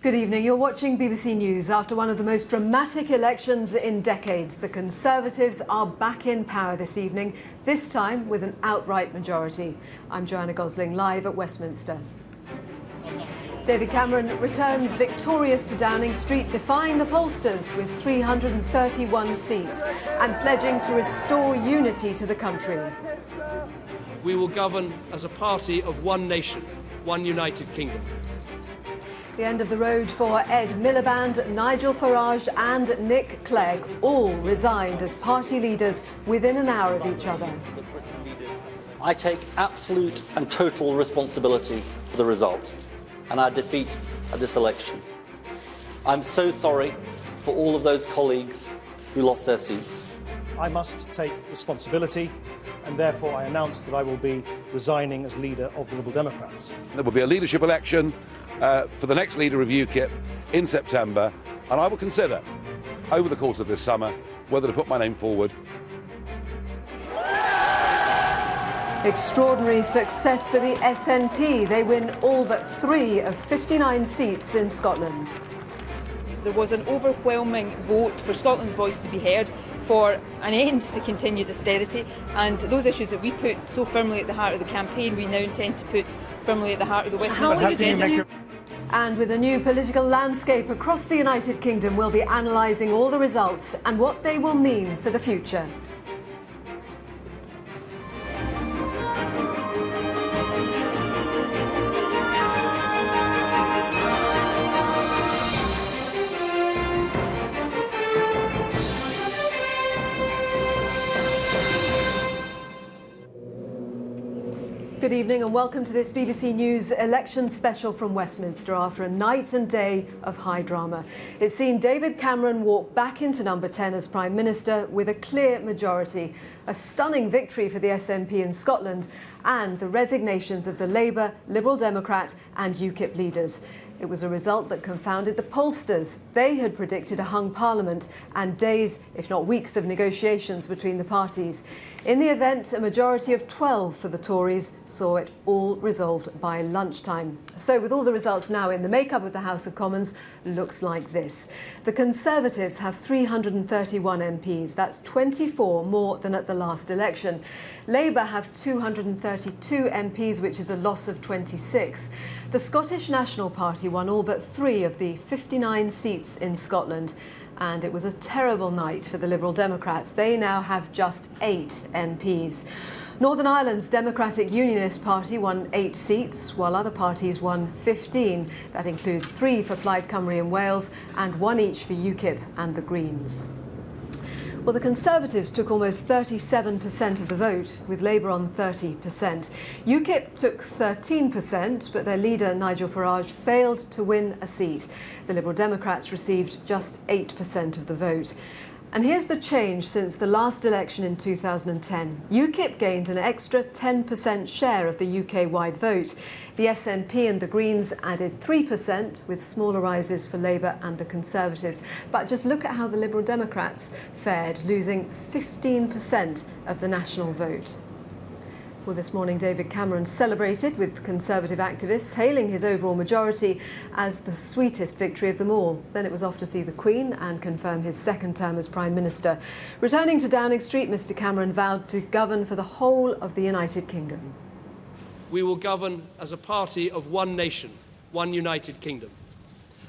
Good evening. You're watching BBC News. After one of the most dramatic elections in decades, the Conservatives are back in power this evening, this time with an outright majority. I'm Joanna Gosling, live at Westminster. David Cameron returns victorious to Downing Street, defying the pollsters with 331 seats and pledging to restore unity to the country. We will govern as a party of one nation, one united kingdom. The end of the road for Ed Miliband, Nigel Farage and Nick Clegg, all resigned as party leaders within an hour of each other. I take absolute and total responsibility for the result and our defeat at this election. I'm so sorry for all of those colleagues who lost their seats. I must take responsibility, and therefore I announce that I will be resigning as leader of the Liberal Democrats. There will be a leadership election for the next leader of UKIP in September, and I will consider, over the course of this summer, whether to put my name forward. Extraordinary success for the SNP. They win all but 3 of 59 seats in Scotland. There was an overwhelming vote for Scotland's voice to be heard, for an end to continued austerity, and those issues that we put so firmly at the heart of the campaign, we now intend to put firmly at the heart of the Westminster agenda. And with a new political landscape across the United Kingdom, we'll be analysing all the results and what they will mean for the future. Good evening and welcome to this BBC News election special from Westminster after a night and day of high drama. It's seen David Cameron walk back into number 10 as Prime Minister with a clear majority, a stunning victory for the SNP in Scotland and the resignations of the Labour, Liberal Democrat and UKIP leaders. It was a result that confounded the pollsters. They had predicted a hung parliament and days, if not weeks, of negotiations between the parties. In the event, a majority of 12 for the Tories saw it all resolved by lunchtime. So with all the results now in, the makeup of the House of Commons looks like this. The Conservatives have 331 MPs. That's 24 more than at the last election. Labour have 232 MPs, which is a loss of 26. The Scottish National Party won all but 3 of the 59 seats in Scotland. And it was a terrible night for the Liberal Democrats. They now have just 8 MPs. Northern Ireland's Democratic Unionist Party won 8 seats, while other parties won 15. That includes 3 for Plaid Cymru in Wales and 1 each for UKIP and the Greens. Well, the Conservatives took almost 37% of the vote, with Labour on 30%. UKIP took 13%, but their leader, Nigel Farage, failed to win a seat. The Liberal Democrats received just 8% of the vote. And here's the change since the last election in 2010. UKIP gained an extra 10% share of the UK-wide vote. The SNP and the Greens added 3%, with smaller rises for Labour and the Conservatives. But just look at how the Liberal Democrats fared, losing 15% of the national vote. Well, this morning, David Cameron celebrated with Conservative activists, hailing his overall majority as the sweetest victory of them all. Then it was off to see the Queen and confirm his second term as Prime Minister. Returning to Downing Street, Mr Cameron vowed to govern for the whole of the United Kingdom. We will govern as a party of one nation, one united kingdom.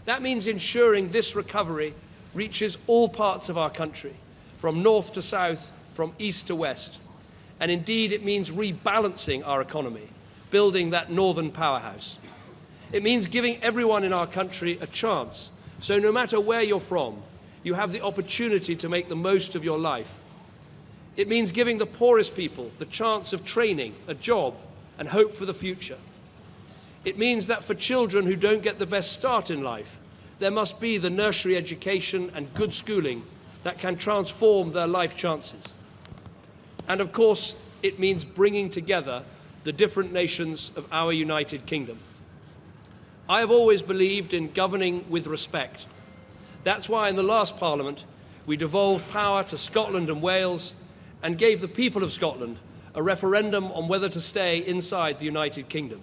That means ensuring this recovery reaches all parts of our country, from north to south, from east to west. And indeed, it means rebalancing our economy, building that northern powerhouse. It means giving everyone in our country a chance, so no matter where you're from, you have the opportunity to make the most of your life. It means giving the poorest people the chance of training, a job, and hope for the future. It means that for children who don't get the best start in life, there must be the nursery education and good schooling that can transform their life chances. And of course, it means bringing together the different nations of our United Kingdom. I have always believed in governing with respect. That's why in the last Parliament, we devolved power to Scotland and Wales and gave the people of Scotland a referendum on whether to stay inside the United Kingdom.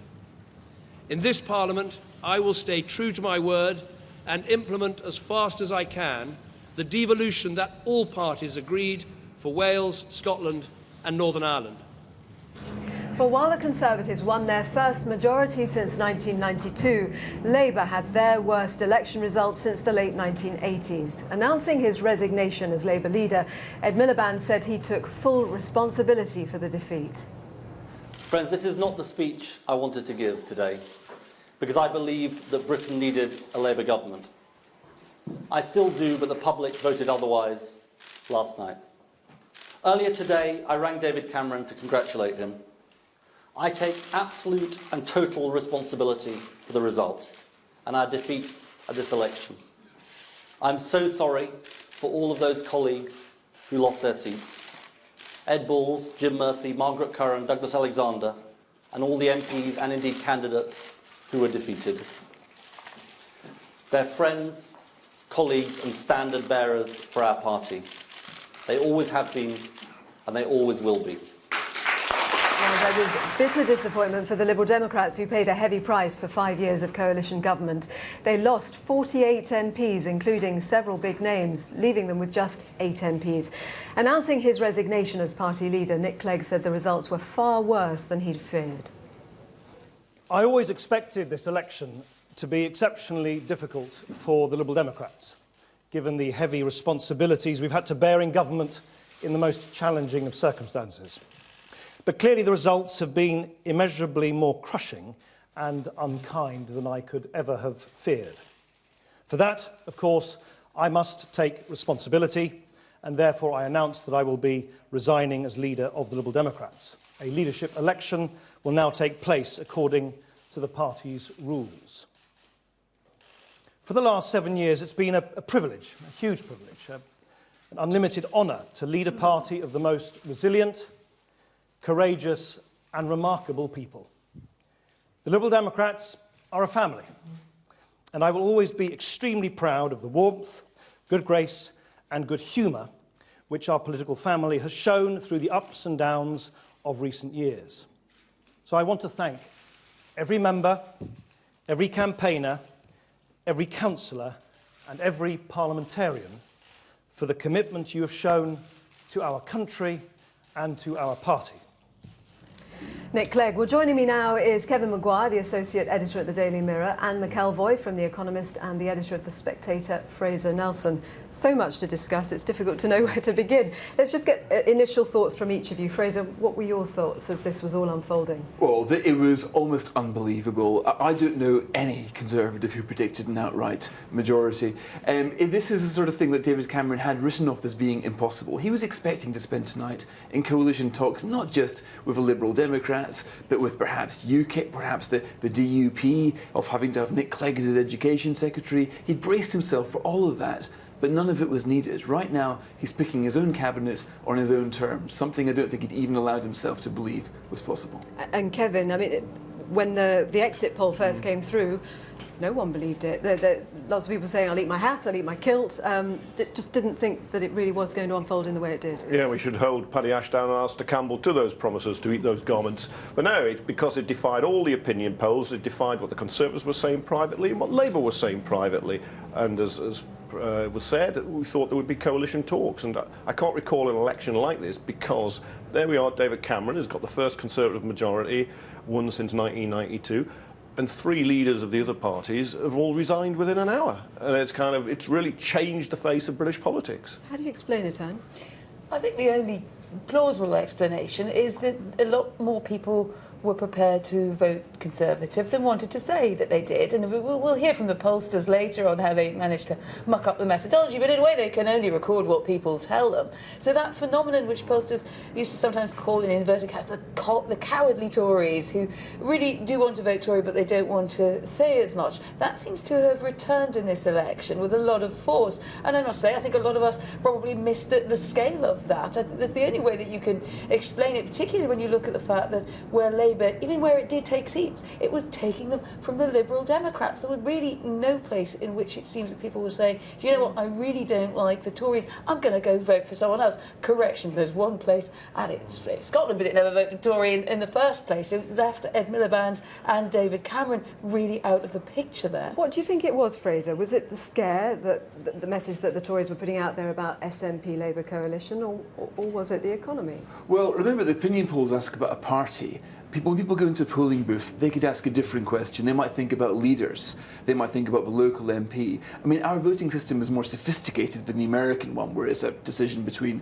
In this Parliament, I will stay true to my word and implement as fast as I can the devolution that all parties agreed for Wales, Scotland and Northern Ireland. Well, while the Conservatives won their first majority since 1992, Labour had their worst election results since the late 1980s. Announcing his resignation as Labour leader, Ed Miliband said he took full responsibility for the defeat. Friends, this is not the speech I wanted to give today, because I believed that Britain needed a Labour government. I still do, but the public voted otherwise last night. Earlier today, I rang David Cameron to congratulate him. I take absolute and total responsibility for the result and our defeat at this election. I'm so sorry for all of those colleagues who lost their seats. Ed Balls, Jim Murphy, Margaret Curran, Douglas Alexander, and all the MPs and indeed candidates who were defeated. They're friends, colleagues and standard bearers for our party. They always have been and they always will be. Well, there was bitter disappointment for the Liberal Democrats, who paid a heavy price for 5 years of coalition government. They lost 48 MPs, including several big names, leaving them with just 8 MPs. Announcing his resignation as party leader, Nick Clegg said the results were far worse than he'd feared. I always expected this election to be exceptionally difficult for the Liberal Democrats, given the heavy responsibilities we've had to bear in government in the most challenging of circumstances. But clearly the results have been immeasurably more crushing and unkind than I could ever have feared. For that, of course, I must take responsibility, and therefore I announce that I will be resigning as leader of the Liberal Democrats. A leadership election will now take place according to the party's rules. For the last 7 years, it's been a privilege, a huge privilege, an unlimited honour to lead a party of the most resilient, courageous and remarkable people. The Liberal Democrats are a family, and I will always be extremely proud of the warmth, good grace and good humour which our political family has shown through the ups and downs of recent years. So I want to thank every member, every campaigner, every councillor and every parliamentarian for the commitment you have shown to our country and to our party. Nick Clegg. Well, joining me now is Kevin Maguire, the Associate Editor at the Daily Mirror, Anne McElvoy from The Economist, and the Editor of The Spectator, Fraser Nelson. So much to discuss, it's difficult to know where to begin. Let's just get initial thoughts from each of you. Fraser, what were your thoughts as this was all unfolding? Well, it was almost unbelievable. I don't know any Conservative who predicted an outright majority. This is the sort of thing that David Cameron had written off as being impossible. He was expecting to spend tonight in coalition talks, not just with the Liberal Democrats, but with perhaps UKIP, perhaps the DUP, of having to have Nick Clegg as his Education Secretary. He'd braced himself for all of that, but none of it was needed. Right now, he's picking his own cabinet on his own terms, something I don't think he'd even allowed himself to believe was possible. And Kevin, I mean, when the exit poll first came through, no one believed it. Lots of people saying, I'll eat my hat, I'll eat my kilt. Just didn't think that it really was going to unfold in the way it did. Yeah, we should hold Paddy Ashdown and Alistair Campbell to those promises to eat those garments. But no, because it defied all the opinion polls, it defied what the Conservatives were saying privately and what Labour was saying privately. And as was said, we thought there would be coalition talks. And I can't recall an election like this, because there we are, David Cameron has got the first Conservative majority, won since 1992. And 3 leaders of the other parties have all resigned within an hour. And it's really changed the face of British politics. How do you explain it, Anne? I think the only plausible explanation is that a lot more people were prepared to vote Conservative than wanted to say that they did. And we'll hear from the pollsters later on how they managed to muck up the methodology, but in a way they can only record what people tell them. So that phenomenon which pollsters used to sometimes call in inverted commas the cowardly Tories, who really do want to vote Tory but they don't want to say as much, that seems to have returned in this election with a lot of force. And I must say, I think a lot of us probably missed the scale of that. I think that's the only way that you can explain it, particularly when you look at the fact that where Labour Labour, even where it did take seats, it was taking them from the Liberal Democrats. There was really no place in which it seems that people were saying, do you know what, I really don't like the Tories, I'm going to go vote for someone else. Correction, there's one place, and it's Scotland, but it never voted Tory in the first place. It left Ed Miliband and David Cameron really out of the picture there. What do you think it was, Fraser? Was it the scare, that the message that the Tories were putting out there about SNP Labour coalition, or was it the economy? Well, remember, the opinion polls ask about a party. When people go into a polling booth, they could ask a different question. They might think about leaders. They might think about the local MP. I mean, our voting system is more sophisticated than the American one, where it's a decision between,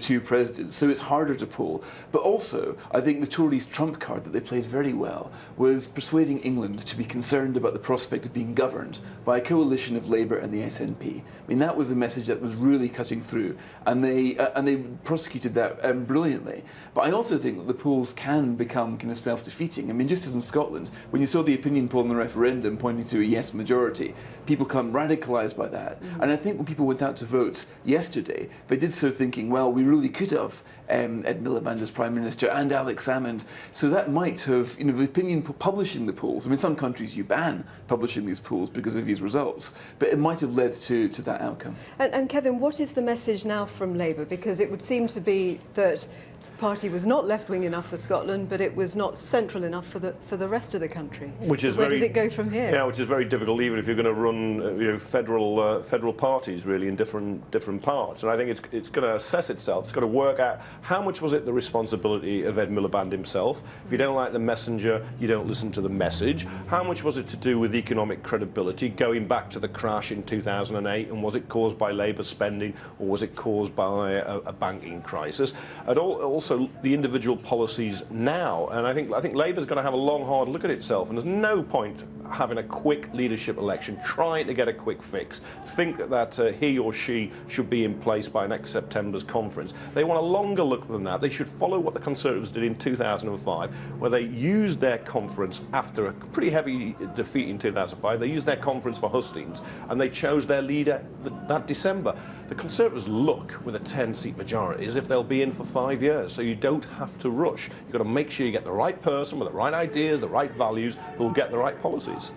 two presidents. So it's harder to poll. But also, I think the Tories' trump card that they played very well was persuading England to be concerned about the prospect of being governed by a coalition of Labour and the SNP. I mean, that was a message that was really cutting through, and they prosecuted that brilliantly. But I also think that the polls can become kind of self-defeating. I mean, just as in Scotland, when you saw the opinion poll in the referendum pointing to a yes majority, people become radicalised by that. And I think when people went out to vote yesterday, they did so thinking, well, we really could have Ed Miliband as Prime Minister and Alex Salmond. So that might have, the opinion publishing the polls. I mean, some countries you ban publishing these polls because of these results, but it might have led to that outcome. And Kevin, what is the message now from Labour? Because it would seem to be that the party was not left-wing enough for Scotland, but it was not central enough for the rest of the country. Which is Where does it go from here? Yeah, which is very difficult, even if you're going to run federal parties really in different parts. And I think it's going to assess itself. It's got to work out how much was it the responsibility of Ed Miliband himself. If you don't like the messenger, you don't listen to the message. How much was it to do with economic credibility, going back to the crash in 2008, and was it caused by Labour spending, or was it caused by a banking crisis? And also the individual policies now, and I think Labour's got to have a long, hard look at itself, and there's no point having a quick leadership election, trying to get a quick fix, think that he or she should be in place by next September's conference. They want a longer look than that. They should follow what the Conservatives did in 2005, where they used their conference after a pretty heavy defeat in 2005. They used their conference for hustings, and they chose their leader that December. The Conservatives look with a 10-seat majority as if they'll be in for 5 years, so you don't have to rush. You've got to make sure you get the right person with the right ideas, the right values, who will get the right policies.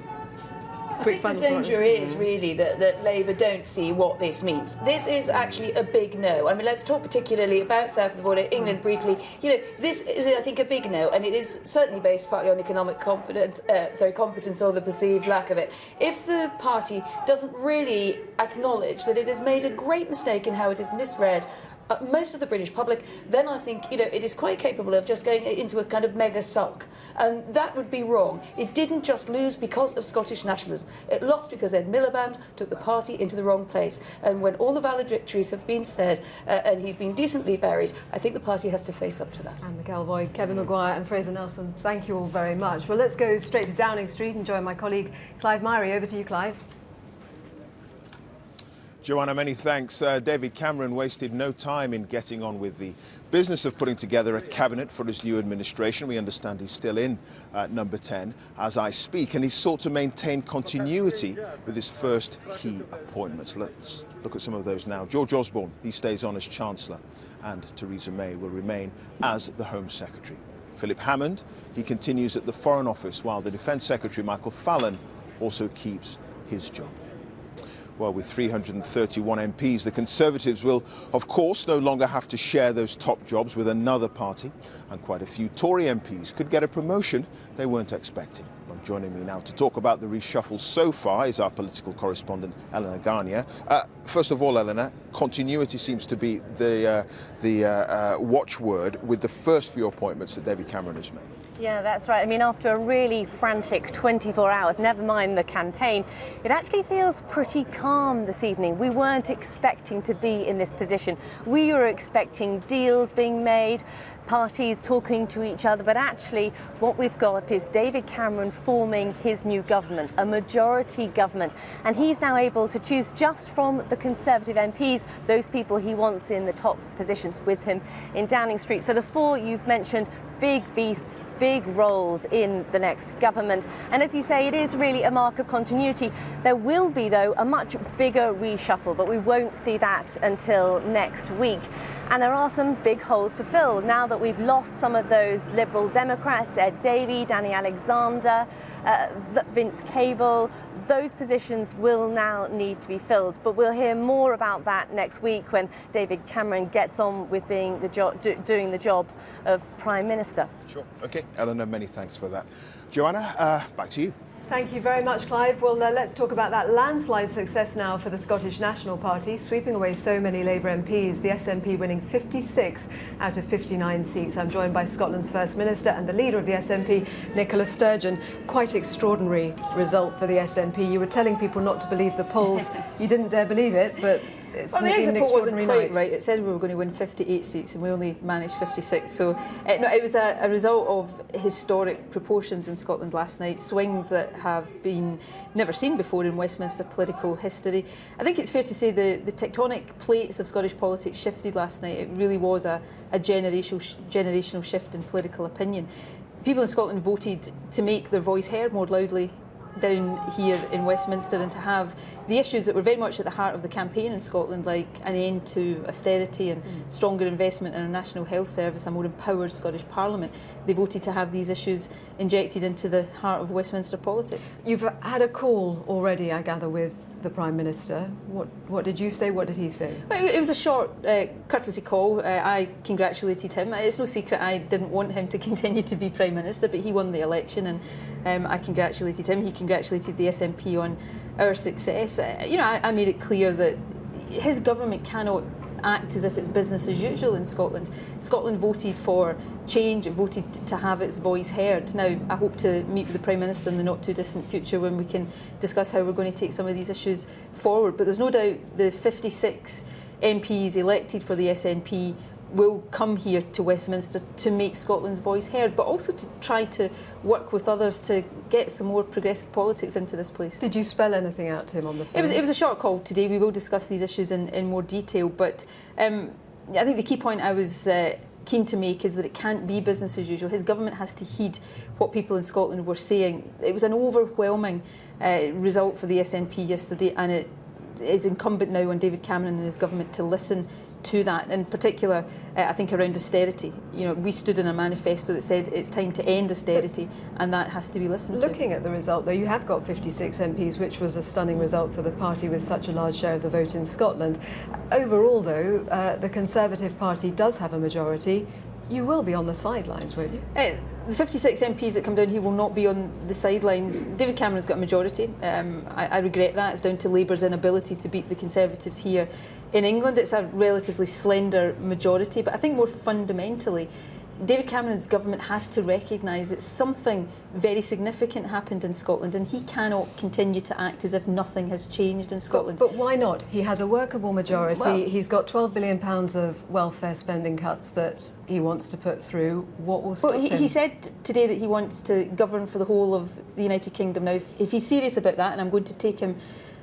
I think the danger is really that Labour don't see what this means. This is actually a big no. I mean, let's talk particularly about south of the border, England briefly. This is, I think, a big no, and it is certainly based partly on economic competence or the perceived lack of it. If the party doesn't really acknowledge that it has made a great mistake in how it is misread most of the British public, then I think it is quite capable of just going into a kind of mega sulk, and that would be wrong. It didn't just lose because of Scottish nationalism. It lost because Ed Miliband took the party into the wrong place, and when all the valid victories have been said and he's been decently buried, I think the party has to face up to that. Anne McElvoy, Kevin Maguire and Fraser Nelson, thank you all very much. Well, let's go straight to Downing Street and join my colleague Clive Myrie. Over to you, Clive. Joanna, many thanks. David Cameron wasted no time in getting on with the business of putting together a cabinet for his new administration. We understand he's still in number 10 as I speak, and he's sought to maintain continuity with his first key appointments. Let's look at some of those now. George Osborne, he stays on as Chancellor, and Theresa May will remain as the Home Secretary. Philip Hammond, he continues at the Foreign Office, while the Defence Secretary, Michael Fallon, also keeps his job. Well, with 331 MPs, the Conservatives will, of course, no longer have to share those top jobs with another party. And quite a few Tory MPs could get a promotion they weren't expecting. Well, joining me now to talk about the reshuffle so far is our political correspondent, Eleanor Garnier. First of all, Eleanor, continuity seems to be the watchword with the first few appointments that David Cameron has made. Yeah, that's right. I mean, after a really frantic 24 hours, never mind the campaign, it actually feels pretty calm this evening. We weren't expecting to be in this position. We were expecting deals being made, parties talking to each other, but actually what we've got is David Cameron forming his new government, a majority government, and he's now able to choose just from the Conservative MPs, those people he wants in the top positions with him in Downing Street. So the four you've mentioned, big beasts, big roles in the next government. And as you say, it is really a mark of continuity. There will be, though, a much bigger reshuffle, but we won't see that until next week. And there are some big holes to fill now that We've lost some of those Liberal Democrats, Ed Davey, Danny Alexander, Vince Cable. Those positions will now need to be filled, but we'll hear more about that next week when David Cameron gets on with being doing the job of Prime Minister. Sure. OK, Eleanor, many thanks for that. Joanna, back to you. Thank you very much, Clive. Well, let's talk about that landslide success now for the Scottish National Party, sweeping away so many Labour MPs, the SNP winning 56 out of 59 seats. I'm joined by Scotland's First Minister and the leader of the SNP, Nicola Sturgeon. Quite extraordinary result for the SNP. You were telling people not to believe the polls. You didn't dare believe it, but it's well, the been an exit poll wasn't extraordinary quite night. right. It said we were going to win 58 seats and we only managed 56. So no, it was a result of historic proportions in Scotland last night, swings that have been never seen before in Westminster political history. I think it's fair to say the tectonic plates of Scottish politics shifted last night. It really was a generational shift in political opinion. People in Scotland voted to make their voice heard more loudly down here in Westminster and to have the issues that were very much at the heart of the campaign in Scotland, like an end to austerity and stronger investment in a national health service, a more empowered Scottish Parliament. They voted to have these issues injected into the heart of Westminster politics. You've had a call already, I gather, with the Prime Minister. What did you say? What did he say? It was a short courtesy call. I congratulated him. It's no secret I didn't want him to continue to be Prime Minister, but he won the election and I congratulated him. He congratulated the SNP on our success. I made it clear that his government cannot act as if it's business as usual in Scotland. Scotland voted for change, it voted to have its voice heard. Now, I hope to meet with the Prime Minister in the not too distant future when we can discuss how we're going to take some of these issues forward. But there's no doubt the 56 MPs elected for the SNP will come here to Westminster to make Scotland's voice heard, but also to try to work with others to get some more progressive politics into this place. Did you spell anything out to him on the phone? It was a short call today. We will discuss these issues in more detail, but I think the key point I was keen to make is that it can't be business as usual. His government has to heed what people in Scotland were saying. It was an overwhelming result for the SNP yesterday, and it is incumbent now on David Cameron and his government to listen to that. In particular, I think around austerity. We stood in a manifesto that said it's time to end austerity, and that has to be listened to. Looking at the result, though, you have got 56 MPs, which was a stunning result for the party with such a large share of the vote in Scotland. Overall, though, the Conservative Party does have a majority. You will be on the sidelines, won't you? The 56 MPs that come down here will not be on the sidelines. David Cameron's got a majority. I regret that. It's down to Labour's inability to beat the Conservatives here in England. It's a relatively slender majority, but I think more fundamentally, David Cameron's government has to recognise that something very significant happened in Scotland, and he cannot continue to act as if nothing has changed in Scotland. But why not? He has a workable majority. He's got £12 billion of welfare spending cuts that he wants to put through. What will stop him? He said today that he wants to govern for the whole of the United Kingdom. Now, if he's serious about that, and I'm going to take him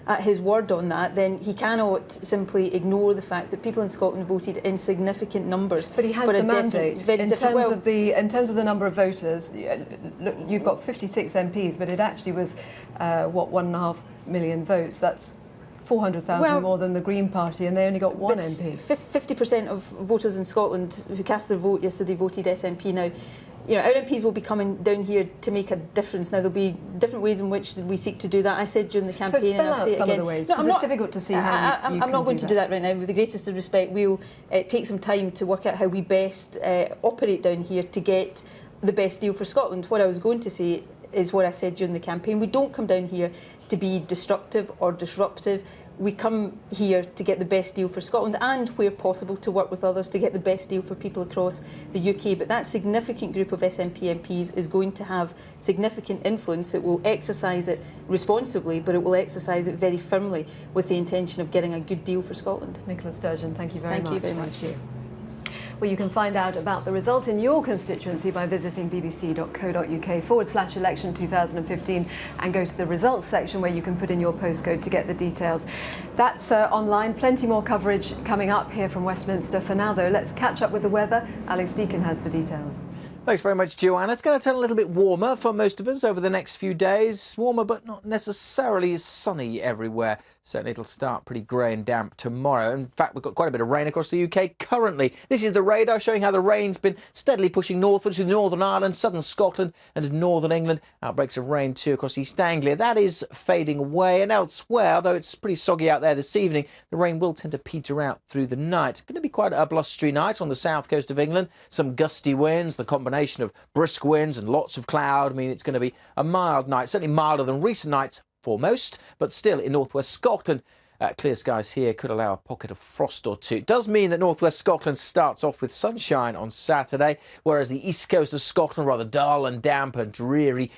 at his word on that, then he cannot simply ignore the fact that people in Scotland voted in significant numbers. But he has the mandate. In terms of the number of voters, look, you've got 56 MPs, but it actually was, 1.5 million votes. That's 400,000 more than the Green Party, and they only got one MP. 50% of voters in Scotland who cast their vote yesterday voted SNP. Now, our MPs will be coming down here to make a difference. Now, there'll be different ways in which we seek to do that. I said during the campaign, so and I'll say it some again. of the ways, because it's difficult to see how I'm not going to do that right now. With the greatest of respect, we'll take some time to work out how we best operate down here to get the best deal for Scotland. What I was going to say is what I said during the campaign. We don't come down here to be destructive or disruptive. We come here to get the best deal for Scotland and, where possible, to work with others to get the best deal for people across the UK. But that significant group of SNP MPs is going to have significant influence. It will exercise it responsibly, but it will exercise it very firmly with the intention of getting a good deal for Scotland. Nicola Sturgeon, thank you very much. Thank you very much. Thank you. Well, you can find out about the result in your constituency by visiting bbc.co.uk/election 2015 and go to the results section where you can put in your postcode to get the details. That's online. Plenty more coverage coming up here from Westminster. For now, though, let's catch up with the weather. Alex Deakin has the details. Thanks very much, Joanna. It's going to turn a little bit warmer for most of us over the next few days. Warmer, but not necessarily sunny everywhere. Certainly it'll start pretty grey and damp tomorrow. In fact, we've got quite a bit of rain across the UK currently. This is the radar showing how the rain's been steadily pushing northwards to Northern Ireland, southern Scotland and northern England. Outbreaks of rain too across East Anglia. That is fading away, and elsewhere, although it's pretty soggy out there this evening, the rain will tend to peter out through the night. Going to be quite a blustery night on the south coast of England. Some gusty winds, the combination of brisk winds and lots of cloud mean it's going to be a mild night, certainly milder than recent nights for most, but still in northwest Scotland, clear skies here could allow a pocket of frost or two. It does mean that northwest Scotland starts off with sunshine on Saturday, whereas the east coast of Scotland rather dull and damp and dreary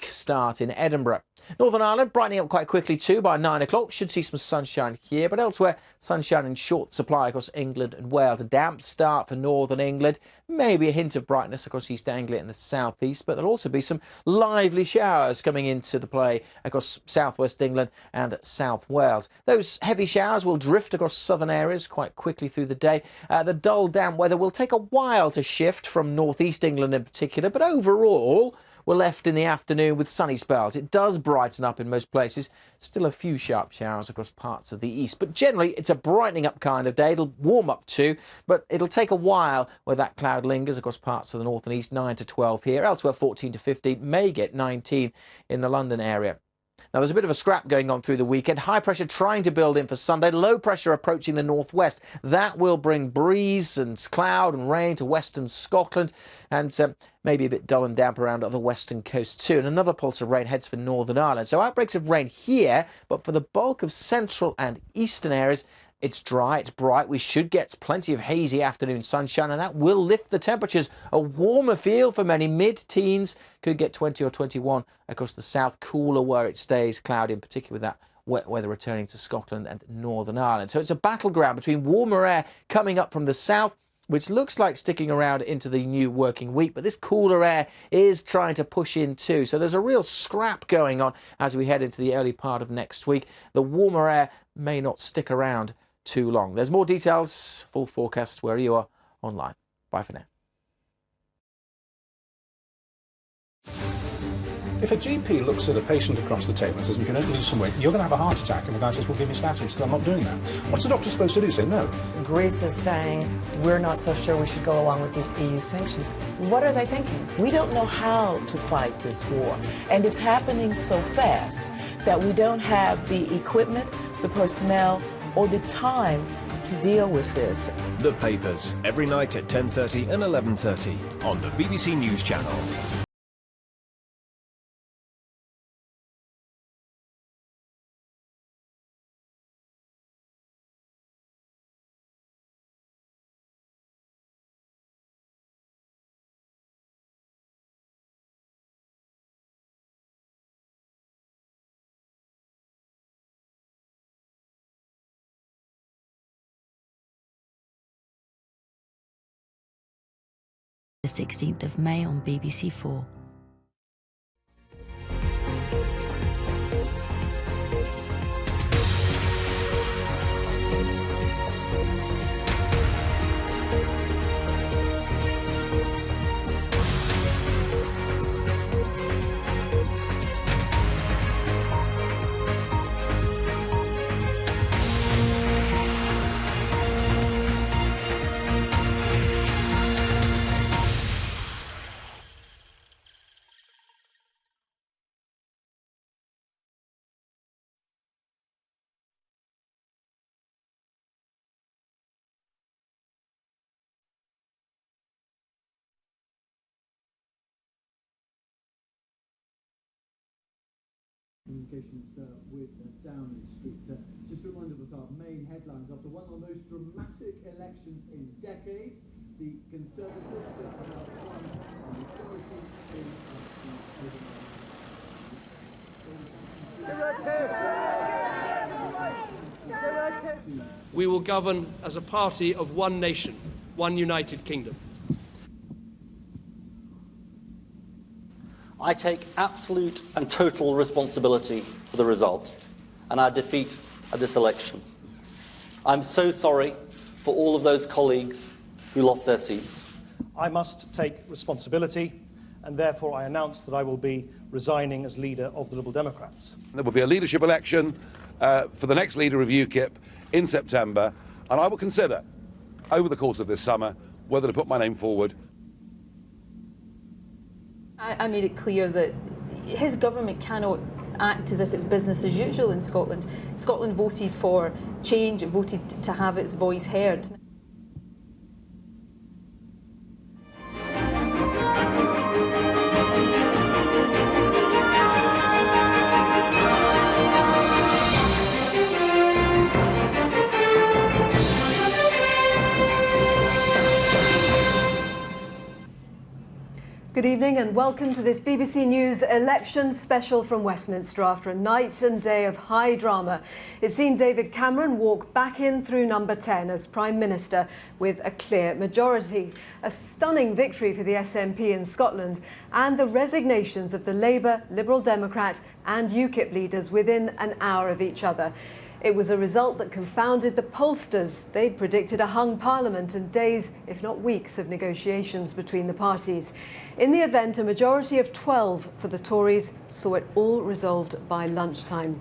start in Edinburgh. Northern Ireland brightening up quite quickly too by 9 o'clock. Should see some sunshine here, but elsewhere sunshine in short supply across England and Wales. A damp start for northern England. Maybe a hint of brightness across East Anglia and the southeast, but there'll also be some lively showers coming into the play across southwest England and South Wales. Those heavy showers will drift across southern areas quite quickly through the day. The dull, damp weather will take a while to shift from northeast England in particular, but overall we're left in the afternoon with sunny spells. It does brighten up in most places. Still a few sharp showers across parts of the east. But generally, it's a brightening up kind of day. It'll warm up too, but it'll take a while where that cloud lingers across parts of the north and east. 9 to 12 here. Elsewhere, 14 to 15. May get 19 in the London area. Now, there's a bit of a scrap going on through the weekend. High pressure trying to build in for Sunday. Low pressure approaching the northwest. That will bring breeze and cloud and rain to western Scotland, and maybe a bit dull and damp around the western coast too. And another pulse of rain heads for Northern Ireland. So outbreaks of rain here, but for the bulk of central and eastern areas, it's dry, it's bright. We should get plenty of hazy afternoon sunshine, and that will lift the temperatures. A warmer feel for many, mid-teens, could get 20 or 21 across the south, cooler where it stays cloudy, in particular with that wet weather returning to Scotland and Northern Ireland. So it's a battleground between warmer air coming up from the south, which looks like sticking around into the new working week, but this cooler air is trying to push in too. So there's a real scrap going on as we head into the early part of next week. The warmer air may not stick around too long. There's more details, full forecast where you are online. Bye for now. If a GP looks at a patient across the table and says, we can only lose some weight, you're going to have a heart attack, and the guy says, well, give me statins, because I'm not doing that. What's the doctor supposed to do? Say no. Greece is saying, we're not so sure we should go along with these EU sanctions. What are they thinking? We don't know how to fight this war, and it's happening so fast that we don't have the equipment, the personnel, or the time to deal with this. The Papers, every night at 10:30 and 11:30 on the BBC News Channel. The 16th of May on BBC 4. Communications with Downing Street. Just a reminder of our main headlines. After one of the most dramatic elections in decades, the Conservatives have won a majority in the We will govern as a party of one nation, one united kingdom. I take absolute and total responsibility for the result and our defeat at this election. I'm so sorry for all of those colleagues who lost their seats. I must take responsibility, and therefore I announce that I will be resigning as leader of the Liberal Democrats. There will be a leadership election for the next leader of UKIP in September, and I will consider, over the course of this summer, whether to put my name forward. I made it clear that his government cannot act as if it's business as usual in Scotland. Scotland voted for change, it voted to have its voice heard. Good evening and welcome to this BBC News election special from Westminster after a night and day of high drama. It's seen David Cameron walk back in through number 10 as Prime Minister with a clear majority. A stunning victory for the SNP in Scotland and the resignations of the Labour, Liberal Democrat and UKIP leaders within an hour of each other. It was a result that confounded the pollsters. They'd predicted a hung parliament and days, if not weeks, of negotiations between the parties. In the event, a majority of 12 for the Tories saw it all resolved by lunchtime.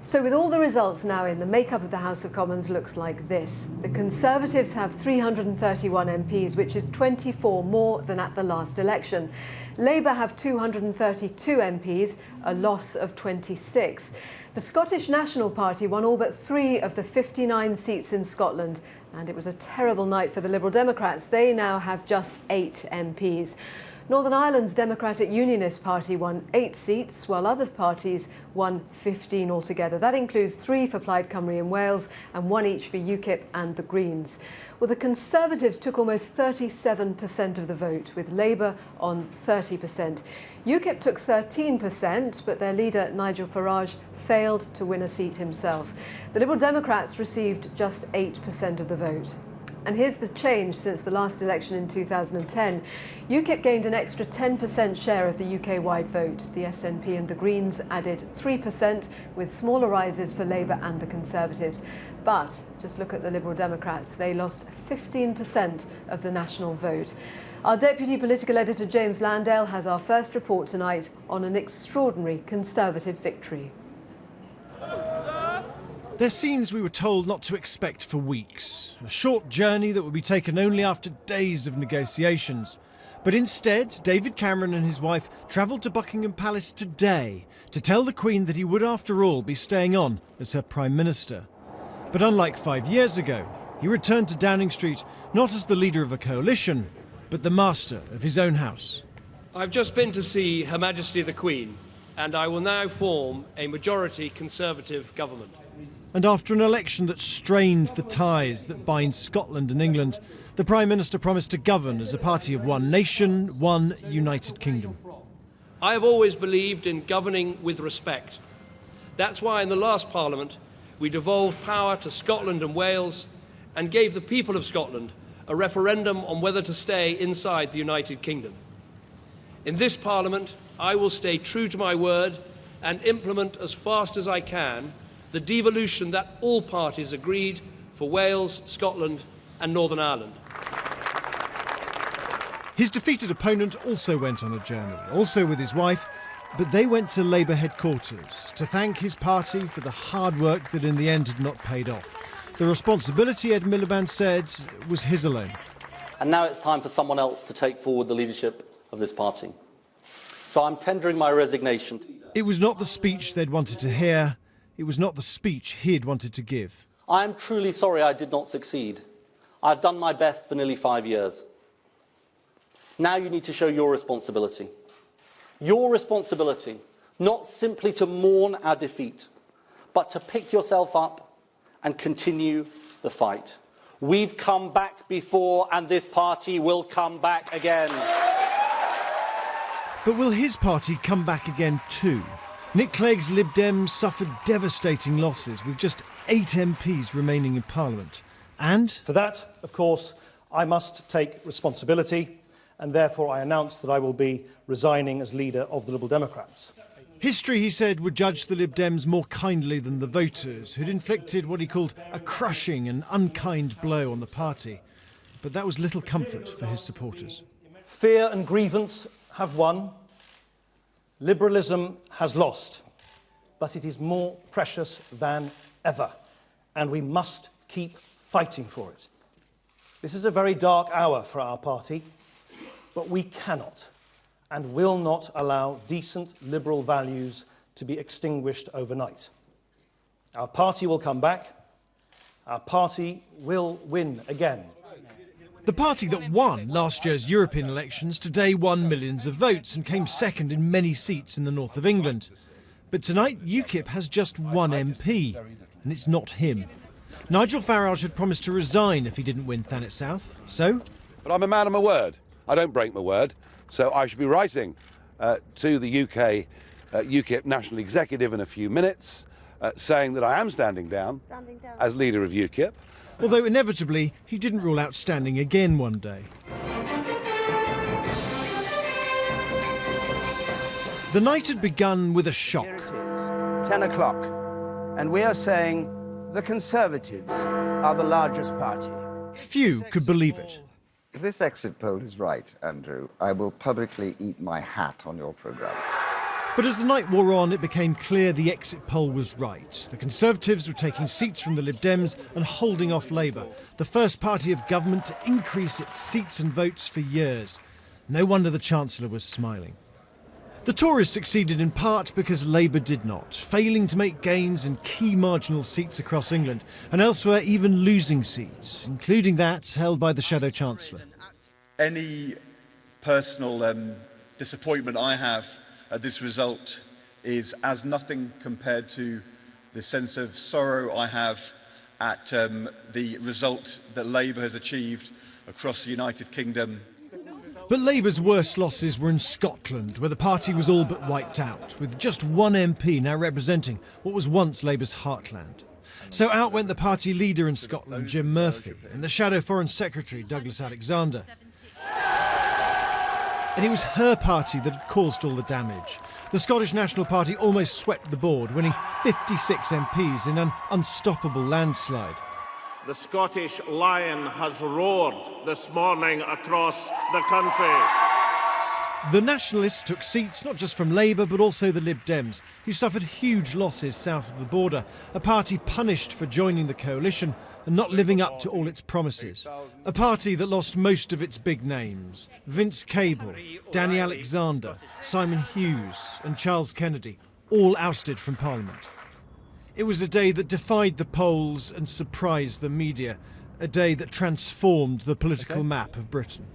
So with all the results now in, the makeup of the House of Commons looks like this. The Conservatives have 331 MPs, which is 24 more than at the last election. Labour have 232 MPs, a loss of 26. The Scottish National Party won all but 3 of the 59 seats in Scotland, and it was a terrible night for the Liberal Democrats. They now have just 8 MPs. Northern Ireland's Democratic Unionist Party won 8 seats, while other parties won 15 altogether. That includes 3 for Plaid Cymru in Wales and 1 each for UKIP and the Greens. Well, the Conservatives took almost 37% of the vote, with Labour on 30%. UKIP took 13%, but their leader, Nigel Farage, failed to win a seat himself. The Liberal Democrats received just 8% of the vote. And here's the change since the last election in 2010. UKIP gained an extra 10% share of the UK-wide vote. The SNP and the Greens added 3%, with smaller rises for Labour and the Conservatives. But just look at the Liberal Democrats. They lost 15% of the national vote. Our Deputy Political Editor James Landale has our first report tonight on an extraordinary Conservative victory. They're scenes we were told not to expect for weeks. A short journey that would be taken only after days of negotiations. But instead, David Cameron and his wife travelled to Buckingham Palace today to tell the Queen that he would, after all, be staying on as her Prime Minister. But unlike 5 years ago, he returned to Downing Street not as the leader of a coalition, but the master of his own house. I've just been to see Her Majesty the Queen, and I will now form a majority Conservative government. And after an election that strained the ties that bind Scotland and England, the Prime Minister promised to govern as a party of one nation, one United Kingdom. I have always believed in governing with respect. That's why in the last Parliament we devolved power to Scotland and Wales and gave the people of Scotland a referendum on whether to stay inside the United Kingdom. In this Parliament, I will stay true to my word and implement as fast as I can the devolution that all parties agreed for Wales, Scotland and Northern Ireland. His defeated opponent also went on a journey, also with his wife, but they went to Labour headquarters to thank his party for the hard work that in the end had not paid off. The responsibility, Ed Miliband said, was his alone. And now it's time for someone else to take forward the leadership of this party. So I'm tendering my resignation. It was not the speech they'd wanted to hear. It was not the speech he'd wanted to give. I am truly sorry I did not succeed. I've done my best for nearly 5 years. Now you need to show your responsibility. Your responsibility, not simply to mourn our defeat, but to pick yourself up and continue the fight. We've come back before, and this party will come back again. But will his party come back again too? Nick Clegg's Lib Dems suffered devastating losses, with just 8 MPs remaining in Parliament. And for that, of course, I must take responsibility, and therefore I announce that I will be resigning as leader of the Liberal Democrats. History, he said, would judge the Lib Dems more kindly than the voters, who'd inflicted what he called a crushing and unkind blow on the party. But that was little comfort for his supporters. Fear and grievance have won. Liberalism has lost. But it is more precious than ever, and we must keep fighting for it. This is a very dark hour for our party, but we cannot and will not allow decent liberal values to be extinguished overnight. Our party will come back. Our party will win again. The party that won last year's European elections today won millions of votes and came second in many seats in the north of England. But tonight, UKIP has just one MP, and it's not him. Nigel Farage had promised to resign if he didn't win Thanet South, so... But I'm a man of my word. I don't break my word. So I should be writing to the UK UKIP National Executive in a few minutes, saying that I am standing down as leader of UKIP. Although inevitably, he didn't rule out standing again one day. The night had begun with a shock. Here it is, 10 o'clock, and we are saying the Conservatives are the largest party. Few could believe it. If this exit poll is right, Andrew, I will publicly eat my hat on your programme. But as the night wore on, it became clear the exit poll was right. The Conservatives were taking seats from the Lib Dems and holding off Labour, the first party of government to increase its seats and votes for years. No wonder the Chancellor was smiling. The Tories succeeded in part because Labour did not, failing to make gains in key marginal seats across England, and elsewhere even losing seats, including that held by the Shadow Chancellor. Any personal disappointment I have at this result is as nothing compared to the sense of sorrow I have at the result that Labour has achieved across the United Kingdom. But Labour's worst losses were in Scotland, where the party was all but wiped out, with just one MP now representing what was once Labour's heartland. So out went the party leader in Scotland, Jim Murphy, and the Shadow Foreign Secretary, Douglas Alexander. And it was her party that had caused all the damage. The Scottish National Party almost swept the board, winning 56 MPs in an unstoppable landslide. The Scottish lion has roared this morning across the country. The Nationalists took seats not just from Labour but also the Lib Dems, who suffered huge losses south of the border, a party punished for joining the coalition and not living up to all its promises. A party that lost most of its big names: Vince Cable, Danny Alexander, Simon Hughes and Charles Kennedy, all ousted from Parliament. It was a day that defied the polls and surprised the media, a day that transformed the political map of Britain.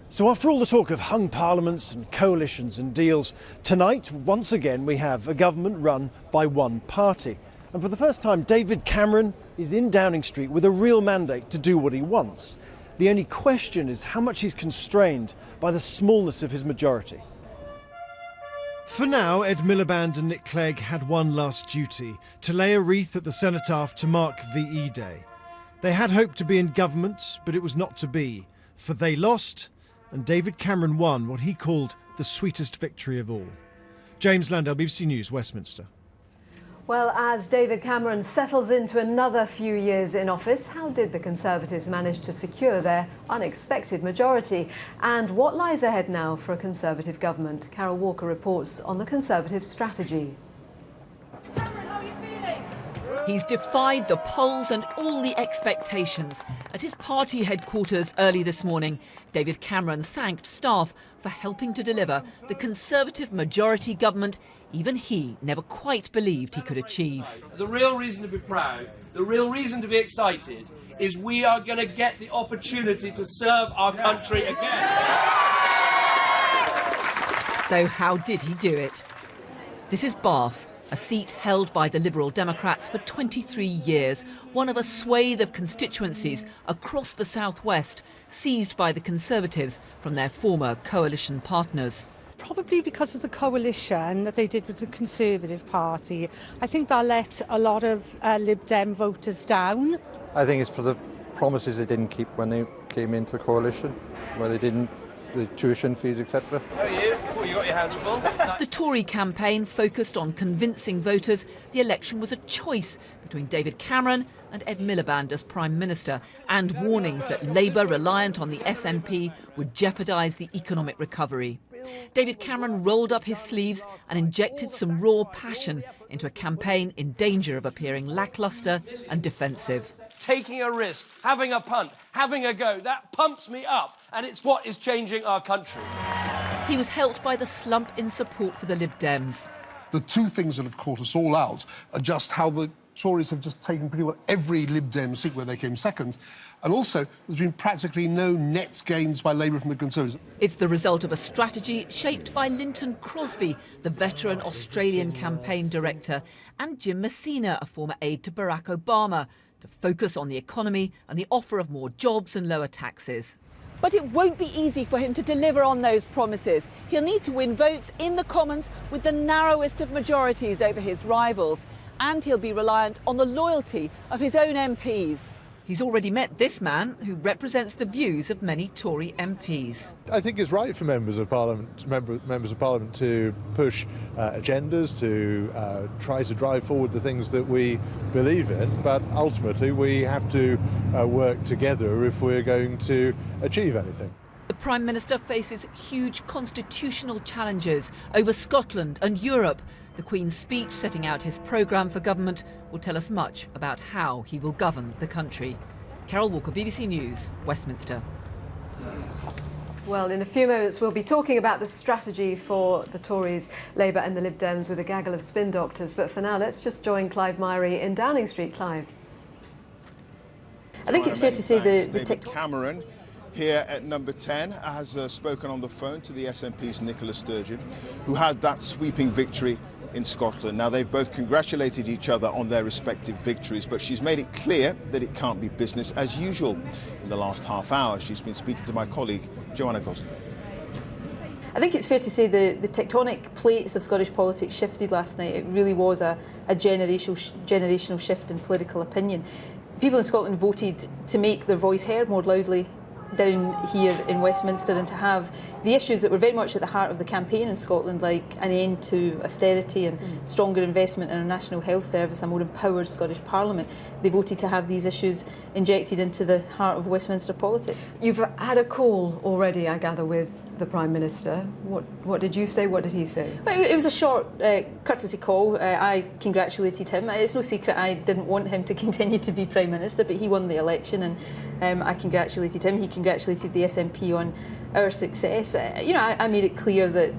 So after all the talk of hung parliaments and coalitions and deals, tonight, once again, we have a government run by one party. And for the first time, David Cameron is in Downing Street with a real mandate to do what he wants. The only question is how much he's constrained by the smallness of his majority. For now, Ed Miliband and Nick Clegg had one last duty: to lay a wreath at the cenotaph to mark VE Day. They had hoped to be in government, but it was not to be, for they lost, and David Cameron won what he called the sweetest victory of all. James Landell, BBC News, Westminster. Well, as David Cameron settles into another few years in office, how did the Conservatives manage to secure their unexpected majority? And what lies ahead now for a Conservative government? Carol Walker reports on the Conservative strategy. He's defied the polls and all the expectations. At his party headquarters early this morning, David Cameron thanked staff for helping to deliver the Conservative majority government even he never quite believed he could achieve. The real reason to be proud, the real reason to be excited, is we are going to get the opportunity to serve our country again. So how did he do it? This is Bath, a seat held by the Liberal Democrats for 23 years, one of a swathe of constituencies across the southwest, seized by the Conservatives from their former coalition partners. Probably because of the coalition that they did with the Conservative Party. I think that let a lot of Lib Dem voters down. I think it's for the promises they didn't keep when they came into the coalition, where they didn't, the tuition fees, etc. How are you? you got your hands full. The Tory campaign focused on convincing voters the election was a choice between David Cameron and Ed Miliband as Prime Minister, and warnings that Labour, reliant on the SNP, would jeopardise the economic recovery. David Cameron rolled up his sleeves and injected some raw passion into a campaign in danger of appearing lacklustre and defensive. Taking a risk, having a punt, having a go, that pumps me up, and it's what is changing our country. He was helped by the slump in support for the Lib Dems. The two things that have caught us all out are just how the Tories have just taken pretty well every Lib Dem seat where they came second, and also there's been practically no net gains by Labour from the Conservatives. It's the result of a strategy shaped by Lynton Crosby, the veteran Australian campaign director, and Jim Messina, a former aide to Barack Obama, to focus on the economy and the offer of more jobs and lower taxes. But it won't be easy for him to deliver on those promises. He'll need to win votes in the Commons with the narrowest of majorities over his rivals. And he'll be reliant on the loyalty of his own MPs. He's already met this man, who represents the views of many Tory MPs. I think it's right for members of Parliament to push agendas, to try to drive forward the things that we believe in, but ultimately we have to work together if we're going to achieve anything. The Prime Minister faces huge constitutional challenges over Scotland and Europe. The Queen's speech setting out his programme for government will tell us much about how he will govern the country. Carol Walker, BBC News, Westminster. Well, in a few moments we'll be talking about the strategy for the Tories, Labour and the Lib Dems with a gaggle of spin doctors. But for now, let's just join Clive Myrie in Downing Street. Clive. I think it's fair to say David Cameron here at number 10 has spoken on the phone to the SNP's Nicola Sturgeon, who had that sweeping victory in Scotland. Now, they've both congratulated each other on their respective victories, but she's made it clear that it can't be business as usual. In the last half hour, she's been speaking to my colleague, Joanna Gosling. I think it's fair to say the tectonic plates of Scottish politics shifted last night. It really was a generational shift in political opinion. People in Scotland voted to make their voice heard more loudly down here in Westminster, and to have the issues that were very much at the heart of the campaign in Scotland, like an end to austerity and stronger investment in our National Health Service, a more empowered Scottish Parliament. They voted to have these issues injected into the heart of Westminster politics. You've had a call already, I gather, with the Prime Minister. What did you say? What did he say? It was a short courtesy call. I congratulated him. It's no secret I didn't want him to continue to be Prime Minister, but he won the election, and I congratulated him. He congratulated the SNP on our success. I made it clear that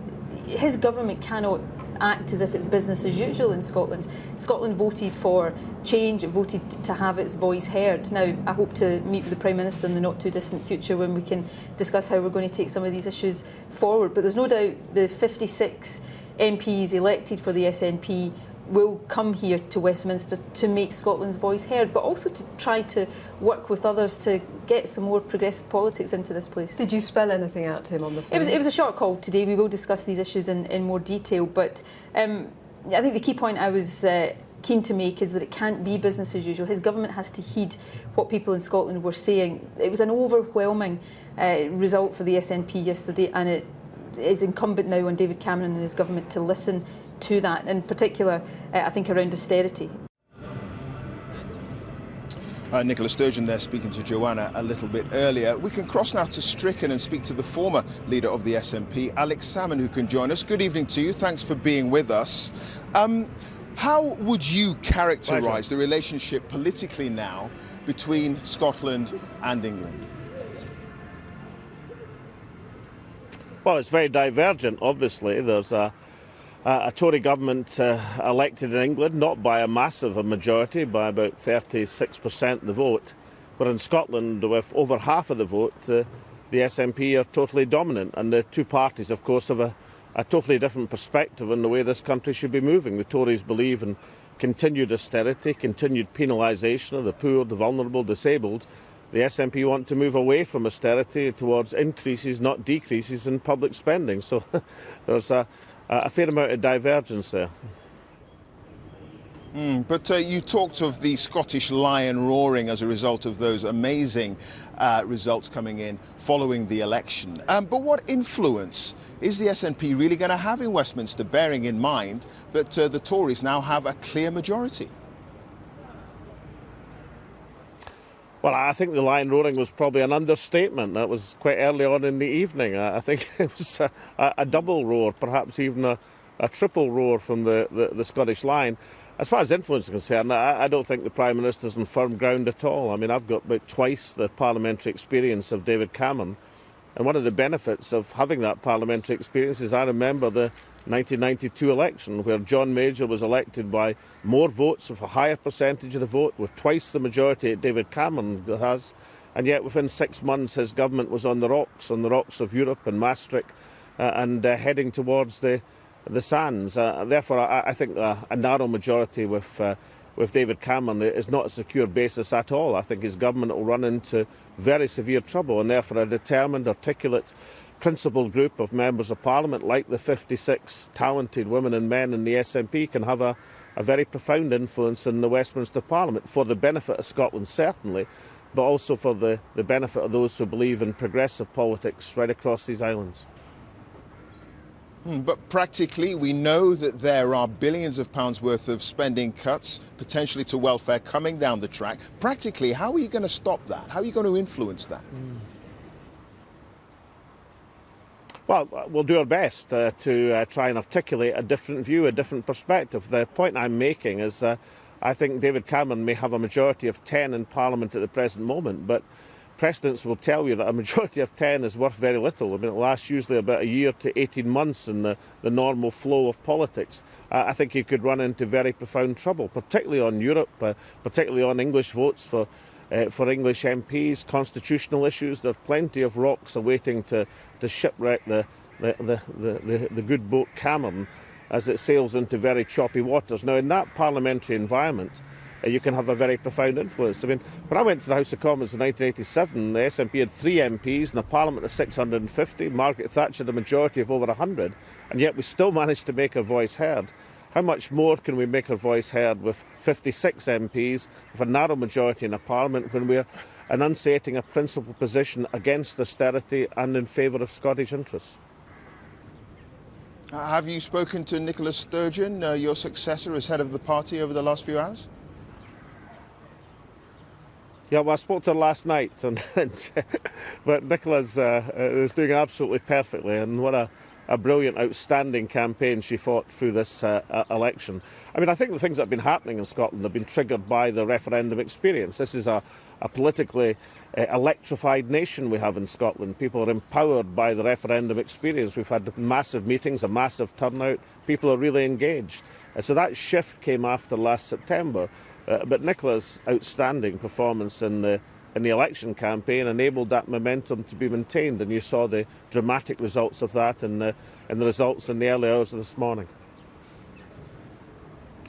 his government cannot act as if it's business as usual in Scotland. Scotland voted for change, it voted to have its voice heard. Now, I hope to meet with the Prime Minister in the not too distant future when we can discuss how we're going to take some of these issues forward. But there's no doubt the 56 MPs elected for the SNP will come here to Westminster to make Scotland's voice heard, but also to try to work with others to get some more progressive politics into this place. Did you spell anything out to him on the phone? It was a short call today. We will discuss these issues in more detail, but I think the key point I was keen to make is that it can't be business as usual. His government has to heed what people in Scotland were saying. It was an overwhelming result for the SNP yesterday, and it is incumbent now on David Cameron and his government to listen to that, in particular, I think, around austerity. Nicola Sturgeon there speaking to Joanna a little bit earlier. We can cross now to Stricken and speak to the former leader of the SNP, Alex Salmond, who can join us. Good evening to you. Thanks for being with us. How would you characterise the relationship politically now between Scotland and England? Well, it's very divergent, obviously. There's a Tory government elected in England, not by a massive majority, by about 36% of the vote. But in Scotland, with over half of the vote, the SNP are totally dominant. And the two parties, of course, have a totally different perspective on the way this country should be moving. The Tories believe in continued austerity, continued penalisation of the poor, the vulnerable, disabled. The SNP want to move away from austerity towards increases, not decreases, in public spending. So there's a fair amount of divergence there. But you talked of the Scottish lion roaring as a result of those amazing results coming in following the election. But what influence is the SNP really going to have in Westminster, bearing in mind that the Tories now have a clear majority? Well, I think the line roaring was probably an understatement. That was quite early on in the evening. I think it was a double roar, perhaps even a triple roar from the Scottish line. As far as influence is concerned, I don't think the Prime Minister's on firm ground at all. I mean, I've got about twice the parliamentary experience of David Cameron. And one of the benefits of having that parliamentary experience is I remember the 1992 election where John Major was elected by more votes, with a higher percentage of the vote, with twice the majority that David Cameron has. And yet within 6 months his government was on the rocks of Europe and Maastricht and heading towards the sands. Therefore, I think a narrow majority with David Cameron is not a secure basis at all. I think his government will run into very severe trouble, and therefore a determined, articulate, principled group of members of Parliament, like the 56 talented women and men in the SNP, can have a very profound influence in the Westminster Parliament for the benefit of Scotland, certainly, but also for the benefit of those who believe in progressive politics right across these islands. But practically, we know that there are billions of pounds worth of spending cuts, potentially to welfare, coming down the track. Practically, how are you going to stop that? How are you going to influence that? Well, we'll do our best to try and articulate a different view, a different perspective. The point I'm making is I think David Cameron may have a majority of 10 in Parliament at the present moment, but precedents will tell you that a majority of 10 is worth very little. I mean, it lasts usually about a year to 18 months in the normal flow of politics. I think he could run into very profound trouble, particularly on Europe, particularly on English votes for English MPs, constitutional issues. There are plenty of rocks awaiting to shipwreck the good boat Cameron as it sails into very choppy waters. Now, in that parliamentary environment, you can have a very profound influence. I mean, when I went to the House of Commons in 1987, the SNP had 3 MPs in a parliament of 650. Margaret Thatcher had a majority of over 100, and yet we still managed to make our voice heard. How much more can we make our voice heard with 56 MPs, with a narrow majority in a parliament, when we're enunciating a principled position against austerity and in favour of Scottish interests? Have you spoken to Nicola Sturgeon, your successor as head of the party, over the last few hours? Yeah, well, I spoke to her last night, but Nicola's is doing absolutely perfectly, and what a brilliant, outstanding campaign she fought through this election. I mean, I think the things that have been happening in Scotland have been triggered by the referendum experience. This is a politically electrified nation we have in Scotland. People are empowered by the referendum experience. We've had massive meetings, a massive turnout. People are really engaged. So that shift came after last September. But Nicola's outstanding performance in the election campaign enabled that momentum to be maintained, and you saw the dramatic results of that in the results in the early hours of this morning.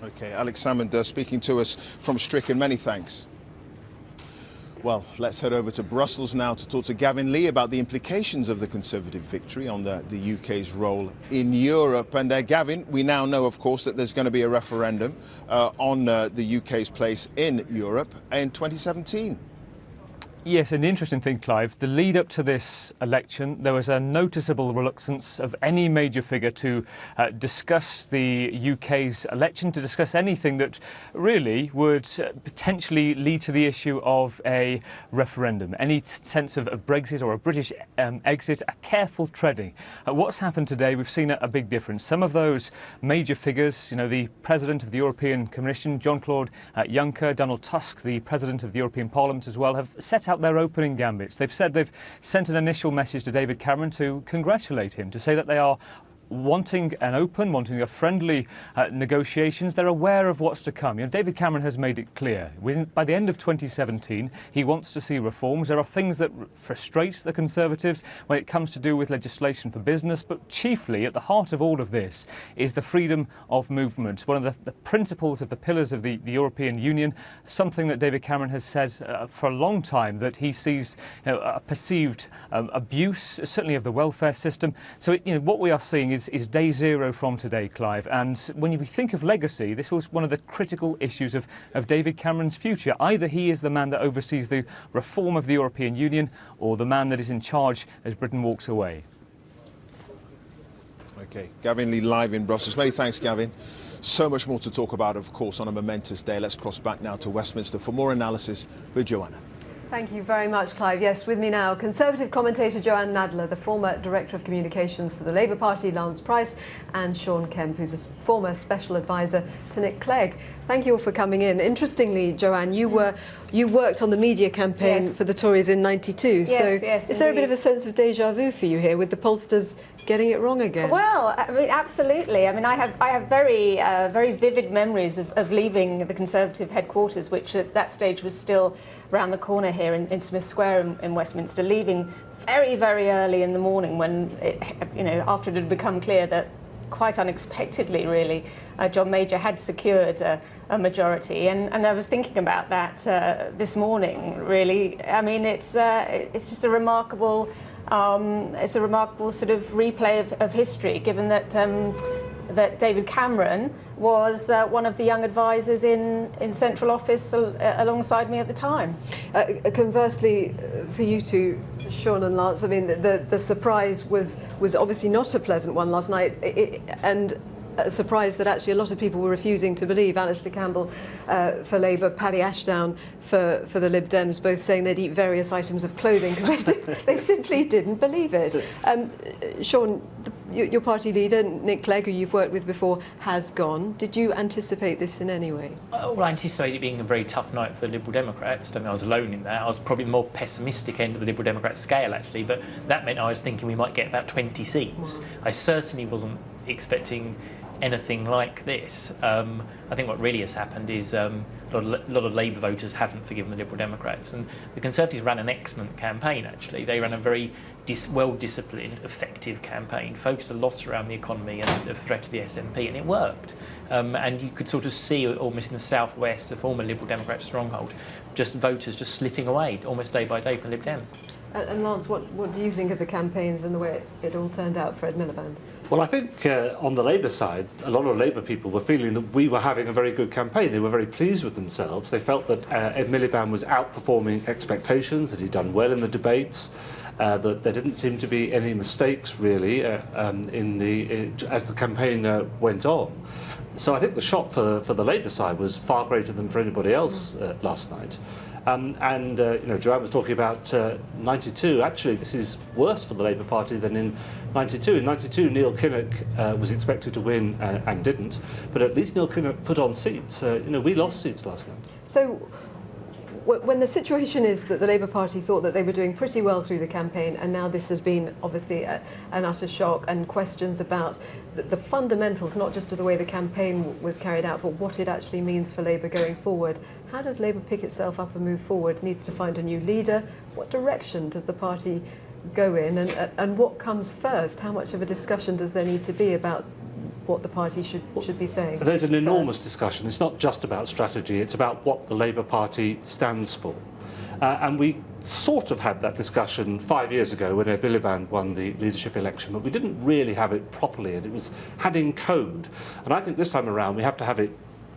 OK, Alex Salmond speaking to us from Stricken. Many thanks. Well, let's head over to Brussels now to talk to Gavin Lee about the implications of the Conservative victory on the UK's role in Europe. And Gavin, we now know, of course, that there's going to be a referendum on the UK's place in Europe in 2017. Yes, and the interesting thing, Clive, the lead up to this election, there was a noticeable reluctance of any major figure to discuss the UK's election, to discuss anything that really would potentially lead to the issue of a referendum. Any sense of Brexit or a British exit, a careful treading. What's happened today, we've seen a big difference. Some of those major figures, you know, the President of the European Commission, Jean-Claude Juncker, Donald Tusk, the President of the European Parliament as well, have set out their opening gambits. They've said they've sent an initial message to David Cameron to congratulate him, to say that they are wanting a friendly negotiations. They're aware of what's to come. You know, David Cameron has made it clear. By the end of 2017, he wants to see reforms. There are things that frustrate the Conservatives when it comes to do with legislation for business, but chiefly at the heart of all of this is the freedom of movement, one of the principles of the pillars of the European Union, something that David Cameron has said for a long time, that he sees a perceived abuse, certainly of the welfare system. So what we are seeing is day zero from today, Clive. And when you think of legacy, this was one of the critical issues of David Cameron's future. Either he is the man that oversees the reform of the European Union, or the man that is in charge as Britain walks away. Okay, Gavin Lee live in Brussels. Many thanks, Gavin. So much more to talk about, of course, on a momentous day. Let's cross back now to Westminster for more analysis with Joanna. Thank you very much, Clive. Yes, with me now, Conservative commentator Joanne Nadler, the former Director of Communications for the Labour Party, Lance Price, and Sean Kemp, who's a former Special Advisor to Nick Clegg. Thank you all for coming in. Interestingly, Joanne, you worked on the media campaign for the Tories in '92. Yes, is there a bit of a sense of déjà vu for you here, with the pollsters getting it wrong again? Well, I mean, absolutely. I mean, I have very vivid memories of leaving the Conservative headquarters, which at that stage was still round the corner here in Smith Square in Westminster, leaving very, very early in the morning when, after it had become clear that, quite unexpectedly, really, John Major had secured a majority, and I was thinking about that this morning. Really, I mean, it's just a remarkable. It's a remarkable sort of replay of history, given that that David Cameron was one of the young advisors in central office alongside me at the time. Conversely, for you two, Sean and Lance, I mean, the surprise was obviously not a pleasant one last night, and a surprise that actually a lot of people were refusing to believe. Alistair Campbell for Labour, Paddy Ashdown for the Lib Dems, both saying they'd eat various items of clothing because they simply didn't believe it. Sean, your party leader, Nick Clegg, who you've worked with before, has gone. Did you anticipate this in any way? Well, I anticipated it being a very tough night for the Liberal Democrats. I don't think I was alone in that. I was probably the more pessimistic end of the Liberal Democrat scale, actually, but that meant I was thinking we might get about 20 seats. I certainly wasn't expecting anything like this. I think what really has happened is a lot of Labour voters haven't forgiven the Liberal Democrats, and the Conservatives ran an excellent campaign, actually. They ran a very well-disciplined, effective campaign, focused a lot around the economy and the threat to the SNP, and it worked. And you could sort of see almost in the southwest, the former Liberal Democrat stronghold, just voters just slipping away almost day by day from the Lib Dems. And Lance, what do you think of the campaigns and the way it all turned out for Ed Miliband? Well, I think on the Labour side, a lot of Labour people were feeling that we were having a very good campaign. They were very pleased with themselves. They felt that Ed Miliband was outperforming expectations, that he'd done well in the debates, that there didn't seem to be any mistakes, really, as the campaign went on. So I think the shock for the Labour side was far greater than for anybody else last night. Joanne was talking about 92. Actually, this is worse for the Labour Party than in 92. In 92, Neil Kinnock was expected to win and didn't, but at least Neil Kinnock put on seats. We lost seats last night. So, when the situation is that the Labour Party thought that they were doing pretty well through the campaign, and now this has been obviously an utter shock, and questions about the fundamentals, not just of the way the campaign was carried out, but what it actually means for Labour going forward. How does Labour pick itself up and move forward? It needs to find a new leader. What direction does the party go in, and what comes first? How much of a discussion does there need to be about what the party should be saying? There's an enormous discussion. It's not just about strategy, it's about what the Labour Party stands for. And we sort of had that discussion 5 years ago when Ed Miliband won the leadership election, but we didn't really have it properly, and it had in code. And I think this time around we have to have it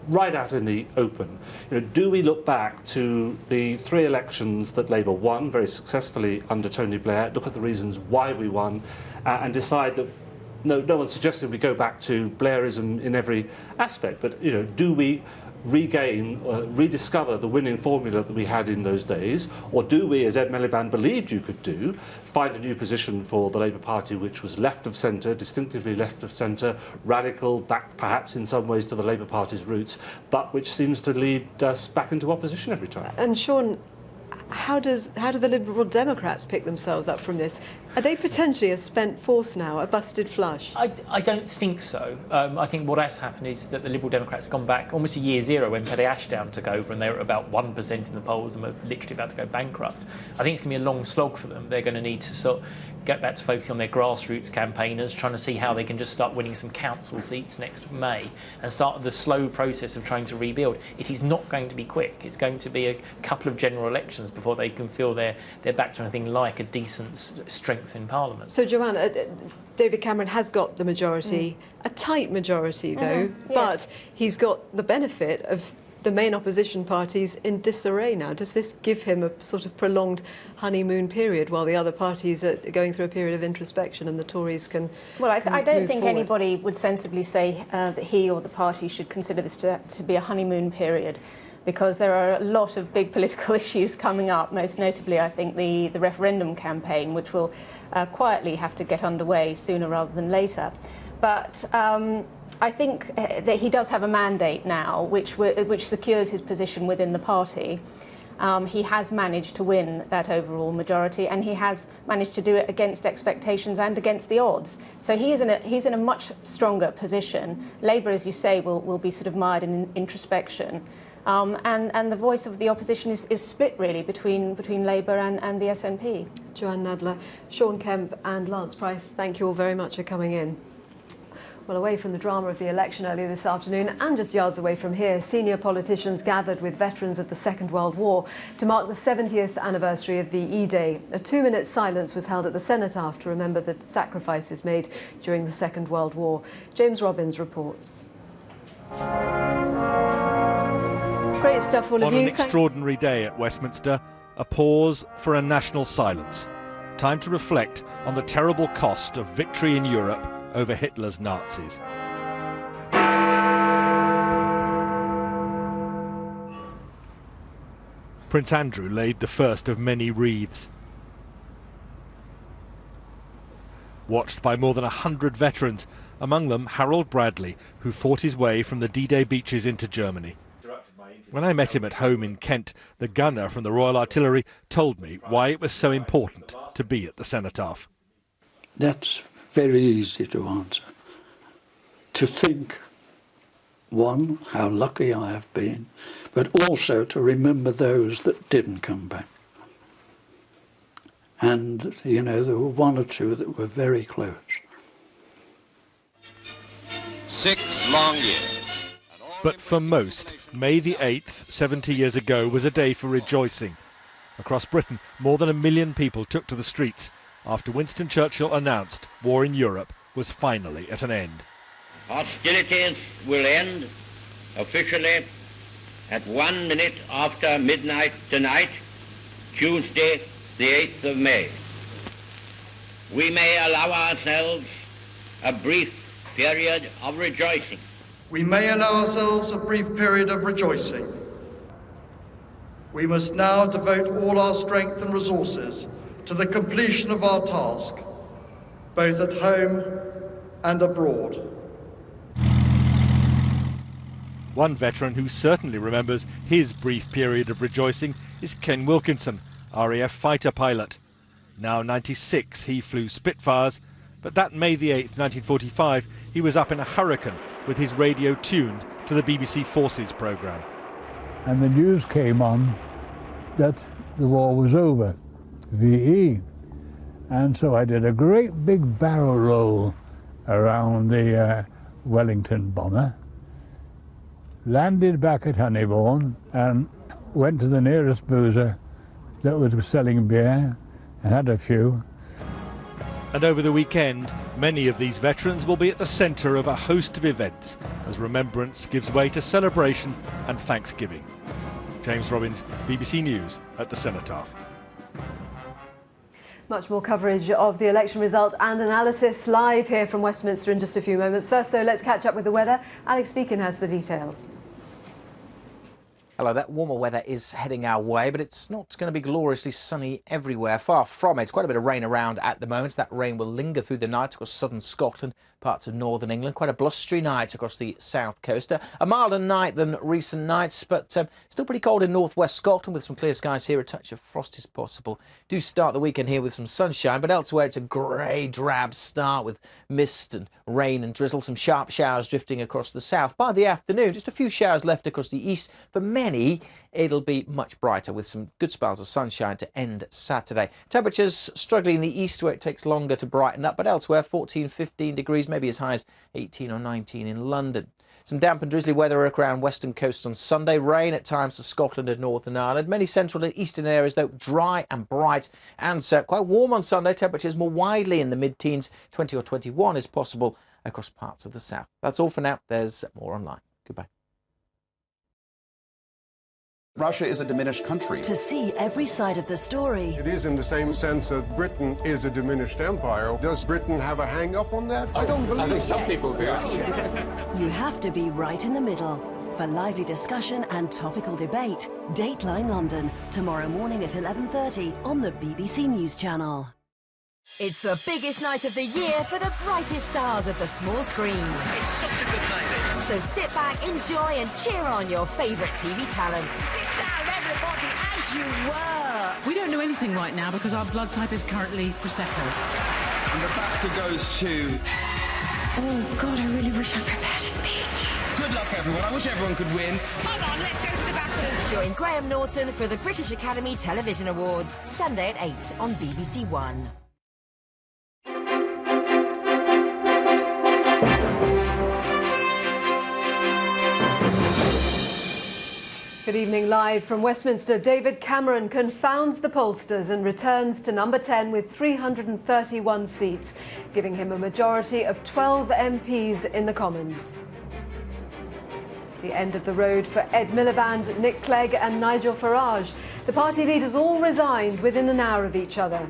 right out in the open. Do we look back to the 3 elections that Labour won very successfully under Tony Blair, look at the reasons why we won, and decide that no one's suggesting we go back to Blairism in every aspect, but do we regain, rediscover the winning formula that we had in those days, or do we, as Ed Miliband believed you could do, find a new position for the Labour Party which was left of centre, distinctively left of centre, radical, back perhaps in some ways to the Labour Party's roots, but which seems to lead us back into opposition every time? And Sean, how do the Liberal Democrats pick themselves up from this? Are they potentially a spent force now, a busted flush? I don't think so. I think what has happened is that the Liberal Democrats have gone back almost to year zero when Paddy Ashdown took over, and they were about 1% in the polls and were literally about to go bankrupt. I think it's going to be a long slog for them. They're going to need to sort of get back to focusing on their grassroots campaigners, trying to see how they can just start winning some council seats next May and start the slow process of trying to rebuild. It is not going to be quick. It's going to be a couple of general elections before they can feel they're back to anything like a decent strength in Parliament. So, Joanna, David Cameron has got the majority, a tight majority though, but he's got the benefit of the main opposition parties in disarray now. Does this give him a sort of prolonged honeymoon period while the other parties are going through a period of introspection and the Tories can Well, I don't move think forward? anybody would sensibly say that he or the party should consider this to be a honeymoon period, because there are a lot of big political issues coming up, most notably, I think, the referendum campaign, which will quietly have to get underway sooner rather than later. But I think that he does have a mandate now, which secures his position within the party. He has managed to win that overall majority, and he has managed to do it against expectations and against the odds. So he's in a much stronger position. Labour, as you say, will be sort of mired in introspection. And the voice of the opposition is split, really, between Labour and the SNP. Joanne Nadler, Sean Kemp and Lance Price, thank you all very much for coming in. Well, away from the drama of the election earlier this afternoon, and just yards away from here, senior politicians gathered with veterans of the Second World War to mark the 70th anniversary of VE Day. A 2-minute silence was held at the Cenotaph to remember the sacrifices made during the Second World War. James Robbins reports. Great stuff, all of you. On an extraordinary day at Westminster, a pause for a national silence. Time to reflect on the terrible cost of victory in Europe over Hitler's Nazis. Prince Andrew laid the first of many wreaths. Watched by more than 100 veterans, among them Harold Bradley, who fought his way from the D-Day beaches into Germany. When I met him at home in Kent, the gunner from the Royal Artillery told me why it was so important to be at the Cenotaph. That's very easy to answer. To think, one, how lucky I have been, but also to remember those that didn't come back. And, you know, there were one or two that were very close. 6 long years. But for most, May the 8th, 70 years ago, was a day for rejoicing. Across Britain, more than 1 million people took to the streets after Winston Churchill announced war in Europe was finally at an end. Hostilities will end officially at 1 minute after midnight tonight, Tuesday, the 8th of May. We may allow ourselves a brief period of rejoicing. We may allow ourselves a brief period of rejoicing. We must now devote all our strength and resources to the completion of our task, both at home and abroad. One veteran who certainly remembers his brief period of rejoicing is Ken Wilkinson, RAF fighter pilot. Now 96, he flew Spitfires, but that May the 8th, 1945, he was up in a hurricane with his radio tuned to the BBC Forces programme. And the news came on that the war was over, VE. And so I did a great big barrel roll around the Wellington bomber, landed back at Honeybourne and went to the nearest boozer that was selling beer and had a few. And over the weekend, many of these veterans will be at the centre of a host of events as remembrance gives way to celebration and thanksgiving. James Robbins, BBC News at the Cenotaph. Much more coverage of the election result and analysis live here from Westminster in just a few moments. First, though, let's catch up with the weather. Alex Deakin has the details. Hello, that warmer weather is heading our way, but it's not going to be gloriously sunny everywhere. Far from it. Quite a bit of rain around at the moment. That rain will linger through the night across southern Scotland, parts of northern England. Quite a blustery night across the south coast. A milder night than recent nights, but still pretty cold in northwest Scotland with some clear skies here. A touch of frost is possible. Do start the weekend here with some sunshine, but elsewhere it's a grey, drab start with mist and rain and drizzle. Some sharp showers drifting across the south. By the afternoon, just a few showers left across the east. For many, it'll be much brighter with some good spells of sunshine to end Saturday. Temperatures struggling in the east where it takes longer to brighten up, but elsewhere 14, 15 degrees, maybe as high as 18 or 19 in London. Some damp and drizzly weather around western coasts on Sunday. Rain at times for Scotland and Northern Ireland. Many central and eastern areas, though, dry and bright and quite warm on Sunday. Temperatures more widely in the mid-teens. 20 or 21 is possible across parts of the south. That's all for now. There's more online. Goodbye. Russia is a diminished country. To see every side of the story. It is in the same sense that Britain is a diminished empire. Does Britain have a hang-up on that? I don't believe I think some people do. You have to be right in the middle. For lively discussion and topical debate, Dateline London, tomorrow morning at 11:30 on the BBC News Channel. It's the biggest night of the year for the brightest stars of the small screen. It's such a good night, this. So sit back, enjoy and cheer on your favourite TV talent. Sit down, everybody, as you were. We don't know anything right now because our blood type is currently Prosecco. And the BAFTA goes to... Oh, God, I really wish I prepared a speech. Good luck, everyone. I wish everyone could win. Come on, let's go to the BAFTAs. Join Graham Norton for the British Academy Television Awards, Sunday at 8 on BBC One. Good evening. Live from Westminster, David Cameron confounds the pollsters and returns to number 10 with 331 seats, giving him a majority of 12 MPs in the Commons. The end of the road for Ed Miliband, Nick Clegg and Nigel Farage. The party leaders all resigned within an hour of each other.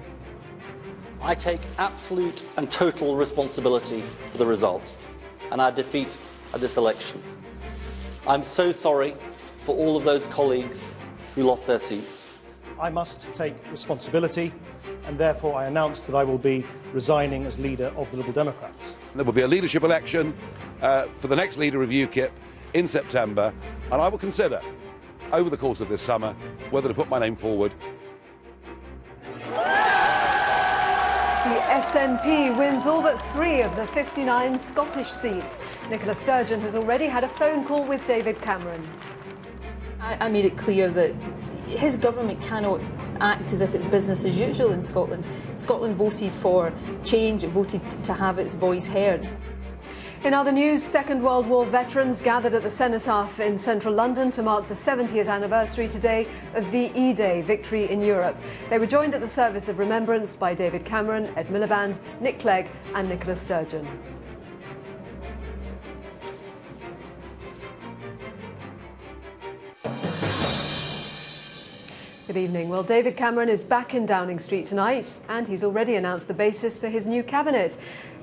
I take absolute and total responsibility for the result and our defeat at this election. I'm so sorry for all of those colleagues who lost their seats. I must take responsibility, and therefore I announce that I will be resigning as leader of the Liberal Democrats. There will be a leadership election for the next leader of UKIP in September, and I will consider, over the course of this summer, whether to put my name forward. The SNP wins all but 3 of the 59 Scottish seats. Nicola Sturgeon has already had a phone call with David Cameron. I made it clear that his government cannot act as if it's business as usual in Scotland. Scotland voted for change, it voted to have its voice heard. In other news, Second World War veterans gathered at the Cenotaph in central London to mark the 70th anniversary today of VE Day, Victory in Europe. They were joined at the service of remembrance by David Cameron, Ed Miliband, Nick Clegg and Nicola Sturgeon. Good evening. Well, David Cameron is back in Downing Street tonight, and he's already announced the basis for his new cabinet.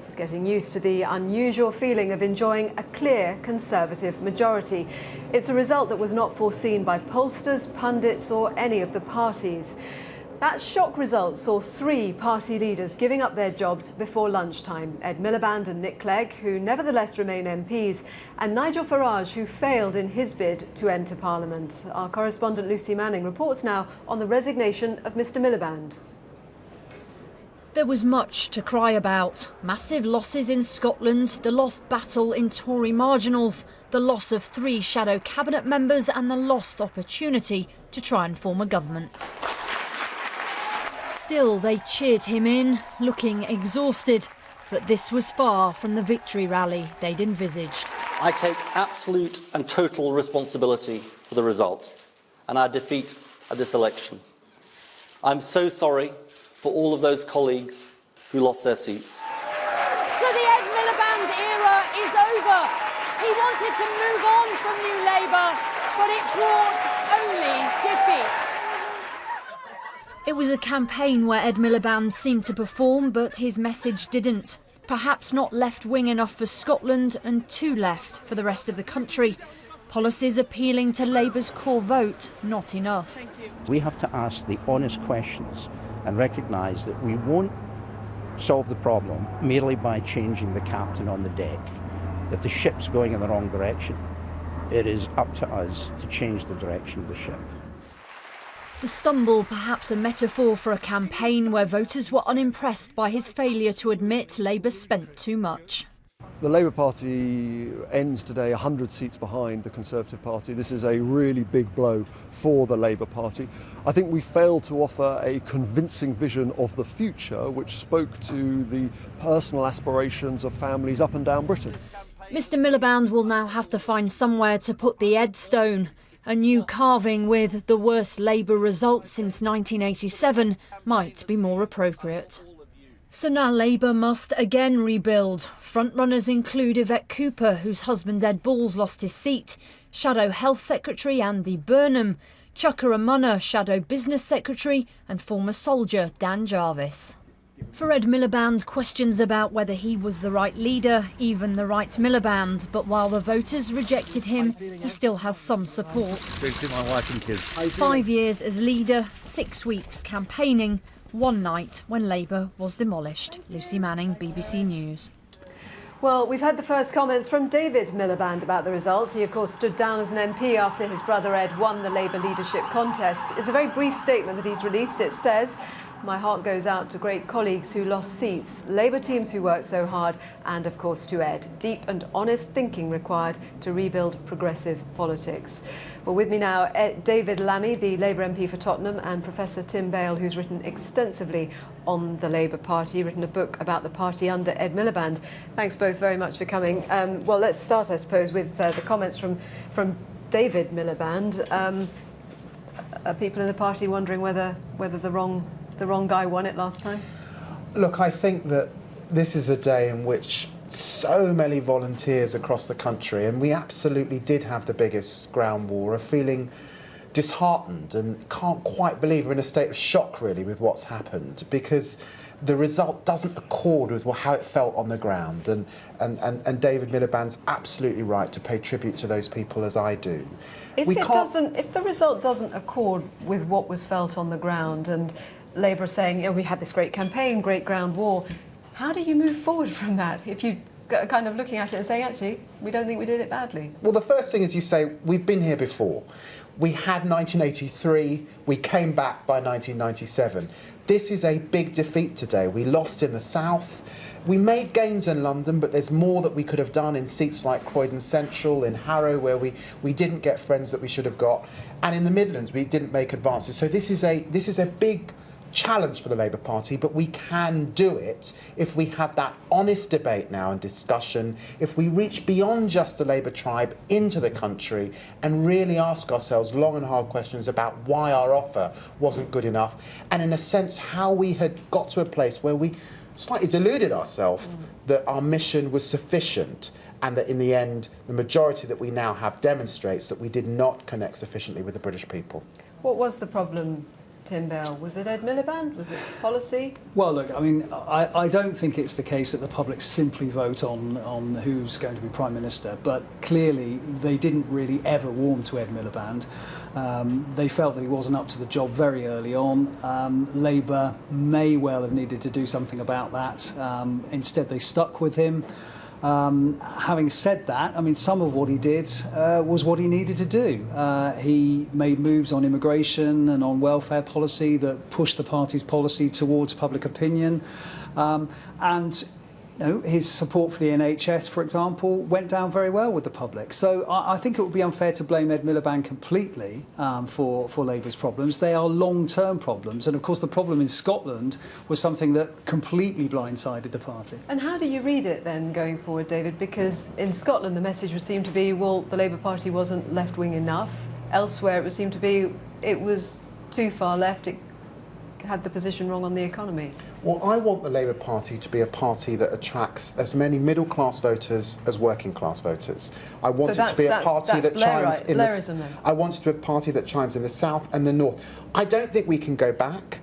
He's getting used to the unusual feeling of enjoying a clear Conservative majority. It's a result that was not foreseen by pollsters, pundits or any of the parties. That shock result saw 3 party leaders giving up their jobs before lunchtime. Ed Miliband and Nick Clegg, who nevertheless remain MPs, and Nigel Farage, who failed in his bid to enter Parliament. Our correspondent Lucy Manning reports now on the resignation of Mr Miliband. There was much to cry about. Massive losses in Scotland, the lost battle in Tory marginals, the loss of 3 shadow cabinet members and the lost opportunity to try and form a government. Still, they cheered him in, looking exhausted. But this was far from the victory rally they'd envisaged. I take absolute and total responsibility for the result and our defeat at this election. I'm so sorry for all of those colleagues who lost their seats. So the Ed Miliband era is over. He wanted to move on from New Labour, but it brought only defeat. It was a campaign where Ed Miliband seemed to perform, but his message didn't. Perhaps not left-wing enough for Scotland and too left for the rest of the country. Policies appealing to Labour's core vote, not enough. We have to ask the honest questions and recognise that we won't solve the problem merely by changing the captain on the deck. If the ship's going in the wrong direction, it is up to us to change the direction of the ship. The stumble, perhaps a metaphor for a campaign where voters were unimpressed by his failure to admit Labour spent too much. The Labour Party ends today 100 seats behind the Conservative Party. This is a really big blow for the Labour Party. I think we failed to offer a convincing vision of the future which spoke to the personal aspirations of families up and down Britain. Mr Miliband will now have to find somewhere to put the Ed stone. A new carving with the worst Labour result since 1987 might be more appropriate. So now Labour must again rebuild. Frontrunners include Yvette Cooper, whose husband Ed Balls lost his seat, Shadow Health Secretary Andy Burnham, Chuka Umunna, Shadow Business Secretary, and former soldier Dan Jarvis. For Ed Miliband, questions about whether he was the right leader, even the right Miliband. But while the voters rejected him, he still has some support. My wife and kids. 5 years as leader, 6 weeks campaigning, one night when Labour was demolished. Lucy Manning, BBC News. Well, we've had the first comments from David Miliband about the result. He, of course, stood down as an MP after his brother Ed won the Labour leadership contest. It's a very brief statement that he's released. It says, "My heart goes out to great colleagues who lost seats, Labour teams who worked so hard, and, of course, to Ed. Deep and honest thinking required to rebuild progressive politics." Well, with me now, David Lammy, the Labour MP for Tottenham, and Professor Tim Bale, who's written extensively on the Labour Party, written a book about the party under Ed Miliband. Thanks both very much for coming. Well, let's start, I suppose, with the comments from David Miliband. Are people in the party wondering whether the wrong guy won it last time? Look, I think that this is a day in which so many volunteers across the country, and we absolutely did have the biggest ground war, are feeling disheartened and can't quite believe, we're in a state of shock really with what's happened, because the result doesn't accord with how it felt on the ground. And David Miliband's absolutely right to pay tribute to those people, as I do. If the result doesn't accord with what was felt on the ground, and Labour saying, you know, we had this great campaign, great ground war, how do you move forward from that if you kind of looking at it and saying, actually, we don't think we did it badly? Well, the first thing is you say, we've been here before. We had 1983, we came back by 1997. This is a big defeat today. We lost in the south. We made gains in London, but there's more that we could have done in seats like Croydon Central, in Harrow, where we didn't get friends that we should have got. And in the Midlands, we didn't make advances. So this is a big challenge for the Labour Party, but we can do it if we have that honest debate now and discussion, if we reach beyond just the Labour tribe into the country and really ask ourselves long and hard questions about why our offer wasn't good enough, and in a sense how we had got to a place where we slightly deluded ourselves that our mission was sufficient, and that in the end the majority that we now have demonstrates that we did not connect sufficiently with the British people. What was the problem, Tim Bale? Was it Ed Miliband? Was it policy? Well, look, I mean, I don't think it's the case that the public simply vote on who's going to be Prime Minister, but clearly they didn't really ever warm to Ed Miliband. They felt that he wasn't up to the job very early on. Labour may well have needed to do something about that. Instead, they stuck with him. Having said that, I mean, some of what he did was what he needed to do. He made moves on immigration and on welfare policy that pushed the party's policy towards public opinion. And you know, his support for the NHS, for example, went down very well with the public. So I think it would be unfair to blame Ed Miliband completely for Labour's problems. They are long-term problems. And of course, the problem in Scotland was something that completely blindsided the party. And how do you read it then going forward, David? Because in Scotland, the message would seem to be, well, the Labour Party wasn't left-wing enough. Elsewhere, it would seem to be it was too far left. It had the position wrong on the economy. Well, I want the Labour Party to be a party that attracts as many middle-class voters as working-class voters. I want it to be a party that chimes in the... I want it to be a party that chimes in the south and the north. I don't think we can go back.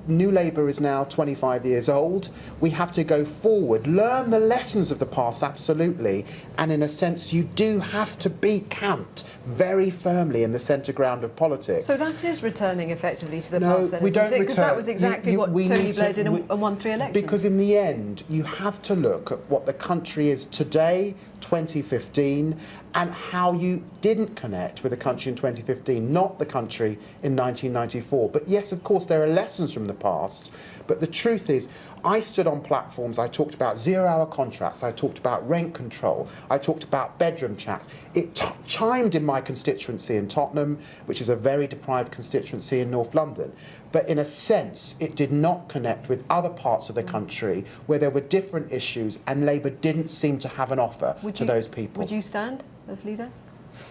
New Labour is now 25 years old. We have to go forward, learn the lessons of the past, absolutely, and in a sense you do have to be camped very firmly in the centre ground of politics. So that is returning effectively to the past then, isn't it? Because that was exactly what Tony Blair did and won 3 elections. Because in the end, you have to look at what the country is today, 2015, and how you didn't connect with the country in 2015, not the country in 1994. But yes, of course, there are lessons from the past, but the truth is, I stood on platforms, I talked about 0-hour contracts, I talked about rent control, I talked about bedroom chats. It chimed in my constituency in Tottenham, which is a very deprived constituency in North London. But in a sense, it did not connect with other parts of the country where there were different issues and Labour didn't seem to have an offer to those people. Would you stand as leader?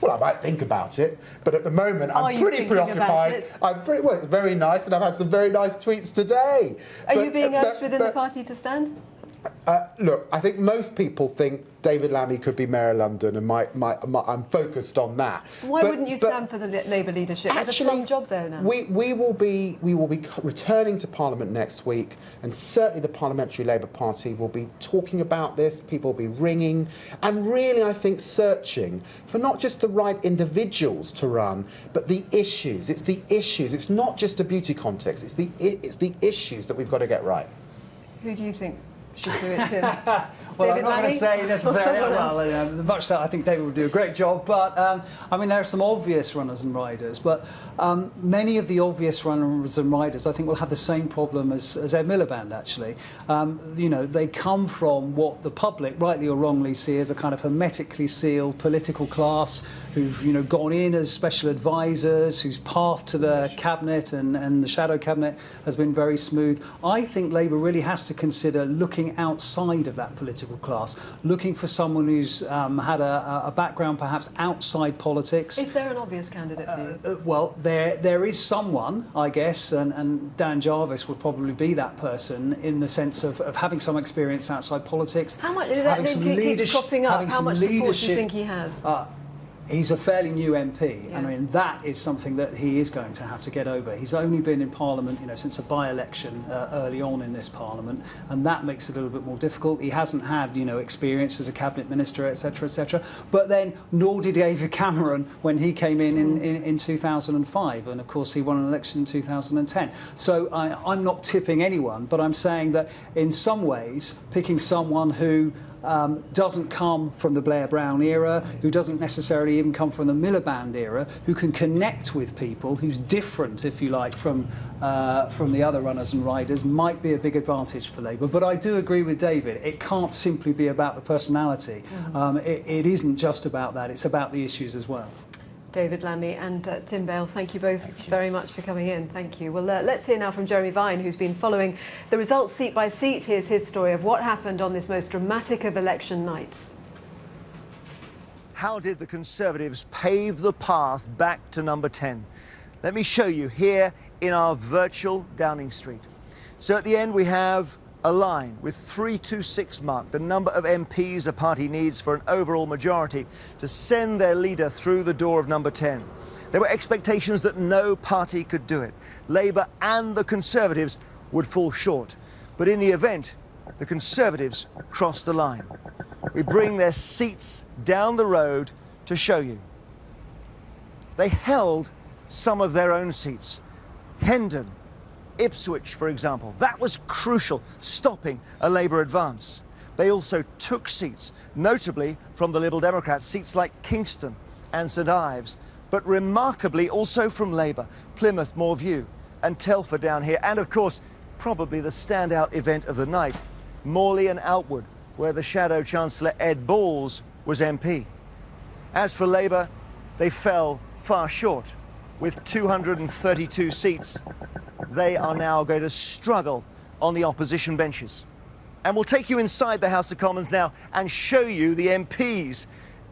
Well, I might think about it, but at the moment I'm pretty preoccupied. Well, it's very nice, and I've had some very nice tweets today. Are you being urged within the party to stand? Look, I think most people think David Lammy could be Mayor of London, and I'm focused on that. Why wouldn't you stand for the Labour leadership? There's a plum job there now. We will be returning to Parliament next week, and certainly the Parliamentary Labour Party will be talking about this. People will be ringing, and really, I think, searching for not just the right individuals to run, but the issues. It's the issues. It's not just a beauty contest. It's the issues that we've got to get right. Who do you think should do it, Tim? Well, David I'm not going to say Lammy? necessarily, much that I think David will do a great job, but I mean, there are some obvious runners and riders, but many of the obvious runners and riders I think will have the same problem as Ed Miliband, actually. You know, they come from what the public, rightly or wrongly, see as a kind of hermetically sealed political class who've, you know, gone in as special advisors, whose path to the cabinet and the shadow cabinet has been very smooth. I think Labour really has to consider looking outside of that political class, looking for someone who's had a background perhaps outside politics. Is there an obvious candidate for you? Well, there is someone, I guess, and Dan Jarvis would probably be that person in the sense of having some experience outside politics. How much that name keeps cropping up? How much support do you think he has? He's a fairly new MP. Yeah. I mean, that is something that he is going to have to get over. He's only been in Parliament, you know, since a by-election early on in this Parliament, and that makes it a little bit more difficult. He hasn't had, you know, experience as a cabinet minister, etc., etc. But then, nor did David Cameron when he came in 2005, and of course he won an election in 2010. So I'm not tipping anyone, but I'm saying that in some ways, picking someone who doesn't come from the Blair-Brown era, who doesn't necessarily even come from the Miliband era, who can connect with people, who's different, if you like, from the other runners and riders, might be a big advantage for Labour. But I do agree with David, it can't simply be about the personality. It isn't just about that, it's about the issues as well. David Lammy and Tim Bale, thank you both very much for coming in. Thank you. Well, let's hear now from Jeremy Vine, who's been following the results seat by seat. Here's his story of what happened on this most dramatic of election nights. How did the Conservatives pave the path back to number 10? Let me show you here in our virtual Downing Street. So at the end we have a line with 326 marked, the number of MPs the party needs for an overall majority to send their leader through the door of number 10. There were expectations that no party could do it. Labour and the Conservatives would fall short. But in the event, the Conservatives crossed the line. We bring their seats down the road to show you. They held some of their own seats. Hendon, Ipswich, for example, that was crucial, stopping a Labour advance. They also took seats, notably from the Liberal Democrats, seats like Kingston and St Ives, but remarkably also from Labour, Plymouth, Moorview and Telford down here, and of course, probably the standout event of the night, Morley and Outwood, where the Shadow Chancellor Ed Balls was MP. As for Labour, they fell far short. With 232 seats, they are now going to struggle on the opposition benches. And we'll take you inside the House of Commons now and show you the MPs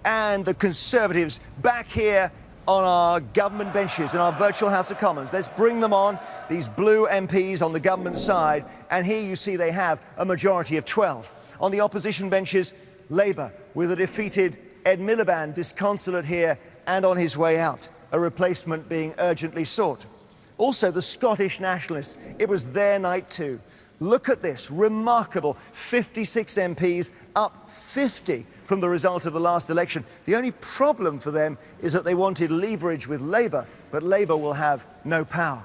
and the Conservatives back here on our government benches in our virtual House of Commons. Let's bring them on, these blue MPs on the government side, and here you see they have a majority of 12. On the opposition benches, Labour with a defeated Ed Miliband disconsolate here and on his way out, a replacement being urgently sought. Also, the Scottish Nationalists, it was their night too. Look at this, remarkable 56 MPs, up 50 from the result of the last election. The only problem for them is that they wanted leverage with Labour, but Labour will have no power.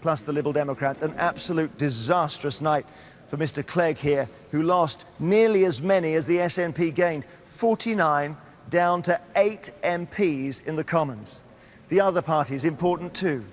Plus the Liberal Democrats, an absolute disastrous night for Mr Clegg here, who lost nearly as many as the SNP gained, 49 down to 8 MPs in the Commons. The other parties important too.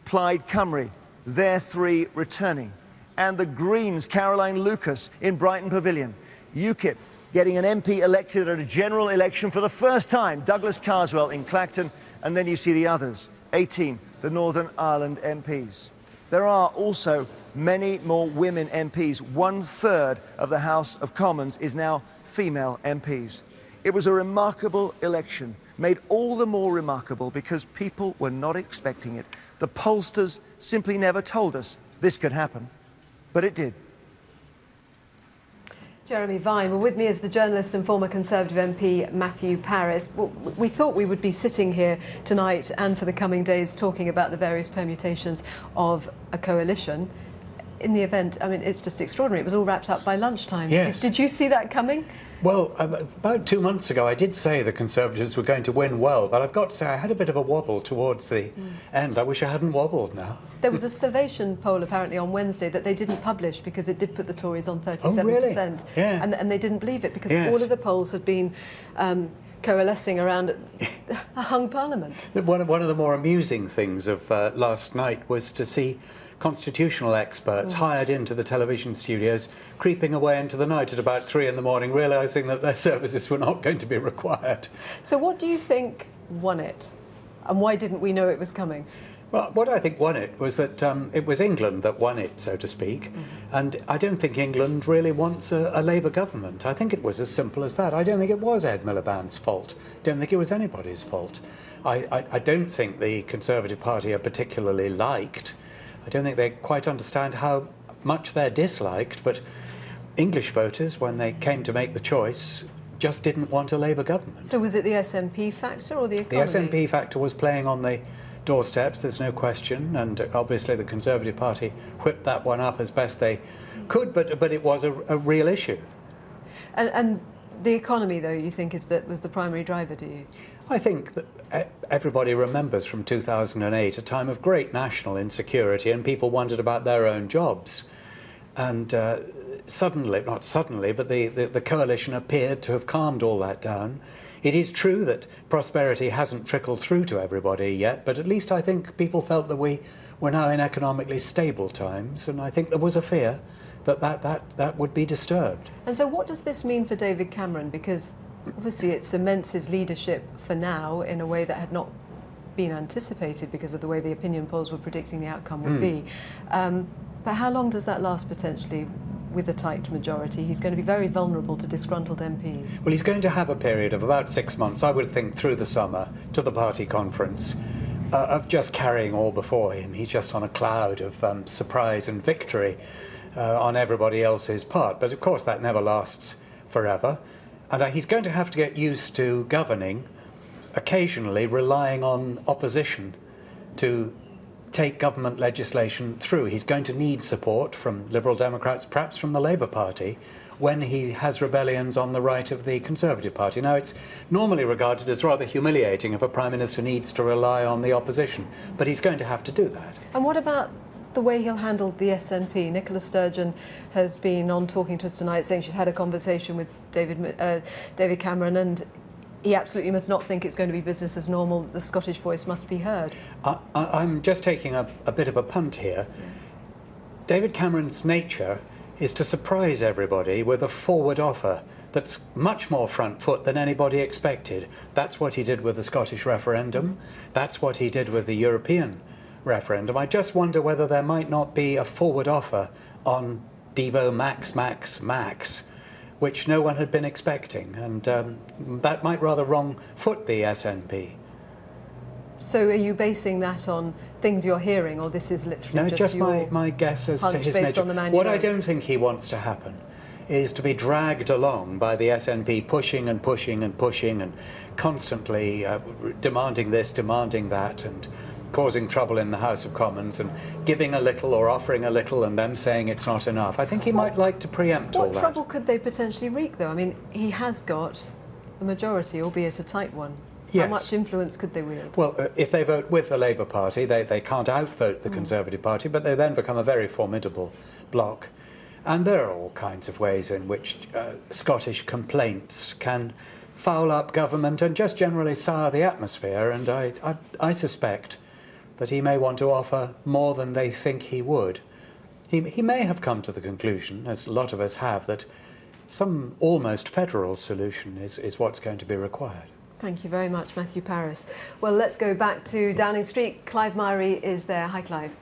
Plaid Cymru, their 3 returning. And the Greens, Caroline Lucas in Brighton Pavilion. UKIP getting an MP elected at a general election for the first time, Douglas Carswell in Clacton, and then you see the others, 18, the Northern Ireland MPs. There are also many more women MPs. 1/3 of the House of Commons is now female MPs. It was a remarkable election, made all the more remarkable because people were not expecting it. The pollsters simply never told us this could happen, but it did. Jeremy Vine. Well, with me is the journalist and former Conservative MP Matthew Parris. Well, we thought we would be sitting here tonight and for the coming days talking about the various permutations of a coalition. In the event, I mean, it's just extraordinary. It was all wrapped up by lunchtime. Yes. Did you see that coming? Well, about 2 months ago, I did say the Conservatives were going to win well, but I've got to say I had a bit of a wobble towards the end. I wish I hadn't wobbled now. There was a Survation poll apparently on Wednesday that they didn't publish because it did put the Tories on 37%. Oh, really? Yeah. And they didn't believe it because Yes. all of the polls had been coalescing around a hung parliament. One of the more amusing things of last night was to see constitutional experts hired into the television studios creeping away into the night at about 3 in the morning, realising that their services were not going to be required. So what do you think won it? And why didn't we know it was coming? Well, what I think won it was that it was England that won it, so to speak. And I don't think England really wants a Labour government. I think it was as simple as that. I don't think it was Ed Miliband's fault. I don't think it was anybody's fault. I don't think the Conservative Party are particularly liked. I don't think they quite understand how much they're disliked, but English voters, when they came to make the choice, just didn't want a Labour government. So was it the SNP factor or the economy? The SNP factor was playing on the doorsteps, there's no question, and obviously the Conservative Party whipped that one up as best they could, but it was a real issue. And the economy, though, you think was the primary driver, do you? I think that everybody remembers from 2008 a time of great national insecurity and people wondered about their own jobs. And suddenly, not suddenly, but the coalition appeared to have calmed all that down. It is true that prosperity hasn't trickled through to everybody yet, but at least I think people felt that we were now in economically stable times, and I think there was a fear that would be disturbed. And so what does this mean for David Cameron? Because obviously it cements his leadership for now in a way that had not been anticipated because of the way the opinion polls were predicting the outcome would be. But how long does that last potentially with a tight majority? He's going to be very vulnerable to disgruntled MPs. Well, he's going to have a period of about 6 months, I would think, through the summer to the party conference of just carrying all before him. He's just on a cloud of surprise and victory on everybody else's part. But of course that never lasts forever. And he's going to have to get used to governing, occasionally relying on opposition to take government legislation through. He's going to need support from Liberal Democrats, perhaps from the Labour Party, when he has rebellions on the right of the Conservative Party. Now, it's normally regarded as rather humiliating if a Prime Minister needs to rely on the opposition, but he's going to have to do that. And what about the way he'll handle the SNP? Nicola Sturgeon has been on talking to us tonight saying she's had a conversation with David Cameron, and he absolutely must not think it's going to be business as normal. The Scottish voice must be heard. I'm just taking a bit of a punt here. David Cameron's nature is to surprise everybody with a forward offer that's much more front foot than anybody expected. That's what he did with the Scottish referendum. That's what he did with the European referendum. I just wonder whether there might not be a forward offer on Devo Max, which no one had been expecting, and that might rather wrong foot the SNP. So are you basing that on things you're hearing, or this is literally just my guess as to his nature. What I don't think he wants to happen is to be dragged along by the SNP pushing and pushing and pushing and constantly demanding this, demanding that, and causing trouble in the House of Commons and giving a little or offering a little and them saying it's not enough. I think he might like to preempt all that. What trouble could they potentially wreak, though? I mean, he has got the majority, albeit a tight one. Yes. How much influence could they wield? Well, if they vote with the Labour Party, they can't outvote the Conservative Party, but they then become a very formidable bloc. And there are all kinds of ways in which Scottish complaints can foul up government and just generally sour the atmosphere, and I suspect that he may want to offer more than they think he would. He may have come to the conclusion, as a lot of us have, that some almost federal solution is what's going to be required. Thank you very much, Matthew Parris. Well, let's go back to Downing Street. Clive Myrie is there. Hi, Clive.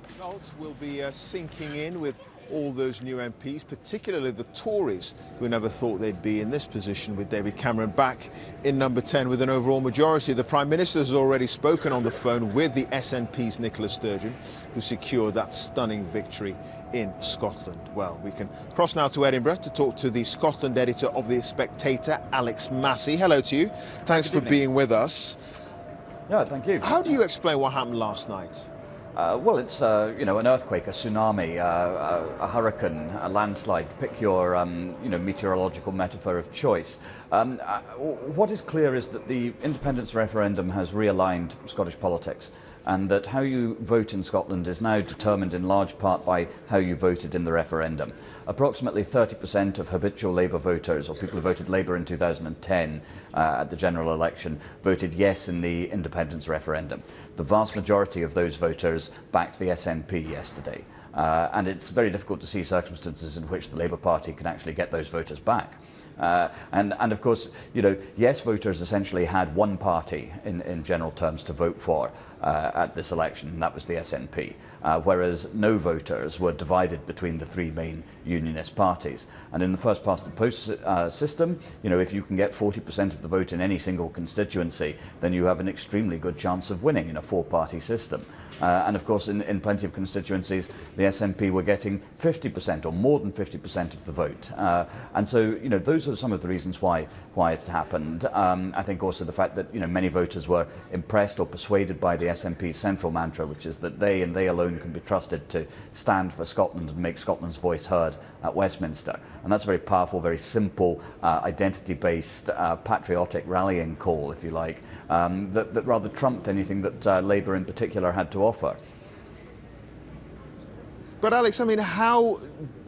Results will be sinking in with all those new MPs, particularly the Tories, who never thought they'd be in this position with David Cameron back in number 10 with an overall majority. The Prime Minister has already spoken on the phone with the SNP's Nicola Sturgeon, who secured that stunning victory in Scotland. Well, we can cross now to Edinburgh to talk to the Scotland editor of The Spectator, Alex Massey. Hello to you. Thanks for being with us. Yeah, thank you. How do you explain what happened last night? Well, it's you know, an earthquake, a tsunami, a hurricane, a landslide. Pick your you know, meteorological metaphor of choice. What is clear is that the independence referendum has realigned Scottish politics, and that how you vote in Scotland is now determined in large part by how you voted in the referendum. Approximately 30% of habitual Labour voters, or people who voted Labour in 2010 at the general election, voted yes in the independence referendum. The vast majority of those voters backed the SNP yesterday. And it's very difficult to see circumstances in which the Labour Party can actually get those voters back. And of course, you know, yes voters essentially had one party in general terms to vote for at this election, and that was the SNP, whereas no voters were divided between the three main unionist parties. And in the first past the post system, you know, if you can get 40% of the vote in any single constituency, then you have an extremely good chance of winning in a four-party system. And of course, in plenty of constituencies, the SNP were getting 50% or more than 50% of the vote. And so, you know, those are some of the reasons why it happened. I think also the fact that, you know, many voters were impressed or persuaded by the SNP's central mantra, which is that they and they alone can be trusted to stand for Scotland and make Scotland's voice heard at Westminster. And that's a very powerful, very simple, identity-based, patriotic rallying call, if you like, that rather trumped anything that Labour in particular had to offer. But Alex, I mean, how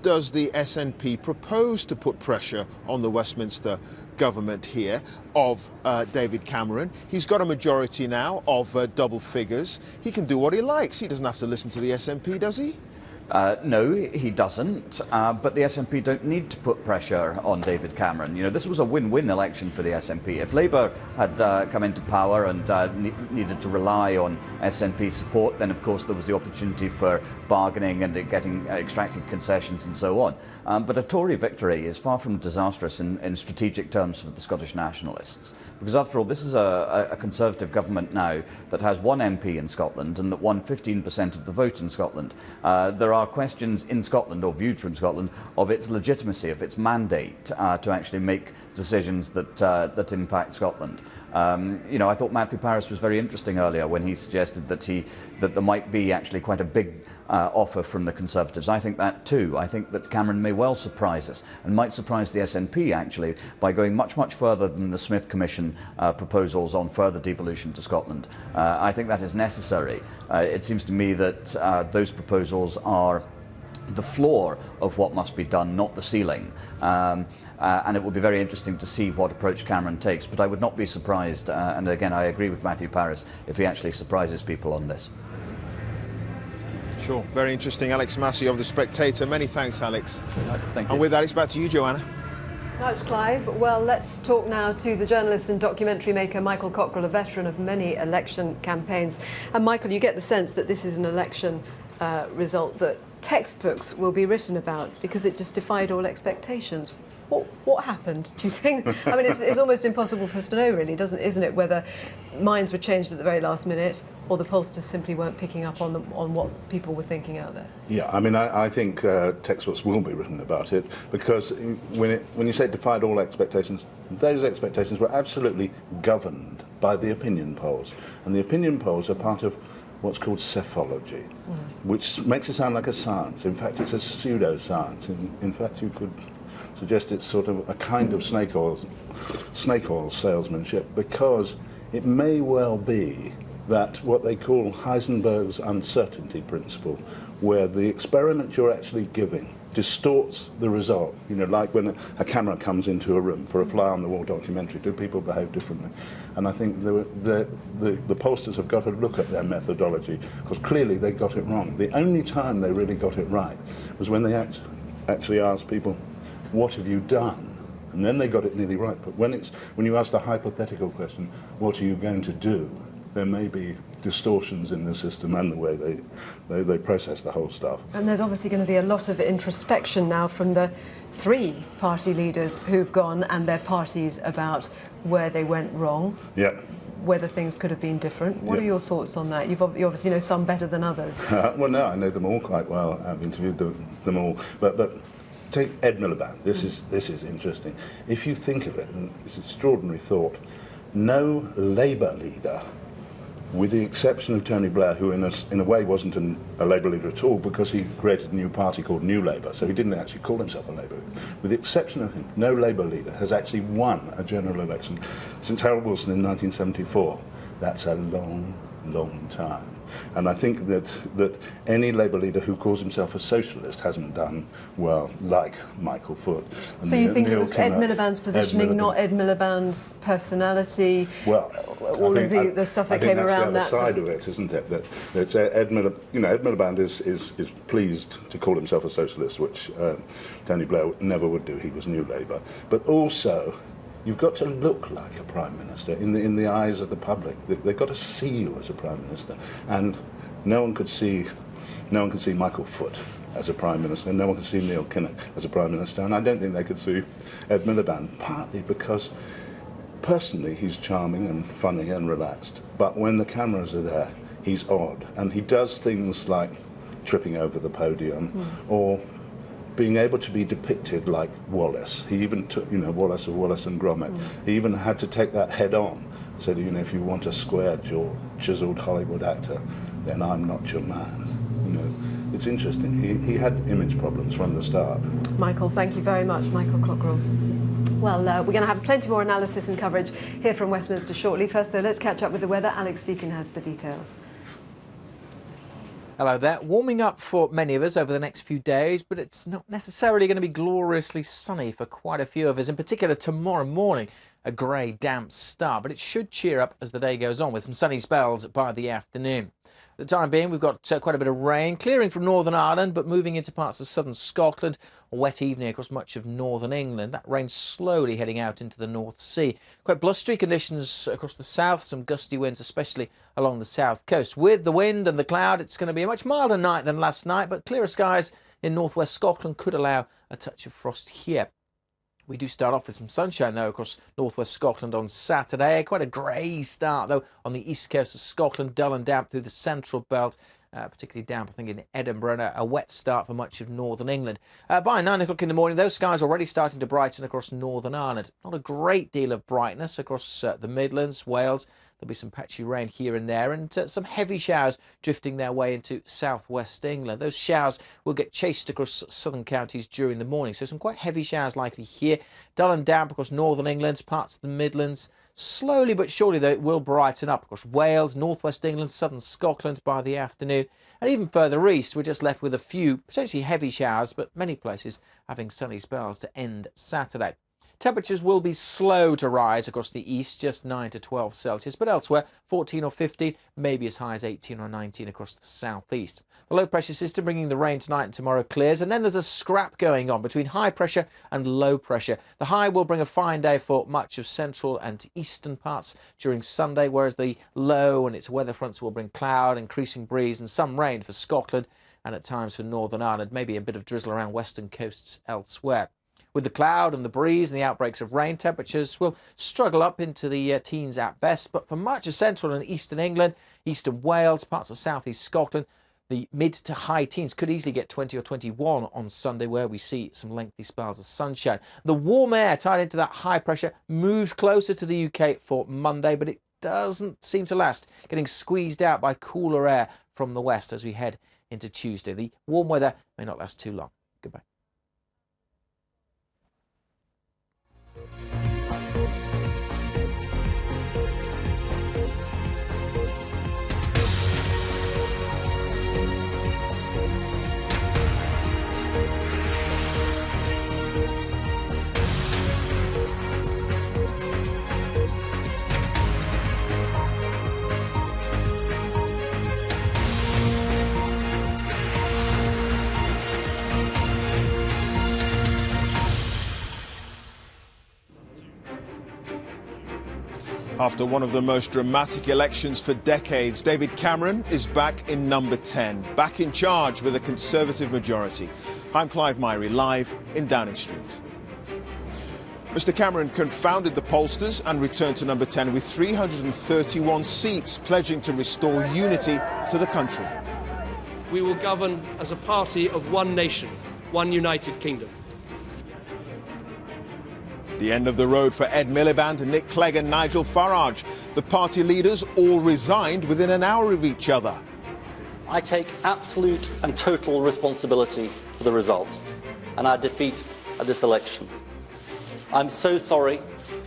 does the SNP propose to put pressure on the Westminster government here of David Cameron? He's got a majority now of double figures. He can do what he likes. He doesn't have to listen to the SNP, does he? No, he doesn't, but the SNP don't need to put pressure on David Cameron. You know, this was a win-win election for the SNP. If Labour had come into power and needed to rely on SNP support, then of course there was the opportunity for bargaining and extracting concessions and so on. But a Tory victory is far from disastrous in strategic terms for the Scottish nationalists. Because after all, this is a Conservative government now that has one MP in Scotland and that won 15% of the vote in Scotland. There are questions in Scotland, or viewed from Scotland, of its legitimacy, of its mandate to actually make decisions that impact Scotland. You know, I thought Matthew Parris was very interesting earlier when he suggested that there might be actually quite a big offer from the Conservatives. I think that too. I think that Cameron may well surprise us, and might surprise the SNP actually by going much, much further than the Smith Commission proposals on further devolution to Scotland. I think that is necessary. It seems to me that those proposals are the floor of what must be done, not the ceiling. And it will be very interesting to see what approach Cameron takes, but I would not be surprised, and again I agree with Matthew Parris, if he actually surprises people on this. Sure, very interesting. Alex Massey of The Spectator. Many thanks, Alex. Thank you. And with that, it's back to you, Joanna. Much, Clive. Well, let's talk now to the journalist and documentary maker Michael Cockrell, a veteran of many election campaigns. And Michael, you get the sense that this is an election result that textbooks will be written about because it just defied all expectations. What happened, do you think? I mean, it's almost impossible for us to know, really, isn't it, whether minds were changed at the very last minute or the pollsters simply weren't picking up on what people were thinking out there. Yeah, I mean, I think textbooks will be written about it because when you say it defied all expectations, those expectations were absolutely governed by the opinion polls. And the opinion polls are part of what's called psephology, which makes it sound like a science. In fact, it's a pseudo-science. In fact, you could suggest it's sort of a kind of snake oil salesmanship, because it may well be that what they call Heisenberg's uncertainty principle, where the experiment you're actually giving distorts the result. You know, like when a camera comes into a room for a fly-on-the-wall documentary, do people behave differently? And I think the pollsters have got to look at their methodology, because clearly they got it wrong. The only time they really got it right was when they actually asked people, what have you done? And then they got it nearly right. But when you ask the hypothetical question, what are you going to do? there may be distortions in the system and the way they process the whole stuff. And there's obviously going to be a lot of introspection now from the 3 party leaders who've gone and their parties about where they went wrong. Yeah. Whether things could have been different. What are your thoughts on that? You obviously know some better than others. Well, no, I know them all quite well. I've interviewed them all. But take Ed Miliband. This is interesting. If you think of it, and it's extraordinary thought, no Labour leader, with the exception of Tony Blair, who in a way wasn't a Labour leader at all because he created a new party called New Labour, so he didn't actually call himself a Labour leader. With the exception of him, no Labour leader has actually won a general election since Harold Wilson in 1974. That's a long, long time. And I think that any Labour leader who calls himself a socialist hasn't done well, like Michael Foot. So you think it was Ed Miliband's positioning, not Ed Miliband's personality? Well, all of the stuff that came around that. That's the other side of it, isn't it? That it's Ed Miliband is pleased to call himself a socialist, which Tony Blair never would do. He was New Labour, but also, you've got to look like a Prime Minister in the eyes of the public. They've got to see you as a Prime Minister. And no one could see Michael Foot as a Prime Minister, and no one could see Neil Kinnock as a Prime Minister, and I don't think they could see Ed Miliband, partly because personally he's charming and funny and relaxed, but when the cameras are there, he's odd, and he does things like tripping over the podium or being able to be depicted like Wallace. He even took, Wallace of Wallace and Gromit. He even had to take that head on. Said, if you want a square chiseled Hollywood actor, then I'm not your man. It's interesting. He had image problems from the start. Michael, thank you very much. Michael Cockerell. Well, we're going to have plenty more analysis and coverage here from Westminster shortly. First, though, let's catch up with the weather. Alex Deakin has the details. Hello there. Warming up for many of us over the next few days, but it's not necessarily going to be gloriously sunny for quite a few of us. In particular, tomorrow morning, a grey, damp start, but it should cheer up as the day goes on with some sunny spells by the afternoon. For the time being, we've got quite a bit of rain, clearing from Northern Ireland, but moving into parts of southern Scotland. A wet evening across much of northern England. That rain slowly heading out into the North Sea. Quite blustery conditions across the south, some gusty winds, especially along the south coast. With the wind and the cloud, it's going to be a much milder night than last night, but clearer skies in northwest Scotland could allow a touch of frost here. We do start off with some sunshine, though, across northwest Scotland on Saturday. Quite a grey start, though, on the east coast of Scotland. Dull and damp through the central belt. Particularly damp, I think, in Edinburgh, and a wet start for much of northern England. By 9 o'clock in the morning, those skies already starting to brighten across Northern Ireland. Not a great deal of brightness across the Midlands, Wales. There'll be some patchy rain here and there, and some heavy showers drifting their way into southwest England. Those showers will get chased across southern counties during the morning, so some quite heavy showers likely here. Dull and damp across northern England, parts of the Midlands. Slowly but surely, though, it will brighten up across Wales, northwest England, southern Scotland by the afternoon. And even further east, we're just left with a few potentially heavy showers, but many places having sunny spells to end Saturday. Temperatures will be slow to rise across the east, just 9 to 12 Celsius, but elsewhere 14 or 15, maybe as high as 18 or 19 across the southeast. The low pressure system bringing the rain tonight and tomorrow clears, and then there's a scrap going on between high pressure and low pressure. The high will bring a fine day for much of central and eastern parts during Sunday, whereas the low and its weather fronts will bring cloud, increasing breeze and some rain for Scotland and at times for Northern Ireland, maybe a bit of drizzle around western coasts elsewhere. With the cloud and the breeze and the outbreaks of rain, temperatures will struggle up into the teens at best. But for much of central and eastern England, eastern Wales, parts of southeast Scotland, the mid to high teens could easily get 20 or 21 on Sunday, where we see some lengthy spells of sunshine. The warm air tied into that high pressure moves closer to the UK for Monday, but it doesn't seem to last, getting squeezed out by cooler air from the west as we head into Tuesday. The warm weather may not last too long. Goodbye. After one of the most dramatic elections for decades, David Cameron is back in number 10, back in charge with a Conservative majority. I'm Clive Myrie, live in Downing Street. Mr Cameron confounded the pollsters and returned to number 10 with 331 seats, pledging to restore unity to the country. We will govern as a party of one nation, one United Kingdom. The end of the road for Ed Miliband, Nick Clegg and Nigel Farage. The party leaders all resigned within an hour of each other. I take absolute and total responsibility for the result and our defeat at this election. I'm so sorry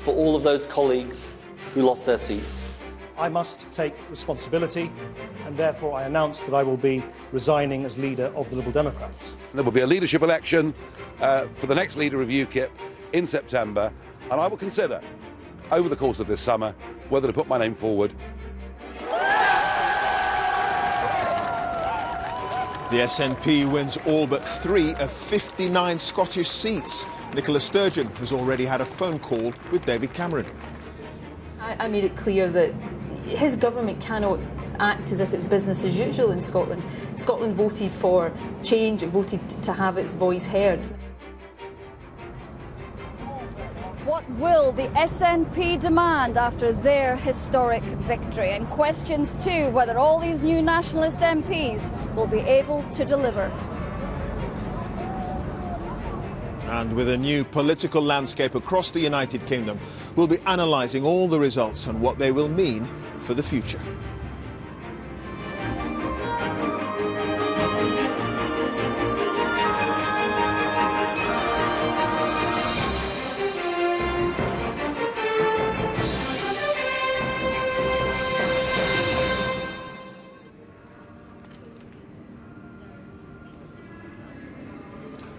for all of those colleagues who lost their seats. I must take responsibility, and therefore I announce that I will be resigning as leader of the Liberal Democrats. There will be a leadership election for the next leader of UKIP in September, and I will consider, over the course of this summer, whether to put my name forward. The SNP wins all but 3 of 59 Scottish seats. Nicola Sturgeon has already had a phone call with David Cameron. I made it clear that his government cannot act as if it's business as usual in Scotland. Scotland voted for change, it voted to have its voice heard. What will the SNP demand after their historic victory? And questions too whether all these new nationalist MPs will be able to deliver. And with a new political landscape across the United Kingdom, we'll be analysing all the results and what they will mean for the future.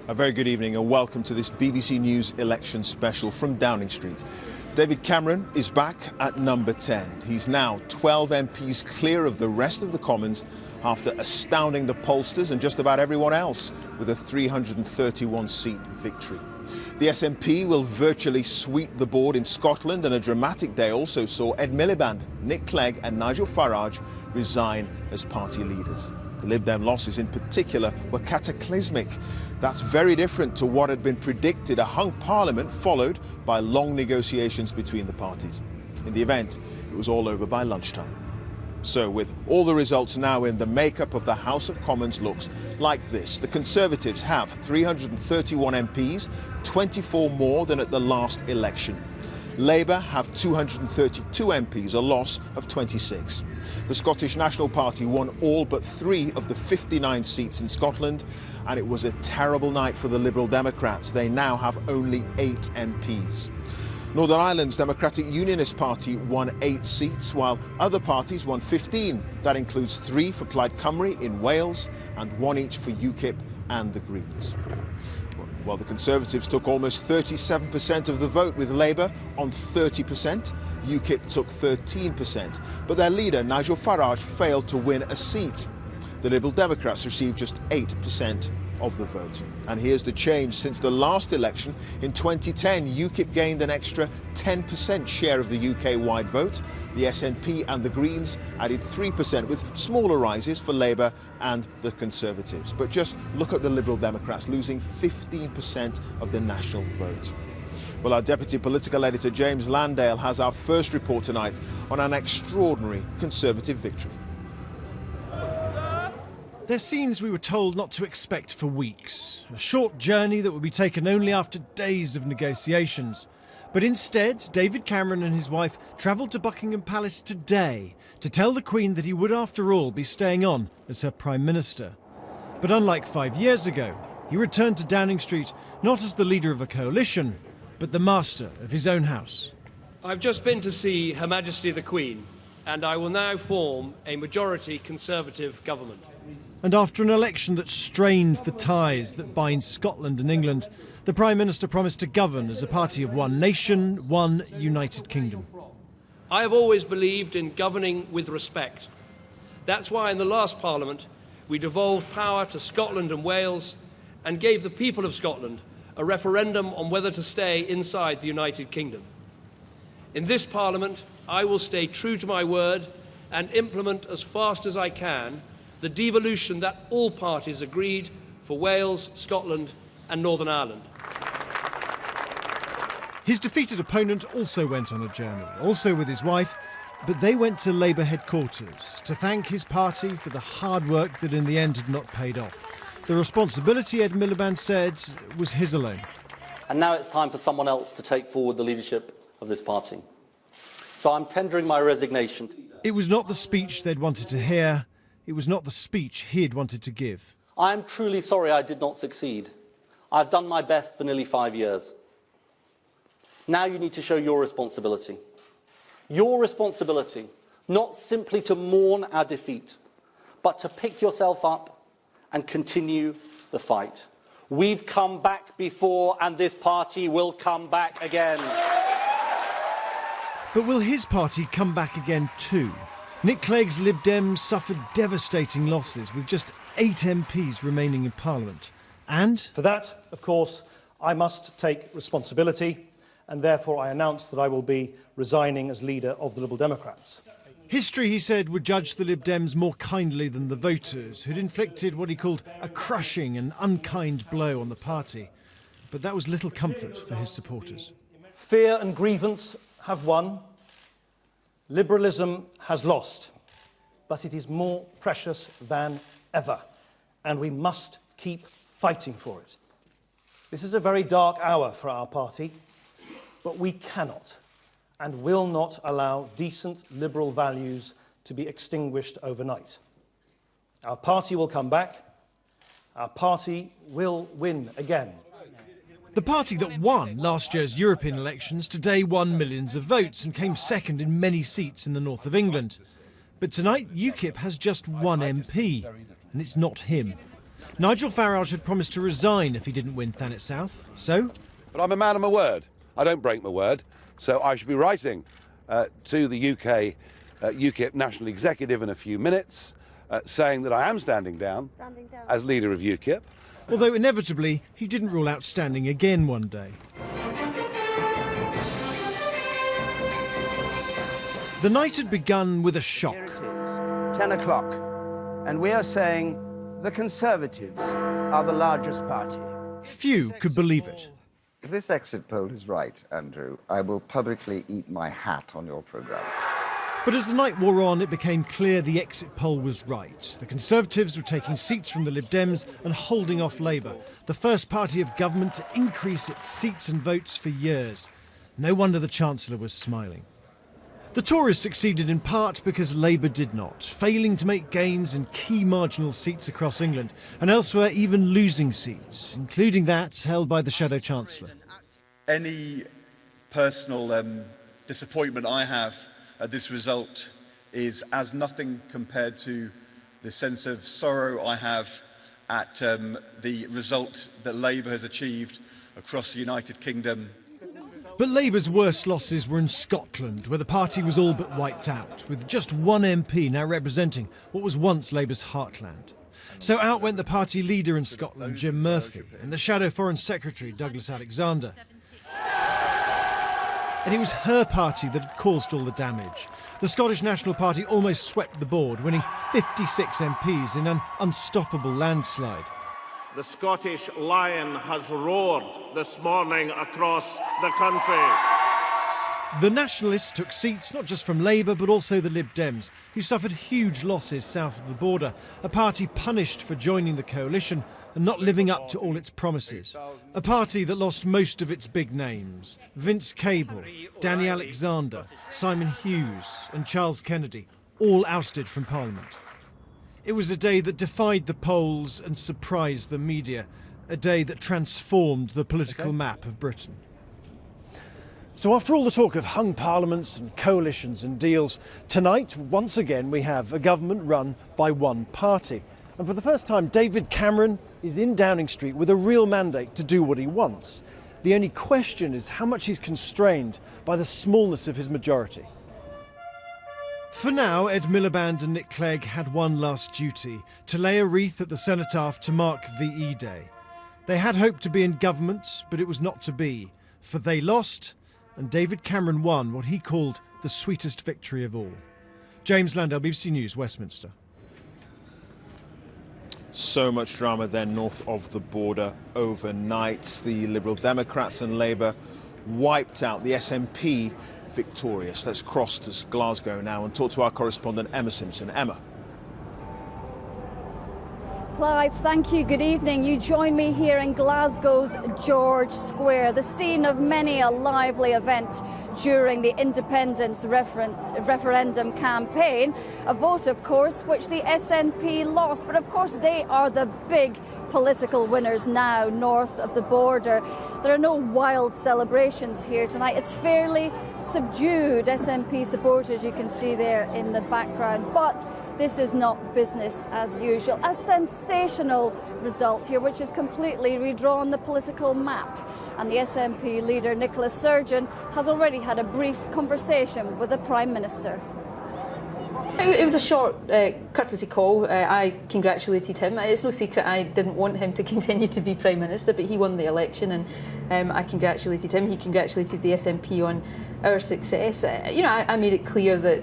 A very good evening and welcome to this BBC News election special from Downing Street. David Cameron is back at number 10. He's now 12 MPs clear of the rest of the Commons after astounding the pollsters and just about everyone else with a 331-seat victory. The SNP will virtually sweep the board in Scotland, and a dramatic day also saw Ed Miliband, Nick Clegg and Nigel Farage resign as party leaders. The Lib Dem losses in particular were cataclysmic. That's very different to what had been predicted, a hung parliament followed by long negotiations between the parties. In the event, it was all over by lunchtime. So with all the results now in, the makeup of the House of Commons looks like this. The Conservatives have 331 MPs, 24 more than at the last election. Labour have 232 MPs, a loss of 26. The Scottish National Party won all but 3 of the 59 seats in Scotland, and it was a terrible night for the Liberal Democrats. They now have only 8 MPs. Northern Ireland's Democratic Unionist Party won 8 seats, while other parties won 15. That includes 3 for Plaid Cymru in Wales and 1 each for UKIP and the Greens. While the Conservatives took almost 37% of the vote, with Labour on 30%, UKIP took 13%. But their leader, Nigel Farage, failed to win a seat. The Liberal Democrats received just 8% of the vote. And here's the change since the last election. In 2010, UKIP gained an extra 10% share of the UK-wide vote. The SNP and the Greens added 3%, with smaller rises for Labour and the Conservatives. But just look at the Liberal Democrats, losing 15% of the national vote. Well, our deputy political editor, James Landale, has our first report tonight on an extraordinary Conservative victory. They're scenes we were told not to expect for weeks. A short journey that would be taken only after days of negotiations. But instead, David Cameron and his wife travelled to Buckingham Palace today to tell the Queen that he would, after all, be staying on as her Prime Minister. But unlike 5 years ago, he returned to Downing Street not as the leader of a coalition, but the master of his own house. I've just been to see Her Majesty the Queen, and I will now form a majority Conservative government. And after an election that strained the ties that bind Scotland and England, the Prime Minister promised to govern as a party of one nation, one United Kingdom. I have always believed in governing with respect. That's why in the last Parliament we devolved power to Scotland and Wales and gave the people of Scotland a referendum on whether to stay inside the United Kingdom. In this Parliament, I will stay true to my word and implement as fast as I can the devolution that all parties agreed for Wales, Scotland and Northern Ireland. His defeated opponent also went on a journey, also with his wife, but they went to Labour headquarters to thank his party for the hard work that in the end had not paid off. The responsibility, Ed Miliband said, was his alone. And now it's time for someone else to take forward the leadership of this party. So I'm tendering my resignation. It was not the speech they'd wanted to hear. It was not the speech he'd wanted to give. I am truly sorry I did not succeed. I've done my best for nearly 5 years. Now you need to show your responsibility. Your responsibility, not simply to mourn our defeat, but to pick yourself up and continue the fight. We've come back before, and this party will come back again. But will his party come back again too? Nick Clegg's Lib Dems suffered devastating losses with just 8 MPs remaining in Parliament. And for that, of course, I must take responsibility, and therefore I announce that I will be resigning as leader of the Liberal Democrats. History, he said, would judge the Lib Dems more kindly than the voters, who'd inflicted what he called a crushing and unkind blow on the party. But that was little comfort for his supporters. Fear and grievance have won. Liberalism has lost. But it is more precious than ever, and we must keep fighting for it. This is a very dark hour for our party, but we cannot and will not allow decent liberal values to be extinguished overnight. Our party will come back. Our party will win again. The party that won last year's European elections today won millions of votes and came second in many seats in the north of England. But tonight, UKIP has just one MP, and it's not him. Nigel Farage had promised to resign if he didn't win Thanet South, so... But I'm a man of my word. I don't break my word. So I should be writing to the UK UKIP National Executive in a few minutes, saying that I am standing down as leader of UKIP. Although inevitably, he didn't rule out standing again one day. The night had begun with a shock. Here it is, 10 o'clock, and we are saying the Conservatives are the largest party. Few could believe it. If this exit poll is right, Andrew, I will publicly eat my hat on your programme. But as the night wore on, it became clear the exit poll was right. The Conservatives were taking seats from the Lib Dems and holding off Labour, the first party of government to increase its seats and votes for years. No wonder the Chancellor was smiling. The Tories succeeded in part because Labour did not, failing to make gains in key marginal seats across England, and elsewhere even losing seats, including that held by the Shadow Chancellor. Any personal disappointment I have at this result is as nothing compared to the sense of sorrow I have at the result that Labour has achieved across the United Kingdom. But Labour's worst losses were in Scotland, where the party was all but wiped out, with just one MP now representing what was once Labour's heartland. So out went the party leader in Scotland, Jim Murphy, and the Shadow Foreign Secretary, Douglas Alexander. And it was her party that had caused all the damage. The Scottish National Party almost swept the board, winning 56 MPs in an unstoppable landslide. The Scottish lion has roared this morning across the country. The Nationalists took seats not just from Labour but also the Lib Dems, who suffered huge losses south of the border, a party punished for joining the coalition and not living up to all its promises. A party that lost most of its big names: Vince Cable, Danny Alexander, Simon Hughes and Charles Kennedy, all ousted from Parliament. It was a day that defied the polls and surprised the media, a day that transformed the political map of Britain. So after all the talk of hung parliaments and coalitions and deals, tonight, once again, we have a government run by one party. And for the first time, David Cameron is in Downing Street with a real mandate to do what he wants. The only question is how much he's constrained by the smallness of his majority. For now, Ed Miliband and Nick Clegg had one last duty: to lay a wreath at the cenotaph to mark VE Day. They had hoped to be in government, but it was not to be, for they lost, and David Cameron won what he called the sweetest victory of all. James Landale, BBC News, Westminster. So much drama then north of the border overnight. The Liberal Democrats and Labour wiped out, the SNP victorious. Let's cross to Glasgow now and talk to our correspondent Emma Simpson. Emma. Clive, thank you. Good evening. You join me here in Glasgow's George Square, the scene of many a lively event during the independence referendum campaign. A vote, of course, which the SNP lost. But of course, they are the big political winners now north of the border. There are no wild celebrations here tonight. It's fairly subdued. SNP supporters, you can see there in the background. But this is not business as usual. A sensational result here, which has completely redrawn the political map. And the SNP leader, Nicola Sturgeon, has already had a brief conversation with the Prime Minister. It was a short courtesy call. I congratulated him. It's no secret I didn't want him to continue to be Prime Minister, but he won the election and I congratulated him. He congratulated the SNP on our success. I made it clear that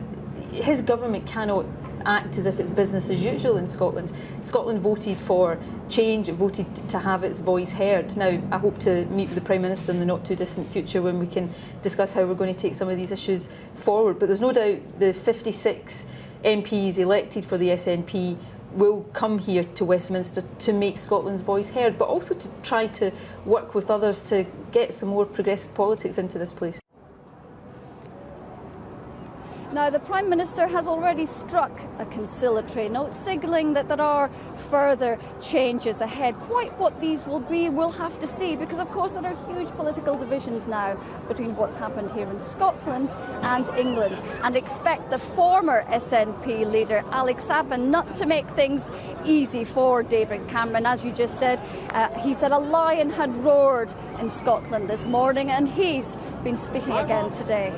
his government cannot act as if it's business as usual in Scotland. Scotland voted for change, voted to have its voice heard. Now, I hope to meet with the Prime Minister in the not too distant future when we can discuss how we're going to take some of these issues forward. But there's no doubt the 56 MPs elected for the SNP will come here to Westminster to make Scotland's voice heard, but also to try to work with others to get some more progressive politics into this place. Now, the Prime Minister has already struck a conciliatory note, signalling that there are further changes ahead. Quite what these will be, we'll have to see, because of course there are huge political divisions now between what's happened here in Scotland and England. And expect the former SNP leader, Alex Salmond, not to make things easy for David Cameron. As you just said, he said a lion had roared in Scotland this morning, and he's been speaking again today.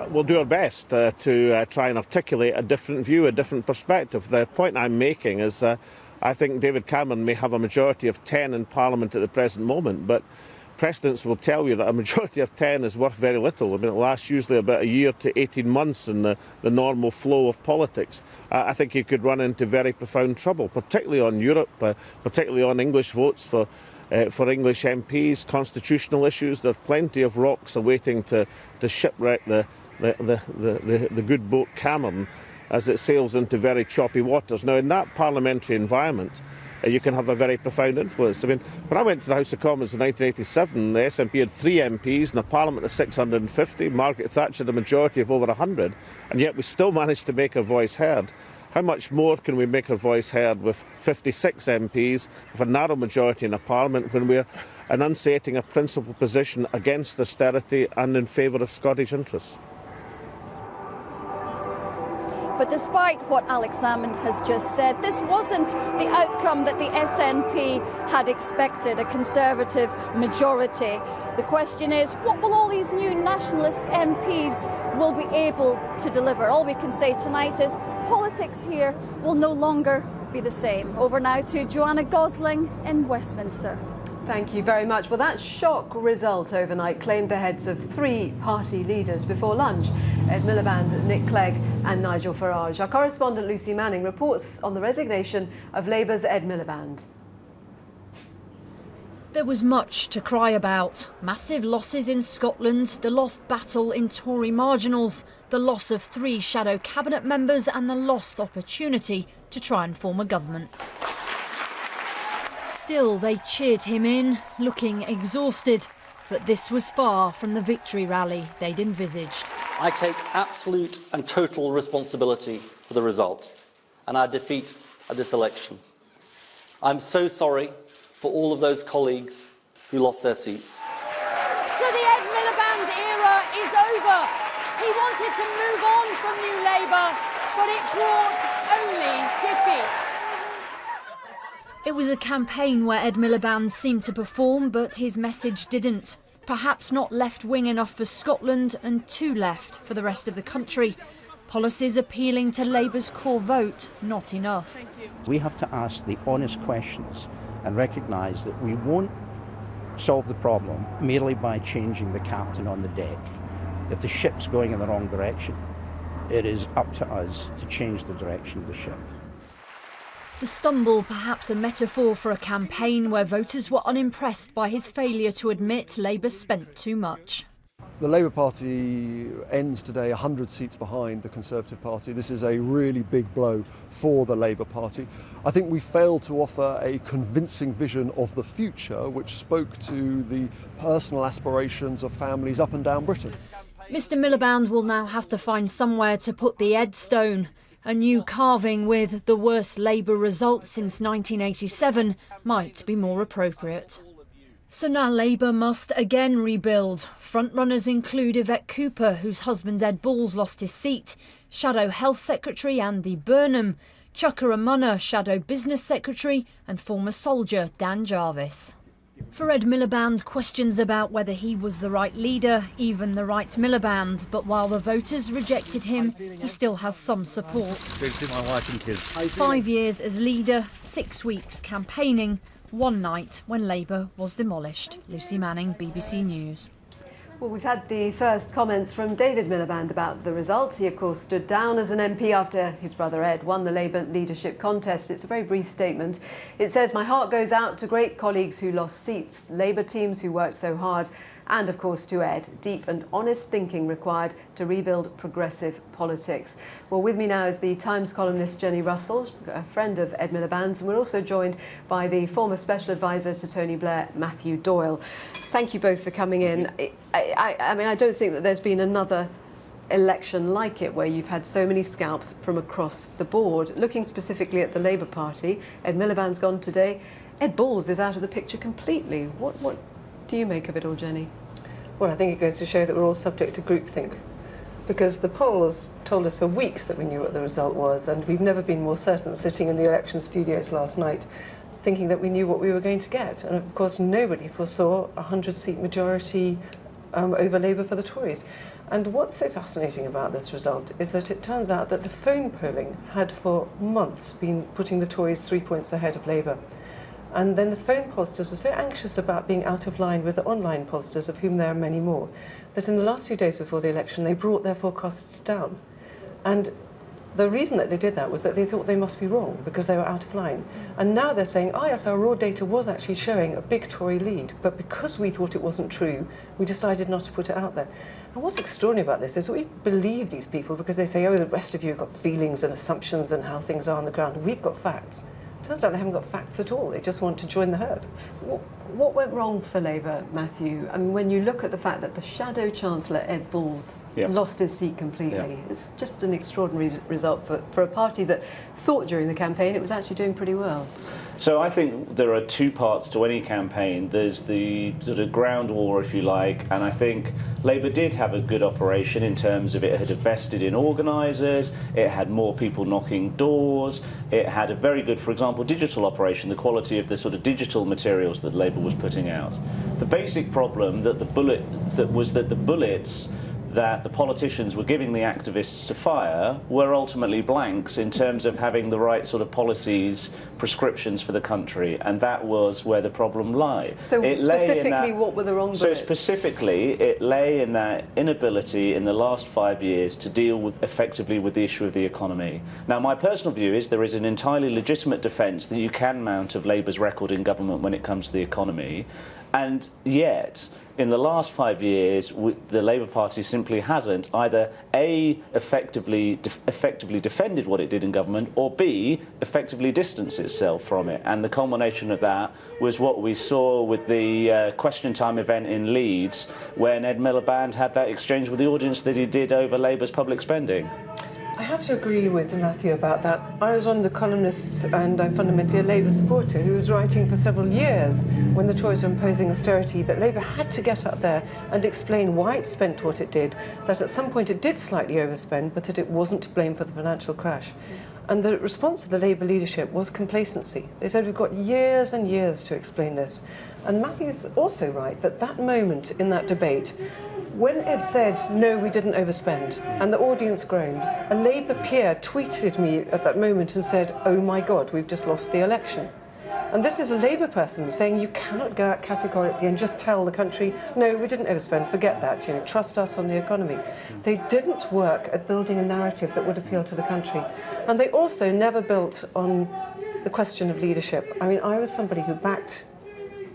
We'll do our best to try and articulate a different view, a different perspective. The point I'm making is I think David Cameron may have a majority of 10 in Parliament at the present moment, but precedents will tell you that a majority of 10 is worth very little. I mean, it lasts usually about a year to 18 months in the normal flow of politics. I think he could run into very profound trouble, particularly on Europe, particularly on English votes for English MPs, constitutional issues. There are plenty of rocks awaiting to shipwreck the good boat Cameron as it sails into very choppy waters. Now, in that parliamentary environment, you can have a very profound influence. I mean, when I went to the House of Commons in 1987, the SNP had 3 MPs in a parliament of 650. Margaret Thatcher the majority of over 100, and yet we still managed to make our voice heard. How much more can we make our voice heard with 56 MPs, with a narrow majority in a parliament, when we're enunciating a principled position against austerity and in favour of Scottish interests? But despite what Alex Salmond has just said, this wasn't the outcome that the SNP had expected, a Conservative majority. The question is, what will all these new nationalist MPs will be able to deliver? All we can say tonight is politics here will no longer be the same. Over now to Joanna Gosling in Westminster. Thank you very much. Well, that shock result overnight claimed the heads of 3 party leaders before lunch: Ed Miliband, Nick Clegg and Nigel Farage. Our correspondent Lucy Manning reports on the resignation of Labour's Ed Miliband. There was much to cry about. Massive losses in Scotland, the lost battle in Tory marginals, the loss of 3 shadow cabinet members and the lost opportunity to try and form a government. Still, they cheered him in, looking exhausted. But this was far from the victory rally they'd envisaged. I take absolute and total responsibility for the result and our defeat at this election. I'm so sorry for all of those colleagues who lost their seats. So the Ed Miliband era is over. He wanted to move on from New Labour, but it brought only defeat. It was a campaign where Ed Miliband seemed to perform, but his message didn't. Perhaps not left-wing enough for Scotland and too left for the rest of the country. Policies appealing to Labour's core vote, not enough. We have to ask the honest questions and recognise that we won't solve the problem merely by changing the captain on the deck. If the ship's going in the wrong direction, it is up to us to change the direction of the ship. The stumble, perhaps a metaphor for a campaign where voters were unimpressed by his failure to admit Labour spent too much. The Labour Party ends today 100 seats behind the Conservative Party. This is a really big blow for the Labour Party. I think we failed to offer a convincing vision of the future which spoke to the personal aspirations of families up and down Britain. Mr Miliband will now have to find somewhere to put the Ed Stone. A new carving with the worst Labour result since 1987 might be more appropriate. So now Labour must again rebuild. Frontrunners include Yvette Cooper, whose husband Ed Balls lost his seat, Shadow Health Secretary Andy Burnham, Chuka Umunna, Shadow Business Secretary, and former soldier Dan Jarvis. For Ed Miliband, questions about whether he was the right leader, even the right Miliband, but while the voters rejected him, he still has some support. My wife and kids. 5 years as leader, 6 weeks campaigning, one night when Labour was demolished. Lucy Manning, BBC News. Well, we've had the first comments from David Miliband about the result. He, of course, stood down as an MP after his brother Ed won the Labour leadership contest. It's a very brief statement. It says, "My heart goes out to great colleagues who lost seats, Labour teams who worked so hard, and, of course, to Ed. Deep and honest thinking required to rebuild progressive politics." Well, with me now is the Times columnist Jenny Russell, a friend of Ed Miliband's, and we're also joined by the former Special Advisor to Tony Blair, Matthew Doyle. Thank you both for coming in. I mean, I don't think that there's been another election like it where you've had so many scalps from across the board. Looking specifically at the Labour Party, Ed Miliband's gone today. Ed Balls is out of the picture completely. What do you make of it all, Jenny? Well, I think it goes to show that we're all subject to groupthink, because the polls told us for weeks that we knew what the result was, and we've never been more certain sitting in the election studios last night thinking that we knew what we were going to get. And of course nobody foresaw a 100-seat majority over Labour for the Tories. And what's so fascinating about this result is that it turns out that the phone polling had for months been putting the Tories 3 points ahead of Labour. And then the phone pollsters were so anxious about being out of line with the online pollsters, of whom there are many more, that in the last few days before the election they brought their forecasts down. And the reason that they did that was that they thought they must be wrong because they were out of line. And now they're saying, oh yes, our raw data was actually showing a big Tory lead, but because we thought it wasn't true, we decided not to put it out there. And what's extraordinary about this is we believe these people because they say, oh, the rest of you have got feelings and assumptions and how things are on the ground. We've got facts. Turns out they haven't got facts at all. They just want to join the herd. What went wrong for Labour, Matthew? I mean, when you look at the fact that the Shadow Chancellor, Ed Balls, lost his seat completely, it's just an extraordinary result for a party that thought during the campaign it was actually doing pretty well. So I think there are two parts to any campaign. There's the sort of ground war, if you like, and I think Labour did have a good operation in terms of it had invested in organisers, it had more people knocking doors, it had a very good, for example, digital operation, the quality of the sort of digital materials that Labour was putting out. The basic problem that the bullets that the politicians were giving the activists to fire were ultimately blanks in terms of having the right sort of policies, prescriptions for the country, and that was where the problem lay. So specifically, what were the wrong bullets? So specifically, it lay in that inability in the last 5 years to deal effectively with the issue of the economy. Now, my personal view is there is an entirely legitimate defence that you can mount of Labour's record in government when it comes to the economy, and yet in the last 5 years, the Labour Party simply hasn't either A, effectively defended what it did in government, or B, effectively distanced itself from it. And the culmination of that was what we saw with the Question Time event in Leeds, when Ed Miliband had that exchange with the audience that he did over Labour's public spending. I have to agree with Matthew about that. I was one of the columnists, and I'm fundamentally a Labour supporter, who was writing for several years when the Tories were imposing austerity that Labour had to get up there and explain why it spent what it did, that at some point it did slightly overspend, but that it wasn't to blame for the financial crash. And the response of the Labour leadership was complacency. They said, we've got years and years to explain this. And Matthew's also right that that moment in that debate, when Ed said, no, we didn't overspend, and the audience groaned, a Labour peer tweeted me at that moment and said, oh my God, we've just lost the election. And this is a Labour person saying you cannot go out categorically and just tell the country, no, we didn't overspend, forget that, you know, trust us on the economy. They didn't work at building a narrative that would appeal to the country. And they also never built on the question of leadership. I mean, I was somebody who backed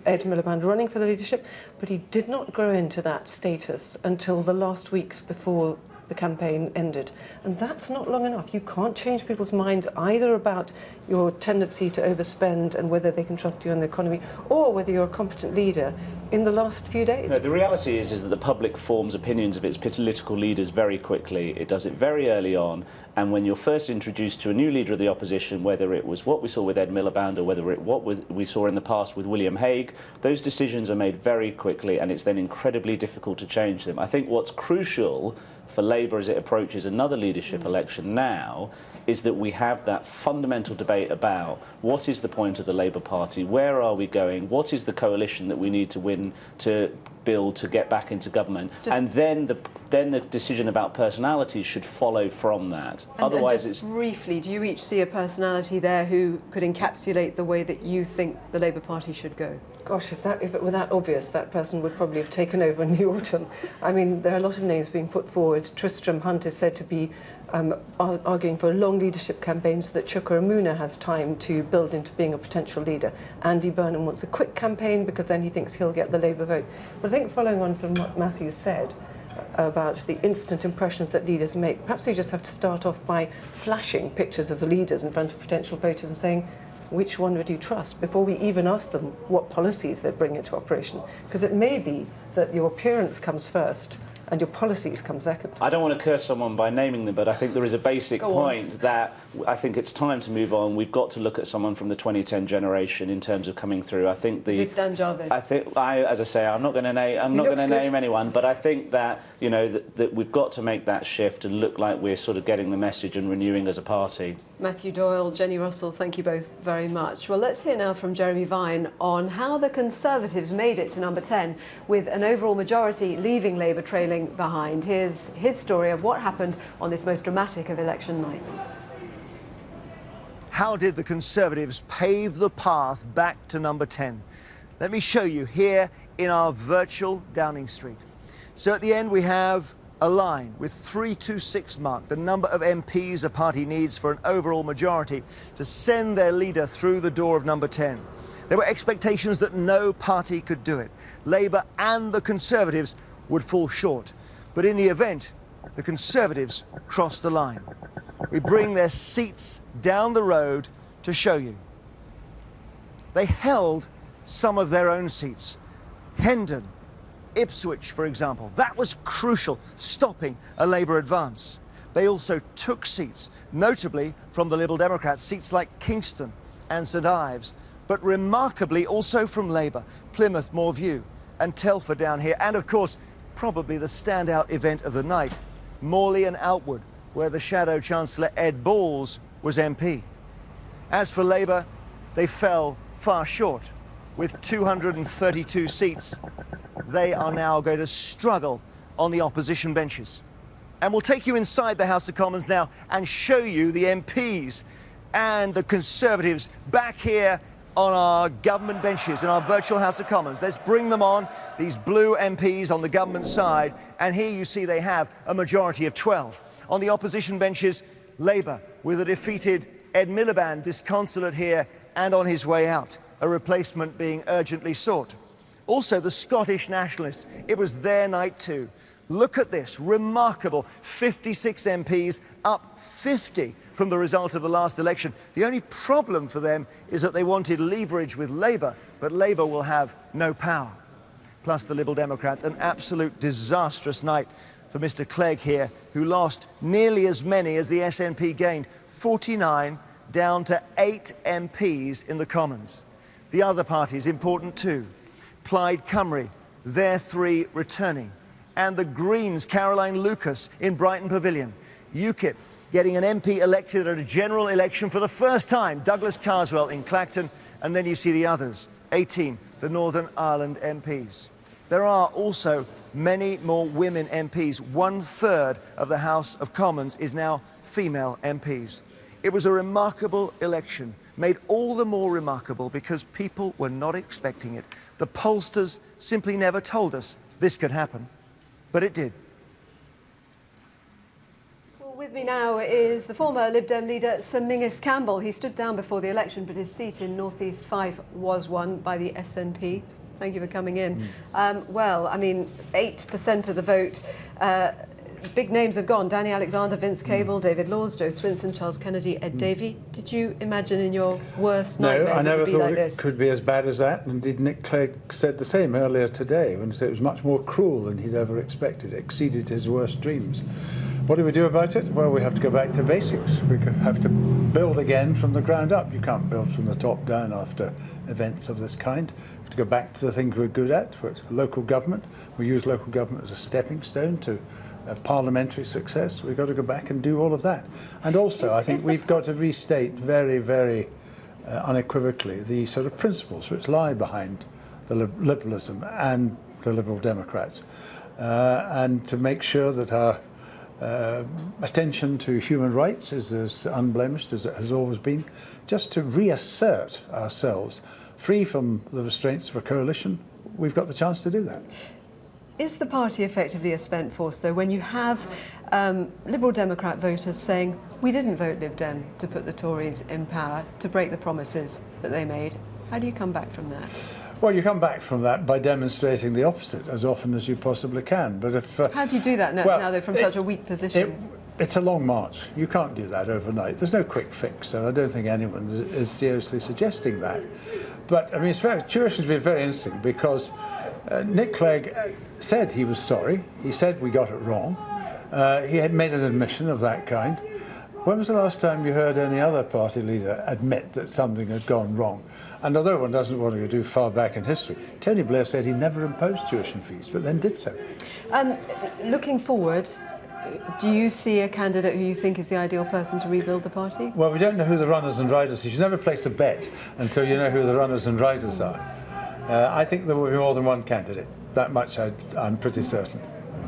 Ed Miliband running for the leadership, but he did not grow into that status until the last weeks before the campaign ended. And that's not long enough. You can't change people's minds either about your tendency to overspend and whether they can trust you in the economy, or whether you're a competent leader in the last few days. No, the reality is that the public forms opinions of its political leaders very quickly. It does it very early on, and when you're first introduced to a new leader of the opposition, whether it was what we saw with Ed Miliband or whether it what we saw in the past with William Hague, those decisions are made very quickly, and it's then incredibly difficult to change them. I think what's crucial for Labour as it approaches another leadership election now is that we have that fundamental debate about what is the point of the Labour Party, where are we going, what is the coalition that we need to win to build to get back into government, and then the decision about personalities should follow from that. Otherwise, and just briefly, do you each see a personality there who could encapsulate the way that you think the Labour Party should go? Gosh, if it were that obvious, that person would probably have taken over in the autumn. I mean, there are a lot of names being put forward. Tristram Hunt is said to be arguing for a long leadership campaign so that Chuka Umunna has time to build into being a potential leader. Andy Burnham wants a quick campaign because then he thinks he'll get the Labour vote. But I think following on from what Matthew said about the instant impressions that leaders make, perhaps they just have to start off by flashing pictures of the leaders in front of potential voters and saying, which one would you trust, before we even ask them what policies they bring into operation? Because it may be that your appearance comes first and your policies come second. I don't want to curse someone by naming them, but I think there is a basic point that I think it's time to move on. We've got to look at someone from the 2010 generation in terms of coming through. I think Is Dan Jarvis? I think as I say, I'm not going to name anyone, but I think that that we've got to make that shift and look like we're sort of getting the message and renewing as a party. Matthew Doyle, Jenny Russell, thank you both very much. Well, let's hear now from Jeremy Vine on how the Conservatives made it to number 10 with an overall majority leaving Labour trailing behind. Here's his story of what happened on this most dramatic of election nights. How did the Conservatives pave the path back to number 10? Let me show you here in our virtual Downing Street. So at the end we have a line with 326 marked, the number of MPs a party needs for an overall majority to send their leader through the door of number 10. There were expectations that no party could do it. Labour and the Conservatives would fall short. But in the event, the Conservatives crossed the line. We bring their seats down the road to show you. They held some of their own seats. Hendon, Ipswich, for example. That was crucial, stopping a Labour advance. They also took seats, notably from the Liberal Democrats, seats like Kingston and St Ives, but remarkably also from Labour, Plymouth, Moorview and Telford down here, and of course, probably the standout event of the night, Morley and Outwood, where the Shadow Chancellor Ed Balls was MP. As for Labour, they fell far short. With 232 seats, they are now going to struggle on the opposition benches. And we'll take you inside the House of Commons now and show you the MPs and the Conservatives back here on our government benches in our virtual House of Commons. Let's bring them on, these blue MPs on the government side, and here you see they have a majority of 12. On the opposition benches, Labour, with a defeated Ed Miliband disconsolate here and on his way out, a replacement being urgently sought. Also, the Scottish Nationalists, it was their night too. Look at this, remarkable 56 MPs, up 50 from the result of the last election. The only problem for them is that they wanted leverage with Labour, but Labour will have no power. Plus the Liberal Democrats, an absolute disastrous night for Mr Clegg here, who lost nearly as many as the SNP gained, 49 down to 8 MPs in the Commons. The other parties important too. Plaid Cymru, their 3 returning. And the Greens, Caroline Lucas in Brighton Pavilion. UKIP getting an MP elected at a general election for the first time, Douglas Carswell in Clacton, and then you see the others, 18, the Northern Ireland MPs. There are also many more women MPs. 1/3 of the House of Commons is now female MPs. It was a remarkable election, made all the more remarkable because people were not expecting it. The pollsters simply never told us this could happen, but it did. With me now is the former Lib Dem leader Sir Mingus Campbell. He stood down before the election, but his seat in North East Fife was won by the SNP. Thank you for coming in. Well, I mean, 8% of the vote. Big names have gone. Danny Alexander, Vince Cable, David Laws, Joe Swinson, Charles Kennedy, Ed Davey. Did you imagine in your worst nightmares I never it would be thought like it this? could be as bad as that. Indeed, Nick Clegg said the same earlier today when he said it was much more cruel than he'd ever expected, exceeded his worst dreams. What do we do about it? Well, we have to go back to basics. We have to build again from the ground up. You can't build from the top down after events of this kind. We have to go back to the things we're good at, which local government. We use local government as a stepping stone to parliamentary success. We've got to go back and do all of that. And also, I think we've got to restate very, very unequivocally the sort of principles which lie behind the liberalism and the Liberal Democrats, and to make sure that our attention to human rights is as unblemished as it has always been, just to reassert ourselves free from the restraints of a coalition. We've got the chance to do that. Is the party effectively a spent force, though, when you have Liberal Democrat voters saying, we didn't vote Lib Dem to put the Tories in power, to break the promises that they made? How do you come back from that? Well, you come back from that by demonstrating the opposite as often as you possibly can. But if how do you do that now they're from such a weak position? It's a long march. You can't do that overnight. There's no quick fix, and I don't think anyone is seriously suggesting that. But I mean, it's very curious. It's been very interesting because Nick Clegg said he was sorry. He said we got it wrong. He had made an admission of that kind. When was the last time you heard any other party leader admit that something had gone wrong? And although one doesn't want to go too far back in history, Tony Blair said he never imposed tuition fees, but then did so. Looking forward, do you see a candidate who you think is the ideal person to rebuild the party? Well, we don't know who the runners and riders are. You should never place a bet until you know who the runners and riders are. I think there will be more than one candidate. That much I'm pretty certain.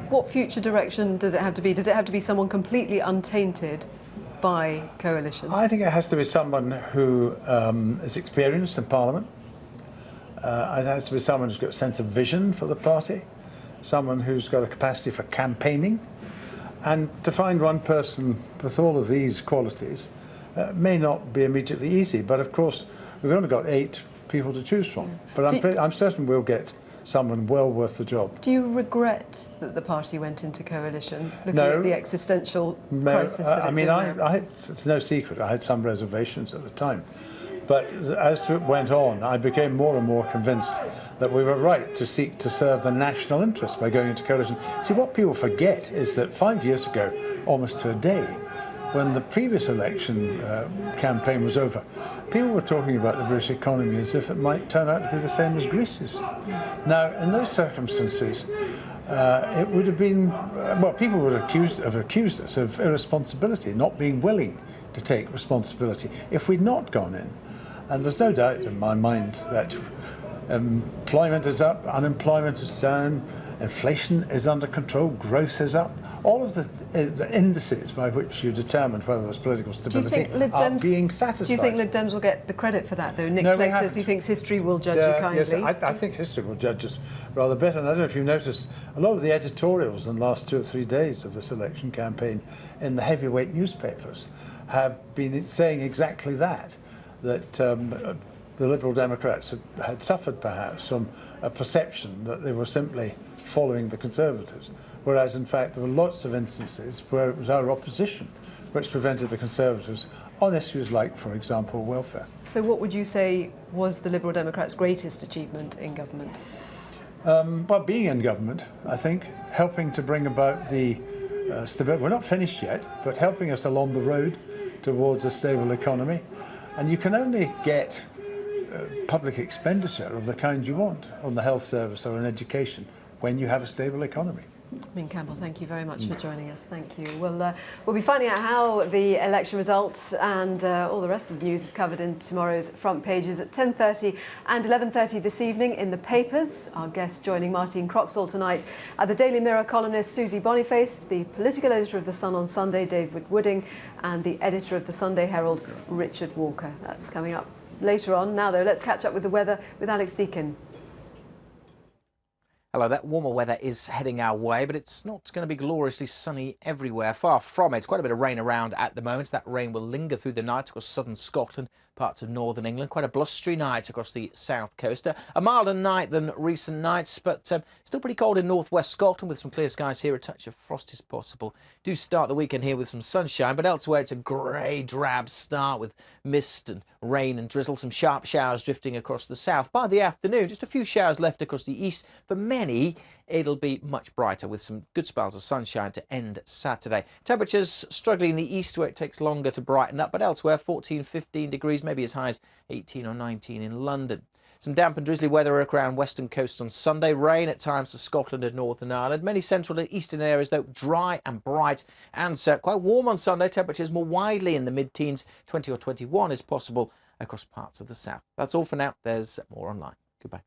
What future direction does it have to be? Does it have to be someone completely untainted by coalition? I think it has to be someone who is experienced in Parliament. It has to be someone who's got a sense of vision for the party, someone who's got a capacity for campaigning. And to find one person with all of these qualities may not be immediately easy, but of course we've only got 8 people to choose from. But I'm certain we'll get someone well worth the job. Do you regret that the party went into coalition, looking at the existential crisis that it's in now? It's no secret, I had some reservations at the time. But as it went on, I became more and more convinced that we were right to seek to serve the national interest by going into coalition. See, what people forget is that 5 years ago, almost to a day, when the previous election campaign was over, people were talking about the British economy as if it might turn out to be the same as Greece's. Now, in those circumstances, it would have been, well, people would have accused us of irresponsibility, not being willing to take responsibility if we'd not gone in. And there's no doubt in my mind that employment is up, unemployment is down, inflation is under control, growth is up. All of the indices by which you determine whether there's political stability are being satisfied. Do you think Lib Dems will get the credit for that, though? Nick Clegg says he thinks history will judge you kindly. Yes, I think history will judge us rather better. And I don't know if you noticed, a lot of the editorials in the last 2 or 3 days of this election campaign in the heavyweight newspapers have been saying exactly that the Liberal Democrats had suffered perhaps from a perception that they were simply following the Conservatives, whereas in fact there were lots of instances where it was our opposition which prevented the Conservatives on issues like, for example, welfare. So what would you say was the Liberal Democrats' greatest achievement in government? Well, being in government, I think, helping to bring about the stability. We're not finished yet, but helping us along the road towards a stable economy. And you can only get public expenditure of the kind you want on the health service or in education when you have a stable economy. Ming Campbell, thank you very much for joining us. Thank you. We'll be finding out how the election results and all the rest of the news is covered in tomorrow's front pages at 10:30 and 11:30 this evening in the papers. Our guests joining Martine Croxall tonight are the Daily Mirror columnist Susie Boniface, the political editor of The Sun on Sunday, David Wooding, and the editor of the Sunday Herald, Richard Walker. That's coming up later on. Now, though, let's catch up with the weather with Alex Deakin. Hello, that warmer weather is heading our way, but it's not going to be gloriously sunny everywhere. Far from it. Quite a bit of rain around at the moment. That rain will linger through the night across southern Scotland, parts of northern England. Quite a blustery night across the south coast. A milder night than recent nights, but still pretty cold in northwest Scotland with some clear skies here. A touch of frost is possible. Do start the weekend here with some sunshine, but elsewhere it's a grey, drab start with mist and rain and drizzle. Some sharp showers drifting across the south. By the afternoon, just a few showers left across the east. For many, it'll be much brighter with some good spells of sunshine to end Saturday. Temperatures struggling in the east where it takes longer to brighten up, but elsewhere 14, 15 degrees, maybe as high as 18 or 19 in London. Some damp and drizzly weather around western coasts on Sunday. Rain at times to Scotland and Northern Ireland. Many central and eastern areas, though, dry and bright and quite warm on Sunday. Temperatures more widely in the mid-teens. 20 or 21 is possible across parts of the south. That's all for now. There's more online. Goodbye.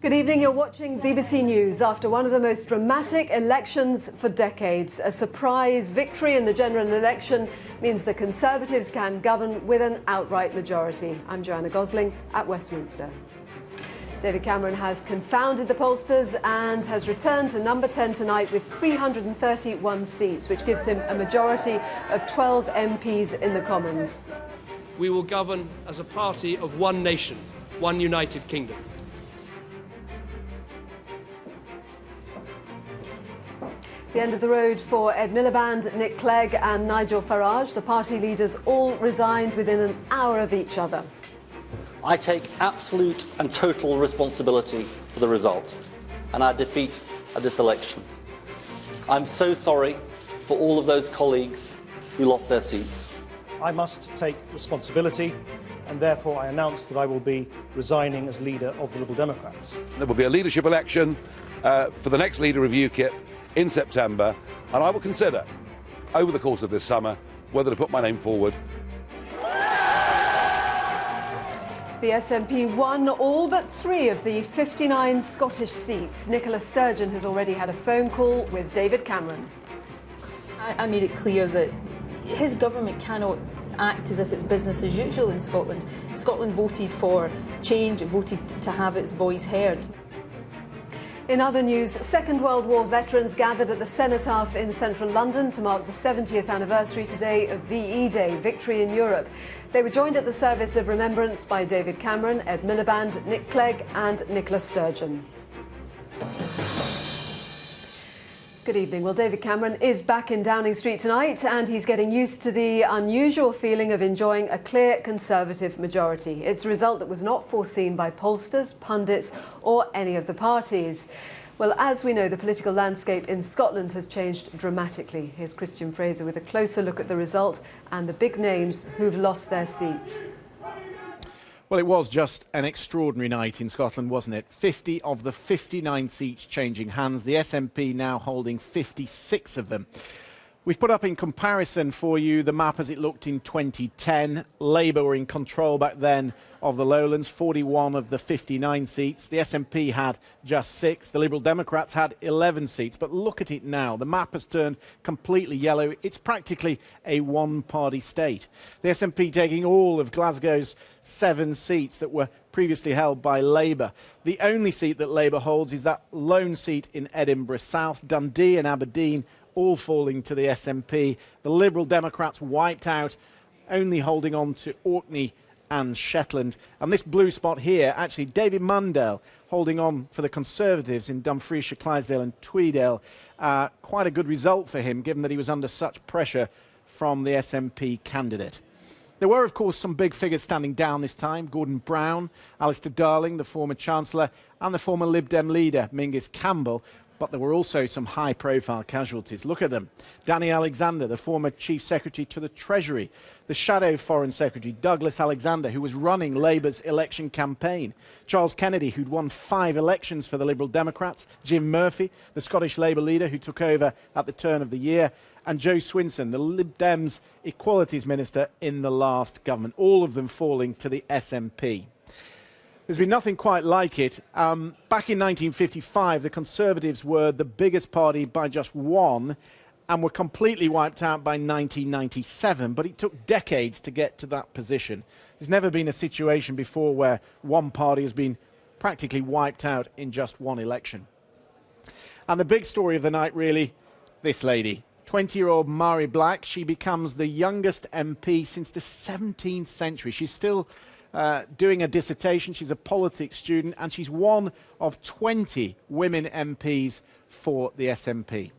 Good evening, you're watching BBC News. After one of the most dramatic elections for decades, a surprise victory in the general election means the Conservatives can govern with an outright majority. I'm Joanna Gosling at Westminster. David Cameron has confounded the pollsters and has returned to number 10 tonight with 331 seats, which gives him a majority of 12 MPs in the Commons. We will govern as a party of one nation, one united kingdom. The end of the road for Ed Miliband, Nick Clegg and Nigel Farage. The party leaders all resigned within an hour of each other. I take absolute and total responsibility for the result and our defeat at this election. I'm so sorry for all of those colleagues who lost their seats. I must take responsibility, and therefore I announce that I will be resigning as leader of the Liberal Democrats. There will be a leadership election for the next leader of UKIP in September, and I will consider over the course of this summer whether to put my name forward. The SNP won all but 3 of the 59 Scottish seats. Nicola Sturgeon has already had a phone call with David Cameron. I made it clear that his government cannot act as if it's business as usual in Scotland. Scotland voted for change, it voted to have its voice heard. In other news, Second World War veterans gathered at the Cenotaph in central London to mark the 70th anniversary today of VE Day, Victory in Europe. They were joined at the service of remembrance by David Cameron, Ed Miliband, Nick Clegg and Nicola Sturgeon. Good evening. Well, David Cameron is back in Downing Street tonight and he's getting used to the unusual feeling of enjoying a clear Conservative majority. It's a result that was not foreseen by pollsters, pundits or any of the parties. Well, as we know, the political landscape in Scotland has changed dramatically. Here's Christian Fraser with a closer look at the result and the big names who've lost their seats. Well, it was just an extraordinary night in Scotland, wasn't it? 50 of the 59 seats changing hands, the SNP now holding 56 of them. We've put up in comparison for you the map as it looked in 2010. Labour were in control back then of the Lowlands, 41 of the 59 seats. The SNP had just 6. The Liberal Democrats had 11 seats. But look at it now. The map has turned completely yellow. It's practically a one-party state. The SNP taking all of Glasgow's 7 seats that were previously held by Labour. The only seat that Labour holds is that lone seat in Edinburgh South. Dundee and Aberdeen all falling to the SNP. The Liberal Democrats wiped out, only holding on to Orkney and Shetland. And this blue spot here, actually, David Mundell holding on for the Conservatives in Dumfriesshire, Clydesdale and Tweedale. Quite a good result for him, given that he was under such pressure from the SNP candidate. There were, of course, some big figures standing down this time. Gordon Brown, Alistair Darling, the former Chancellor, and the former Lib Dem leader, Mingus Campbell. But there were also some high-profile casualties. Look at them. Danny Alexander, the former Chief Secretary to the Treasury. The Shadow Foreign Secretary, Douglas Alexander, who was running Labour's election campaign. Charles Kennedy, who'd won 5 elections for the Liberal Democrats. Jim Murphy, the Scottish Labour leader who took over at the turn of the year. And Joe Swinson, the Lib Dems Equalities Minister in the last government. All of them falling to the SNP. There's been nothing quite like it. Back in 1955, the Conservatives were the biggest party by just 1 and were completely wiped out by 1997, but it took decades to get to that position. There's never been a situation before where one party has been practically wiped out in just 1 election. And the big story of the night, really, this lady. 20-year-old Mhairi Black. She becomes the youngest MP since the 17th century. She's still doing a dissertation. She's a politics student, and she's one of 20 women MPs for the SNP.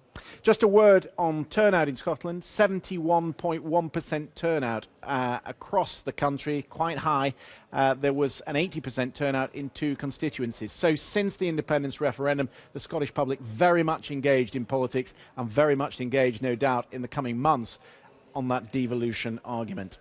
Just a word on turnout in Scotland. 71.1% turnout across the country, quite high. There was an 80% turnout in 2 constituencies. So since the independence referendum, the Scottish public very much engaged in politics and very much engaged, no doubt, in the coming months on that devolution argument.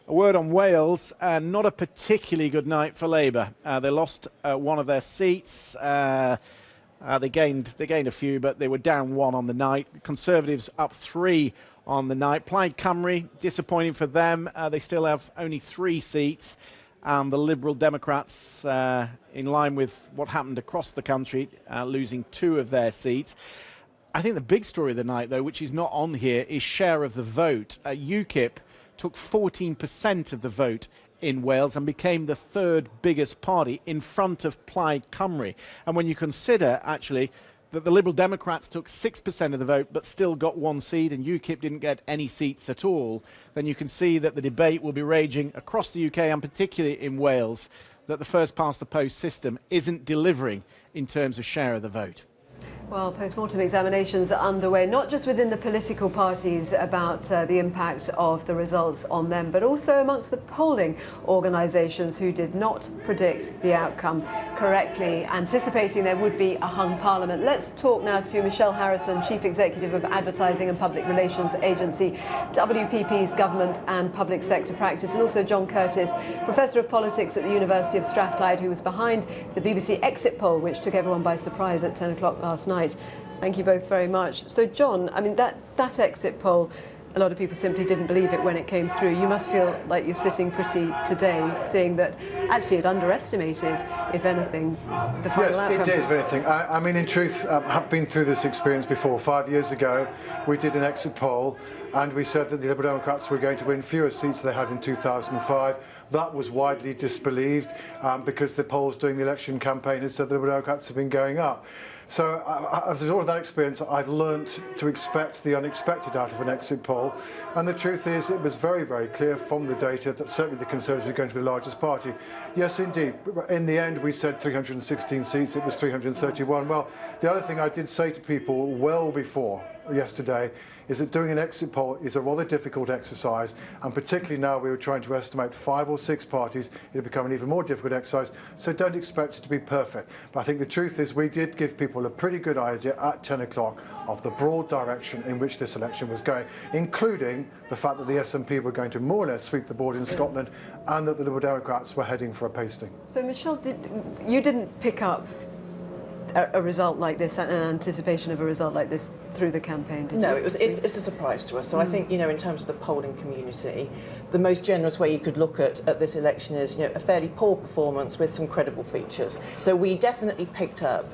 A word on Wales. Not a particularly good night for Labour. They lost one of their seats. They gained a few, but they were down 1 on the night. The Conservatives up 3 on the night. Plaid Cymru, disappointing for them. They still have only 3 seats. And the Liberal Democrats, in line with what happened across the country, losing 2 of their seats. I think the big story of the night, though, which is not on here, is share of the vote. UKIP took 14% of the vote in Wales and became the 3rd biggest party in front of Plaid Cymru. And when you consider, actually, that the Liberal Democrats took 6% of the vote but still got 1 seat and UKIP didn't get any seats at all, then you can see that the debate will be raging across the UK and particularly in Wales that the first-past-the-post system isn't delivering in terms of share of the vote. Well, post-mortem examinations are underway, not just within the political parties about the impact of the results on them, but also amongst the polling organisations who did not predict the outcome correctly, anticipating there would be a hung parliament. Let's talk now to Michelle Harrison, Chief Executive of Advertising and Public Relations Agency, WPP's Government and Public Sector Practice, and also John Curtis, Professor of Politics at the University of Strathclyde, who was behind the BBC exit poll, which took everyone by surprise at 10 o'clock last night. Thank you both very much. So, John, I mean, that exit poll, a lot of people simply didn't believe it when it came through. You must feel like you're sitting pretty today, seeing that actually it underestimated, if anything, the final outcome. Yes, it did, if anything. I mean, in truth, I've been through this experience before. 5 years ago, we did an exit poll, and we said that the Liberal Democrats were going to win fewer seats than they had in 2005. That was widely disbelieved because the polls during the election campaign had said the Liberal Democrats have been going up. So as a result of that experience, I've learnt to expect the unexpected out of an exit poll. And the truth is, it was very, very clear from the data that certainly the Conservatives were going to be the largest party. Yes, indeed. In the end, we said 316 seats. It was 331. Well, the other thing I did say to people well before yesterday is that doing an exit poll is a rather difficult exercise, and particularly now we were trying to estimate 5 or 6 parties, it'll become an even more difficult exercise, so don't expect it to be perfect. But I think the truth is we did give people a pretty good idea at 10 o'clock of the broad direction in which this election was going, including the fact that the SNP were going to more or less sweep the board in Scotland and that the Liberal Democrats were heading for a pasting. So, Michelle, you didn't pick up a result like this and an anticipation of a result like this through the campaign, did you? No, it's a surprise to us. So I think, in terms of the polling community, the most generous way you could look at this election is, a fairly poor performance with some credible features. So we definitely picked up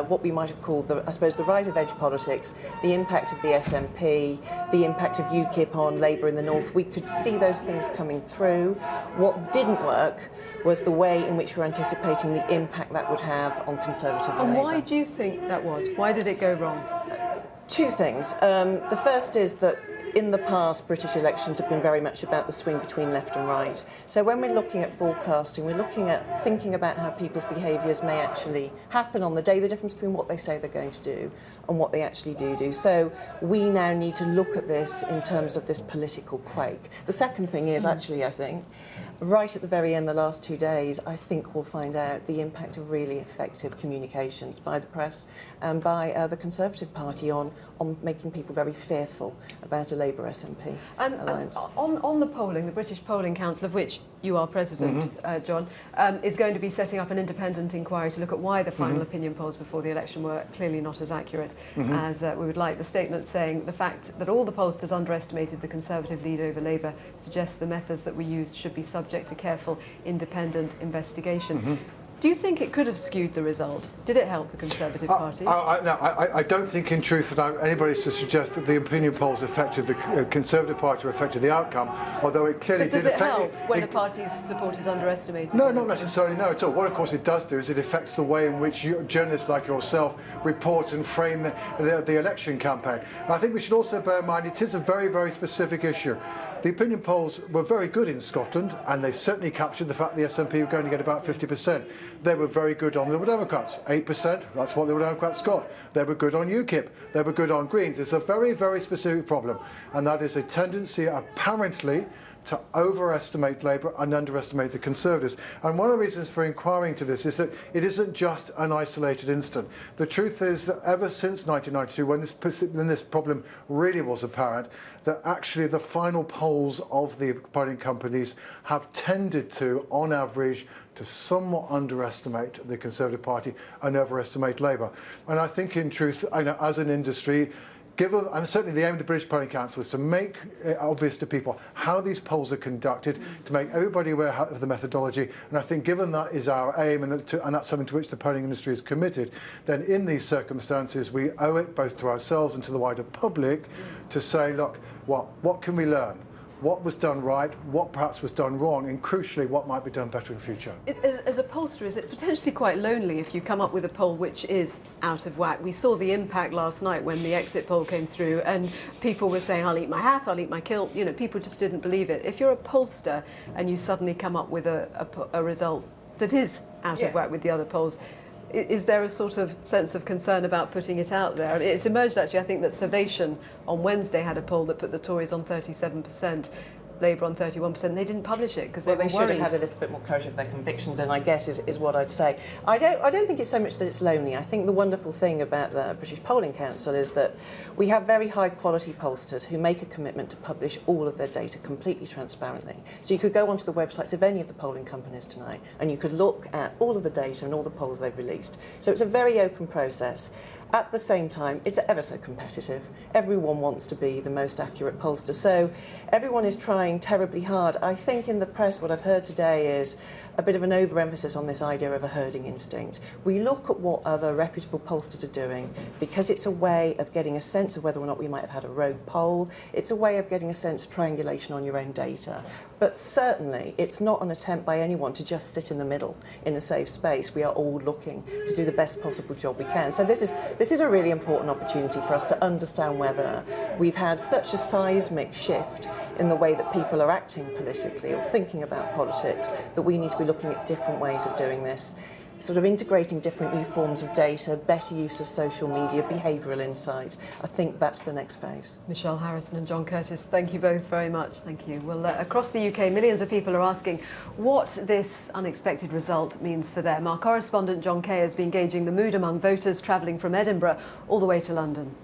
what we might have called, the rise of edge politics, the impact of the SNP, the impact of UKIP on Labour in the north. We could see those things coming through. What didn't work was the way in which we're anticipating the impact that would have on Conservative and Labour. Why do you think that was? Why did it go wrong? Two things. The first is that in the past, British elections have been very much about the swing between left and right. So when we're looking at forecasting, we're looking at thinking about how people's behaviours may actually happen on the day, the difference between what they say they're going to do and what they actually do. So we now need to look at this in terms of this political quake. The second thing is actually, I think, right at the very end, the last 2 days, I think we'll find out the impact of really effective communications by the press and by the Conservative Party on making people very fearful about a Labour SNP alliance. On the polling, the British Polling Council, of which you are president, John, is going to be setting up an independent inquiry to look at why the final opinion polls before the election were clearly not as accurate as we would like. The statement saying the fact that all the pollsters underestimated the Conservative lead over Labour suggests the methods that we used should be subject to careful independent investigation. Do you think it could have skewed the result? Did it help the Conservative Party? No, I don't think in truth that anybody's to suggest that the opinion polls affected the Conservative Party or affected the outcome, although it clearly did affect... Does it help when the party's support is underestimated? No, not necessarily, no, at all. What, of course, it does do is it affects the way in which journalists like yourself report and frame the election campaign. And I think we should also bear in mind it is a very, very specific issue. The opinion polls were very good in Scotland, and they certainly captured the fact the SNP were going to get about 50%. They were very good on the Liberal Democrats, 8%, that's what the Liberal Democrats got. They were good on UKIP, they were good on Greens. It's a very, very specific problem, and that is a tendency, apparently, to overestimate Labour and underestimate the Conservatives. And one of the reasons for inquiring to this is that it isn't just an isolated incident. The truth is that ever since 1992, when this problem really was apparent, that actually the final polls of the polling companies have tended to, on average, to somewhat underestimate the Conservative Party and overestimate Labour. And I think, in truth, as an industry, and certainly the aim of the British Polling Council is to make it obvious to people how these polls are conducted, to make everybody aware of the methodology. And I think given that is our aim, and that's something to which the polling industry is committed, then in these circumstances we owe it both to ourselves and to the wider public to say, look, what can we learn? What was done right, what perhaps was done wrong, and crucially, what might be done better in future. As a pollster, is it potentially quite lonely if you come up with a poll which is out of whack? We saw the impact last night when the exit poll came through and people were saying, I'll eat my hat, I'll eat my kilt. You know, people just didn't believe it. If you're a pollster and you suddenly come up with a result that is out of whack with the other polls, is there a sort of sense of concern about putting it out there? It's emerged, actually, I think that Survation on Wednesday had a poll that put the Tories on 37%, Labour on 31%. They didn't publish it because they were worried. Should have had a little bit more courage of their convictions, and I guess is what I'd say. I don't think it's so much that it's lonely. I think the wonderful thing about the British Polling Council is that we have very high quality pollsters who make a commitment to publish all of their data completely transparently. So you could go onto the websites of any of the polling companies tonight and you could look at all of the data and all the polls they've released. So it's a very open process. At the same time, it's ever so competitive. Everyone wants to be the most accurate pollster. So everyone is trying terribly hard. I think in the press what I've heard today is a bit of an overemphasis on this idea of a herding instinct. We look at what other reputable pollsters are doing because it's a way of getting a sense of whether or not we might have had a rogue poll. It's a way of getting a sense of triangulation on your own data. But certainly it's not an attempt by anyone to just sit in the middle in a safe space. We are all looking to do the best possible job we can. So this is a really important opportunity for us to understand whether we've had such a seismic shift in the way that people are acting politically or thinking about politics that we need to be looking at different ways of doing this, sort of integrating different new forms of data, better use of social media, behavioural insight. I think that's the next phase. Michelle Harrison and John Curtice, thank you both very much. Thank you. Well, across the UK, millions of people are asking what this unexpected result means for them. Our correspondent John Kay has been gauging the mood among voters travelling from Edinburgh all the way to London.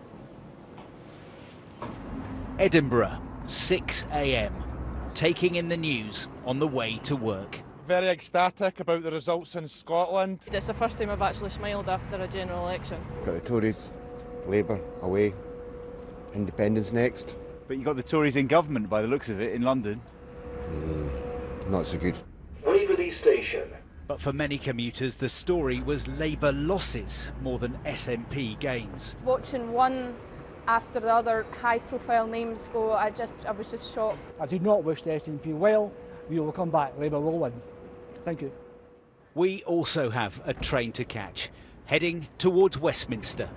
Edinburgh, 6 a.m, taking in the news on the way to work. Very ecstatic about the results in Scotland. It's the first time I've actually smiled after a general election. Got the Tories, Labour away, Independents next. But you got the Tories in government by the looks of it in London. Not so good. Waverley Station. But for many commuters, the story was Labour losses more than SNP gains. Watching one after the other high-profile names go, I was just shocked. I do not wish the SNP well. We will come back. Labour will win. Thank you. We also have a train to catch, heading towards Westminster.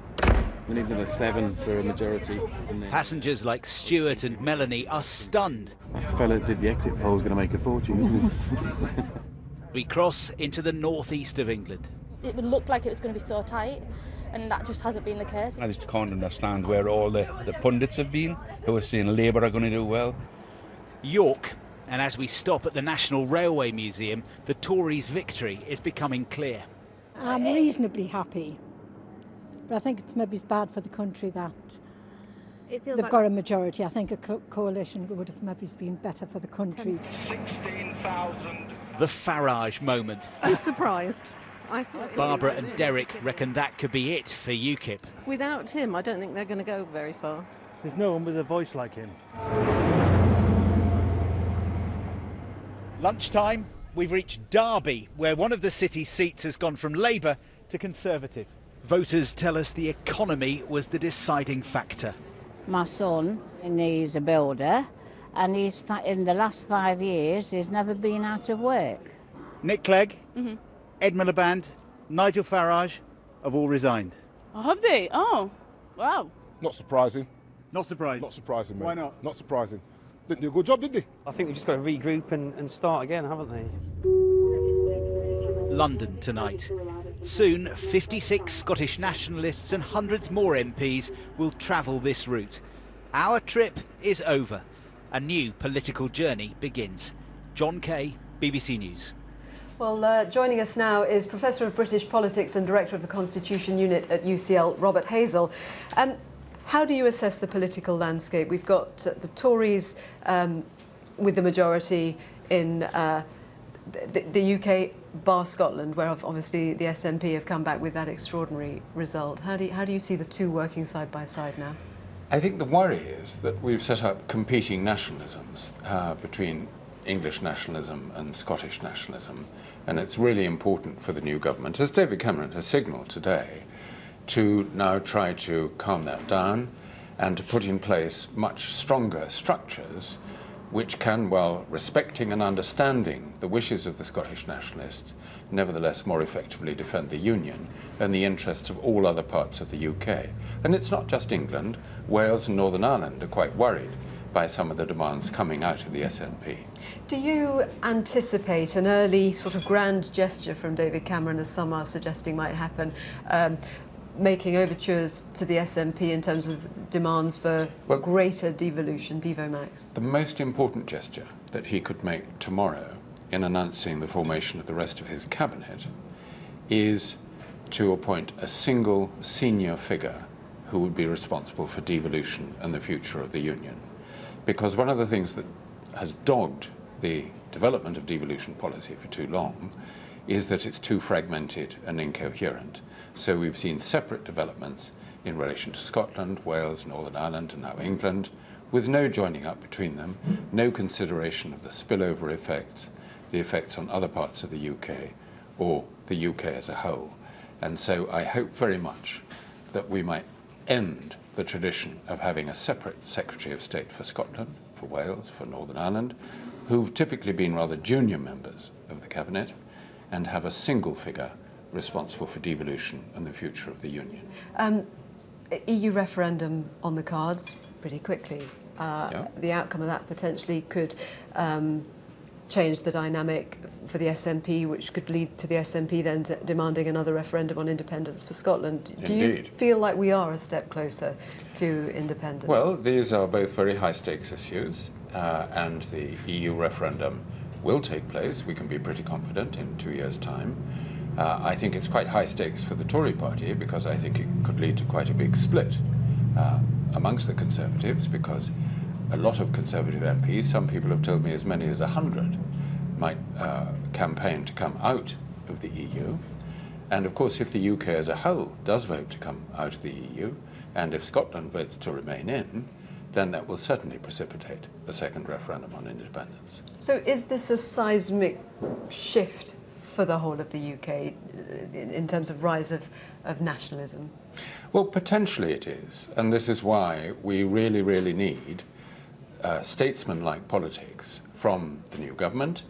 We need another 7 for a majority. Passengers like Stuart and Melanie are stunned. A fella did the exit poll is going to make a fortune, isn't he? We cross into the northeast of England. It would look like it was going to be so tight, and that just hasn't been the case. I just can't understand where all the pundits have been, who are saying Labour are going to do well. York, and as we stop at the National Railway Museum, the Tories' victory is becoming clear. I'm reasonably happy, but I think it's maybe bad for the country that they've got a majority. I think a coalition would have maybe been better for the country. 16,000. The Farage moment. I was surprised. Barbara and Derek reckon that could be it for UKIP. Without him, I don't think they're going to go very far. There's no one with a voice like him. Lunchtime, we've reached Derby, where one of the city's seats has gone from Labour to Conservative. Voters tell us the economy was the deciding factor. My son, and he's a builder, and he's in the last 5 years, he's never been out of work. Nick Clegg, Ed Miliband, Nigel Farage have all resigned. Oh, have they? Oh, wow. Not surprising. Not surprised? Not surprising, mate. Why not? Not surprising. Didn't do a good job, did they? I think they've just got to regroup and start again, haven't they? London tonight. Soon, 56 Scottish nationalists and hundreds more MPs will travel this route. Our trip is over. A new political journey begins. John Kay, BBC News. Well, joining us now is Professor of British Politics and Director of the Constitution Unit at UCL, Robert Hazel. How do you assess the political landscape? We've got the Tories with the majority in the UK, bar Scotland, where obviously the SNP have come back with that extraordinary result. How do you see the two working side by side now? I think the worry is that we've set up competing nationalisms between English nationalism and Scottish nationalism, and it's really important for the new government, as David Cameron has signalled today, to now try to calm that down and to put in place much stronger structures which can, while respecting and understanding the wishes of the Scottish nationalists, nevertheless more effectively defend the Union and the interests of all other parts of the UK. And it's not just England. Wales and Northern Ireland are quite worried by some of the demands coming out of the SNP. Do you anticipate an early sort of grand gesture from David Cameron, as some are suggesting might happen, making overtures to the SNP in terms of demands for greater devolution, devomax? The most important gesture that he could make tomorrow in announcing the formation of the rest of his cabinet is to appoint a single senior figure who would be responsible for devolution and the future of the Union. Because one of the things that has dogged the development of devolution policy for too long is that it's too fragmented and incoherent. So we've seen separate developments in relation to Scotland, Wales, Northern Ireland, and now England, with no joining up between them, no consideration of the spillover effects, the effects on other parts of the UK, or the UK as a whole. And so I hope very much that we might end the tradition of having a separate Secretary of State for Scotland, for Wales, for Northern Ireland, who've typically been rather junior members of the Cabinet, and have a single figure responsible for devolution and the future of the Union. EU referendum on the cards pretty quickly. The outcome of that potentially could change the dynamic for the SNP, which could lead to the SNP then demanding another referendum on independence for Scotland. Do you feel like we are a step closer to independence? Well, these are both very high-stakes issues, and the EU referendum will take place, we can be pretty confident, in 2 years' time. I think it's quite high stakes for the Tory party because I think it could lead to quite a big split amongst the Conservatives, because a lot of Conservative MPs, some people have told me as many as 100, might campaign to come out of the EU. And of course, if the UK as a whole does vote to come out of the EU, and if Scotland votes to remain in, then that will certainly precipitate a second referendum on independence. So is this a seismic shift for the whole of the UK in terms of rise of nationalism? Well, potentially it is, and this is why we really, really need statesman-like politics from the new government,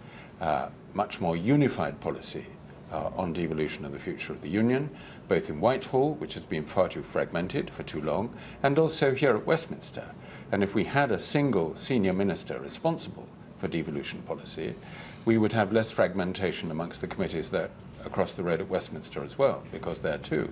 much more unified policy on devolution and the future of the Union, both in Whitehall, which has been far too fragmented for too long, and also here at Westminster. And if we had a single senior minister responsible for devolution policy, we would have less fragmentation amongst the committees that across the road at Westminster as well, because there too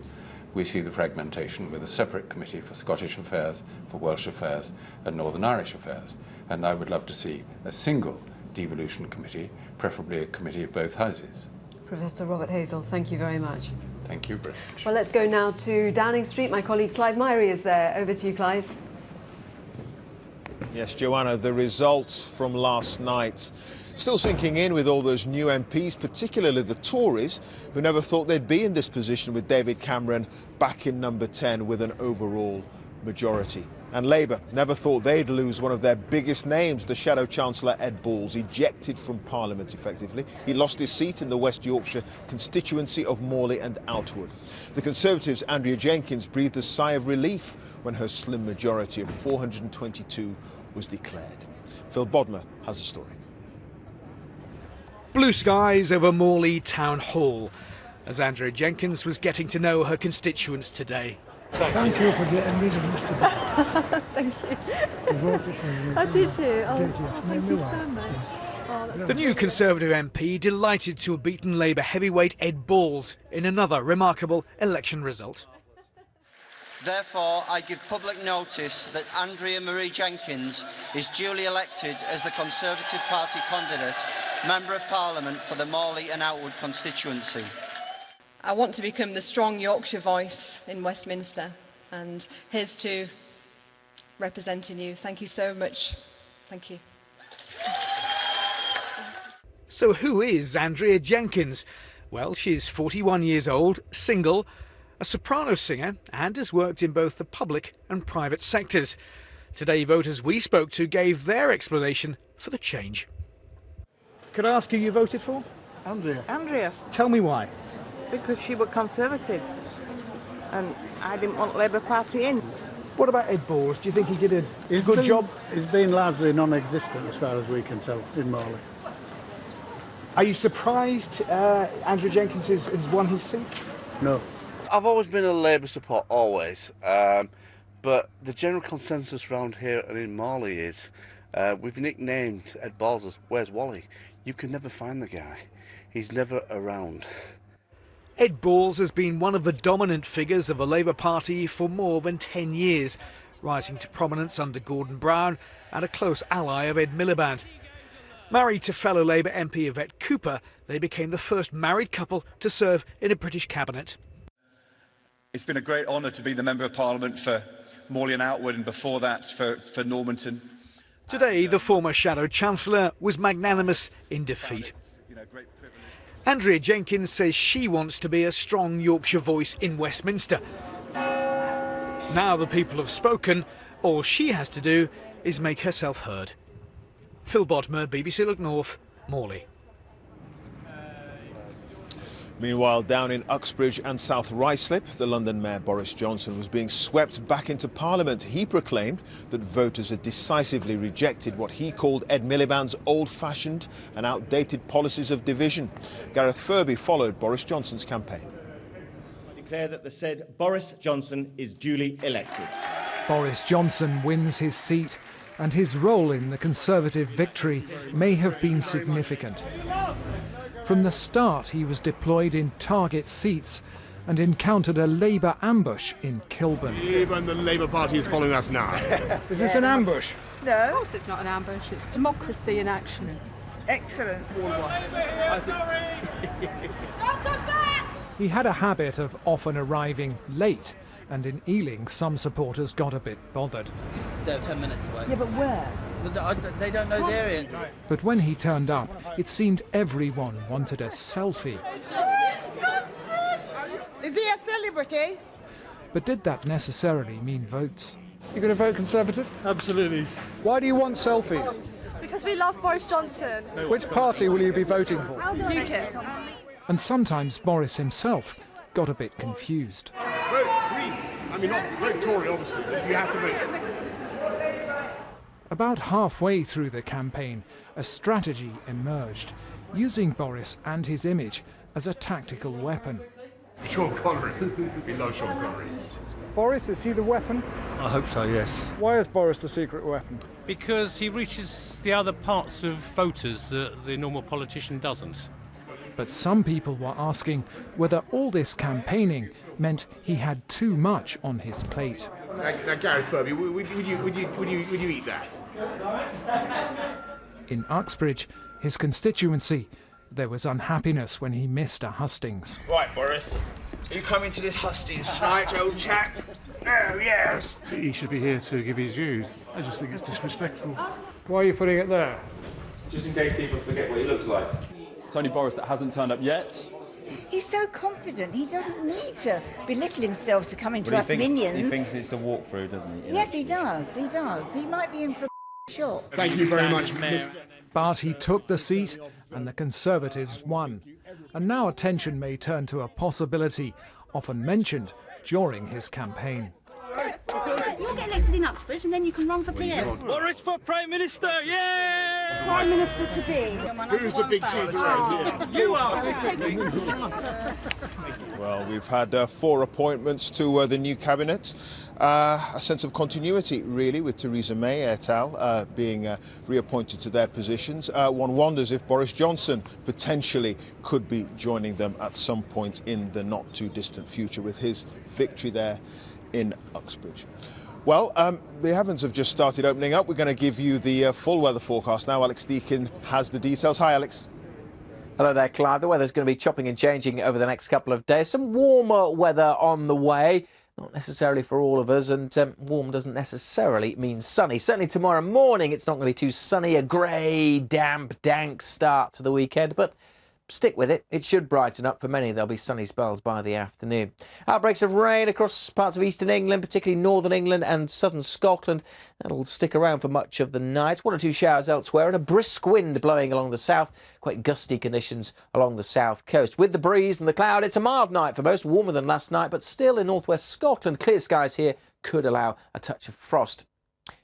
we see the fragmentation with a separate committee for Scottish affairs, for Welsh affairs and Northern Irish affairs. And I would love to see a single devolution committee, preferably a committee of both houses. Professor Robert Hazel, thank you very much. Thank you very much. Well, let's go now to Downing Street. My colleague Clive Myrie is there. Over to you, Clive. Yes, Joanna, the results from last night still sinking in with all those new MPs, particularly the Tories, who never thought they'd be in this position with David Cameron back in number 10 with an overall majority. And Labour never thought they'd lose one of their biggest names, the Shadow Chancellor Ed Balls, ejected from Parliament effectively. He lost his seat in the West Yorkshire constituency of Morley and Outwood. The Conservatives' Andrea Jenkyns breathed a sigh of relief when her slim majority of 422 was declared. Phil Bodmer has the story. Blue skies over Morley Town Hall as Andrea Jenkyns was getting to know her constituents today. Thank you for getting rid of Mr. Ball. Thank you. You voted for him. I did you? Oh, Did you? thank Made you me so laugh. much. Oh, that's The new Conservative MP delighted to have beaten Labour heavyweight Ed Balls in another remarkable election result. Therefore, I give public notice that Andrea Marie Jenkyns is duly elected as the Conservative Party candidate, Member of Parliament for the Morley and Outwood constituency. I want to become the strong Yorkshire voice in Westminster, and here's to representing you. Thank you so much. Thank you. So who is Andrea Jenkyns? Well, she's 41 years old, single, a soprano singer, and has worked in both the public and private sectors. Today, voters we spoke to gave their explanation for the change. Could I ask who you voted for? Andrea. Andrea, Tell me why. because she was Conservative and I didn't want Labour Party in. What about Ed Balls? Do you think he did a good job? It's been largely non-existent as far as we can tell in Morley. Are you surprised Andrea Jenkyns has won his seat? No. I've always been a Labour support, always. But the general consensus around here and in Morley is we've nicknamed Ed Balls as Where's Wally? You can never find the guy. He's never around. Ed Balls has been one of the dominant figures of the Labour Party for more than 10 years, rising to prominence under Gordon Brown and a close ally of Ed Miliband. Married to fellow Labour MP Yvette Cooper, they became the first married couple to serve in a British cabinet. It's been a great honour to be the Member of Parliament for Morley and Outwood, and before that for Normanton. Today, the former Shadow Chancellor was magnanimous in defeat. Andrea Jenkyns says she wants to be a strong Yorkshire voice in Westminster. Now the people have spoken, all she has to do is make herself heard. Phil Bodmer, BBC Look North, Morley. Meanwhile, down in Uxbridge and South Ruislip, the London Mayor Boris Johnson was being swept back into Parliament. He proclaimed that voters had decisively rejected what he called Ed Miliband's old-fashioned and outdated policies of division. Gareth Furby followed Boris Johnson's campaign. I declare that the said Boris Johnson is duly elected. Boris Johnson wins his seat, and his role in the Conservative victory may have been significant. From the start, he was deployed in target seats and encountered a Labour ambush in Kilburn. Even the Labour Party is following us now. Is this an ambush? No. Of course it's not an ambush, it's democracy in action. Excellent. He had a habit of often arriving late, and in Ealing, some supporters got a bit bothered. They're 10 minutes away. Yeah, but where? They don't know they're in. But when he turned up, it seemed everyone wanted a selfie. Is he a celebrity? But did that necessarily mean votes? You're going to vote Conservative? Absolutely. Why do you want selfies? Because we love Boris Johnson. Which party will you be voting for? UKIP. And sometimes Boris himself got a bit confused. Vote Green. I mean, not vote Tory, obviously, but you have to vote. About halfway through the campaign, a strategy emerged. Using Boris and his image, as a tactical weapon. Sean Connery. We love Sean Connery. Boris, is he the weapon? I hope so, yes. Why is Boris the secret weapon? Because he reaches the other parts of voters that the normal politician doesn't. But some people were asking whether all this campaigning meant he had too much on his plate. Now Gareth Burbey, would you eat that? In Uxbridge, his constituency, there was unhappiness when he missed a hustings. Right, Boris, are you coming to this hustings tonight, old chap? Oh, yes. He should be here to give his views. I just think it's disrespectful. Why are you putting it there? Just in case people forget what he looks like. It's only Boris that hasn't turned up yet. He's so confident, he doesn't need to belittle himself to come into us minions. He thinks it's a walkthrough, doesn't he? Yes, he does, he does. He might be in for a shock. Thank you very much, Mr. But he took the seat and the Conservatives won. And now attention may turn to a possibility often mentioned during his campaign. You'll get elected in Uxbridge and then you can run for PM. Boris for Prime Minister, yeah! Prime Minister to be. Who's the big cheese around here? You are! Well, we've had 4 appointments to the new cabinet. A sense of continuity, really, with Theresa May et al. Being reappointed to their positions. One wonders if Boris Johnson potentially could be joining them at some point in the not-too-distant future with his victory there in Uxbridge. Well, the heavens have just started opening up. We're going to give you the full weather forecast now. Alex Deakin has the details. Hi, Alex. Hello there, Clive. The weather's going to be chopping and changing over the next couple of days. Some warmer weather on the way. Not necessarily for all of us, and warm doesn't necessarily mean sunny. Certainly tomorrow morning it's not going to be too sunny. A grey, damp, dank start to the weekend, but stick with it. It should brighten up for many. There'll be sunny spells by the afternoon. Outbreaks of rain across parts of eastern England, particularly northern England and southern Scotland. That'll stick around for much of the night. 1 or 2 showers elsewhere and a brisk wind blowing along the south. Quite gusty conditions along the south coast. With the breeze and the cloud, it's a mild night for most, warmer than last night, but still in northwest Scotland, clear skies here could allow a touch of frost.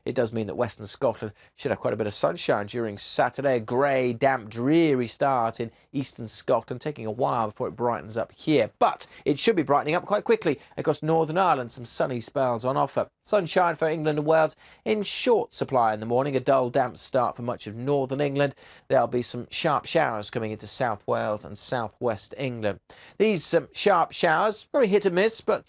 It does mean that western Scotland should have quite a bit of sunshine during Saturday. A grey, damp, dreary start in eastern Scotland, taking a while before it brightens up here. But it should be brightening up quite quickly across Northern Ireland. Some sunny spells on offer. Sunshine for England and Wales in short supply in the morning. A dull, damp start for much of northern England. There'll be some sharp showers coming into South Wales and southwest England. These sharp showers, very hit and miss, but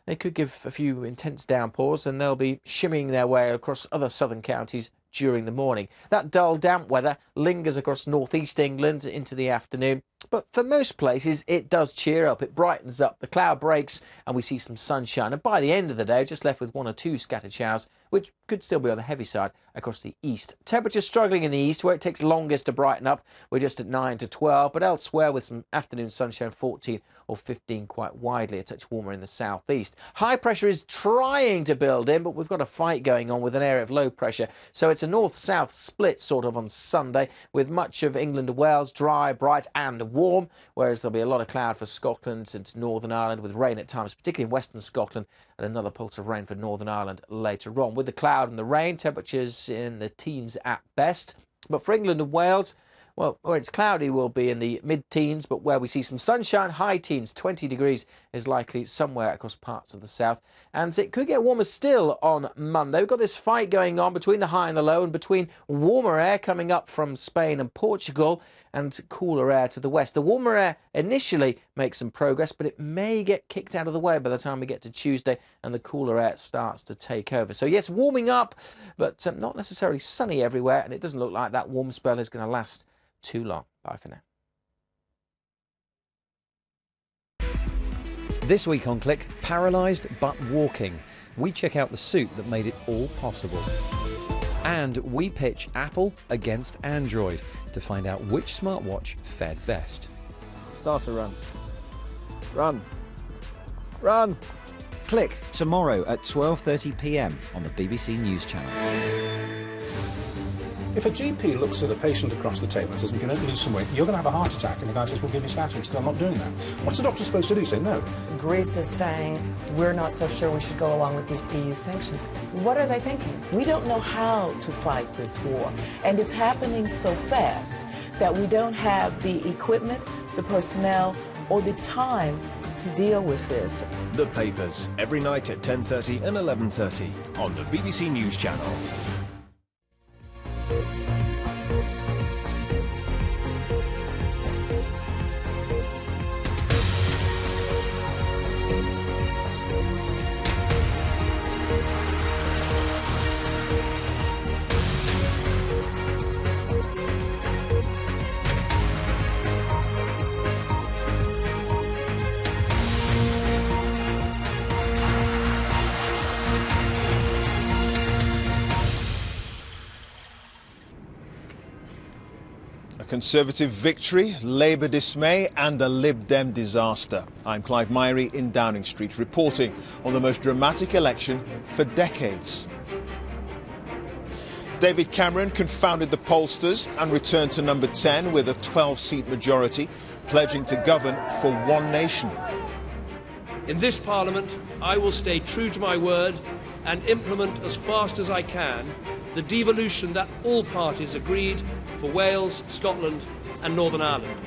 they could give a few intense downpours, and they'll be shimmying their way across other southern counties during the morning. That dull, damp weather lingers across northeast England into the afternoon, but for most places it does cheer up. It brightens up, the cloud breaks, and we see some sunshine. And by the end of the day, just left with 1 or 2 scattered showers, which could still be on the heavy side across the east. Temperatures struggling in the east, where it takes longest to brighten up. We're just at 9 to 12, but elsewhere with some afternoon sunshine, 14 or 15 quite widely, a touch warmer in the southeast. High pressure is trying to build in, but we've got a fight going on with an area of low pressure, so it's a north-south split sort of on Sunday, with much of England and Wales dry, bright and warm, whereas there'll be a lot of cloud for Scotland and Northern Ireland, with rain at times, particularly in western Scotland, and another pulse of rain for Northern Ireland later on. With the cloud and the rain, temperatures in the teens at best. But for England and Wales, well, where it's cloudy, we'll be in the mid-teens, but where we see some sunshine, high teens, 20 degrees is likely somewhere across parts of the south. And it could get warmer still on Monday. We've got this fight going on between the high and the low, and between warmer air coming up from Spain and Portugal and cooler air to the west. The warmer air initially makes some progress, but it may get kicked out of the way by the time we get to Tuesday and the cooler air starts to take over. So yes, warming up, but not necessarily sunny everywhere, and it doesn't look like that warm spell is going to last too long. Bye for now. This week on Click, paralysed but walking. We check out the suit that made it all possible. And we pitch Apple against Android to find out which smartwatch fared best. Start a run. Run. Run. Click tomorrow at 12:30 p.m. on the BBC News Channel. If a GP looks at a patient across the table and says, if you don't lose some weight, you're going to have a heart attack, and the guy says, well, give me statins. I'm not doing that. What's the doctor supposed to do? Say no. Greece is saying, we're not so sure we should go along with these EU sanctions. What are they thinking? We don't know how to fight this war, and it's happening so fast that we don't have the equipment, the personnel, or the time to deal with this. The Papers, every night at 10:30 and 11:30 on the BBC News Channel. Conservative victory, Labour dismay and a Lib Dem disaster. I'm Clive Myrie in Downing Street, reporting on the most dramatic election for decades. David Cameron confounded the pollsters and returned to number 10 with a 12-seat majority, pledging to govern for one nation. In this Parliament, I will stay true to my word and implement as fast as I can the devolution that all parties agreed for Wales, Scotland and Northern Ireland.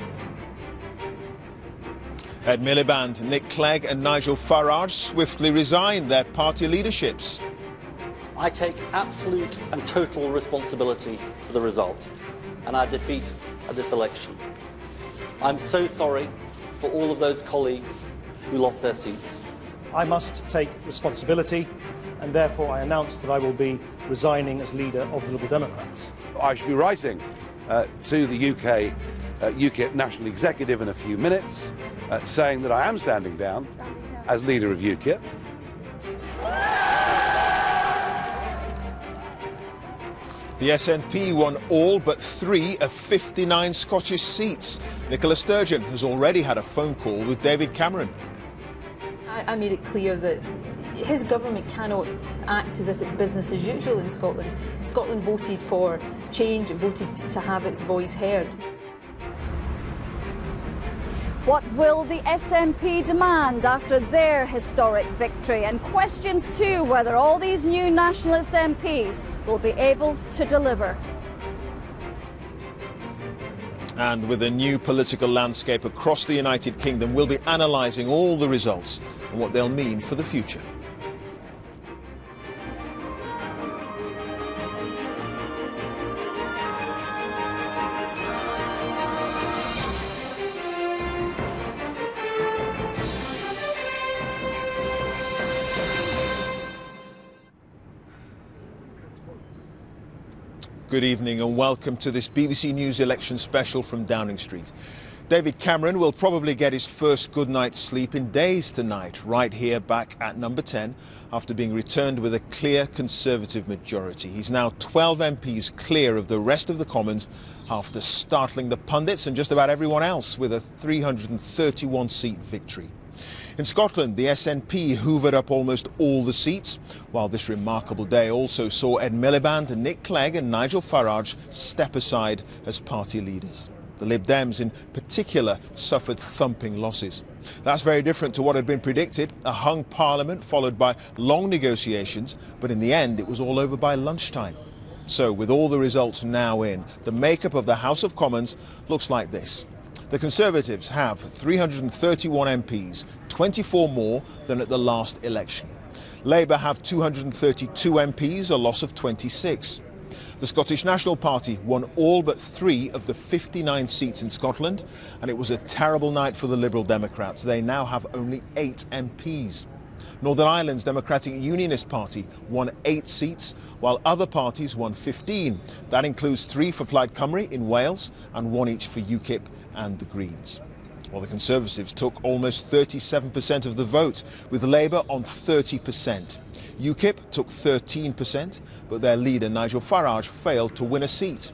Ed Miliband, Nick Clegg and Nigel Farage swiftly resigned their party leaderships. I take absolute and total responsibility for the result and our defeat at this election. I'm so sorry for all of those colleagues who lost their seats. I must take responsibility, and therefore I announce that I will be resigning as leader of the Liberal Democrats. I should be writing to the UK UKIP National Executive in a few minutes, saying that I am standing down as leader of UKIP. The SNP won all but 3 of 59 Scottish seats. Nicola Sturgeon has already had a phone call with David Cameron. I made it clear that his government cannot act as if it's business as usual in Scotland. Scotland voted for change, it voted to have its voice heard. What will the SNP demand after their historic victory? And questions too whether all these new nationalist MPs will be able to deliver. And with a new political landscape across the United Kingdom, we'll be analysing all the results and what they'll mean for the future. Good evening and welcome to this BBC News election special from Downing Street. David Cameron will probably get his first good night's sleep in days tonight, right here back at number 10, after being returned with a clear Conservative majority. He's now 12 MPs clear of the rest of the Commons after startling the pundits and just about everyone else with a 331-seat victory. In Scotland, the SNP hoovered up almost all the seats, while this remarkable day also saw Ed Miliband, Nick Clegg and Nigel Farage step aside as party leaders. The Lib Dems in particular suffered thumping losses. That's very different to what had been predicted, a hung parliament followed by long negotiations, but in the end it was all over by lunchtime. So with all the results now in, the makeup of the House of Commons looks like this. The Conservatives have 331 MPs, 24 more than at the last election. Labour have 232 MPs, a loss of 26. The Scottish National Party won all but 3 of the 59 seats in Scotland, and it was a terrible night for the Liberal Democrats. They now have only 8 MPs. Northern Ireland's Democratic Unionist Party won 8 seats, while other parties won 15. That includes 3 for Plaid Cymru in Wales and 1 each for UKIP and the Greens. Well, the Conservatives took almost 37% of the vote, with Labour on 30%. UKIP took 13%, but their leader Nigel Farage failed to win a seat.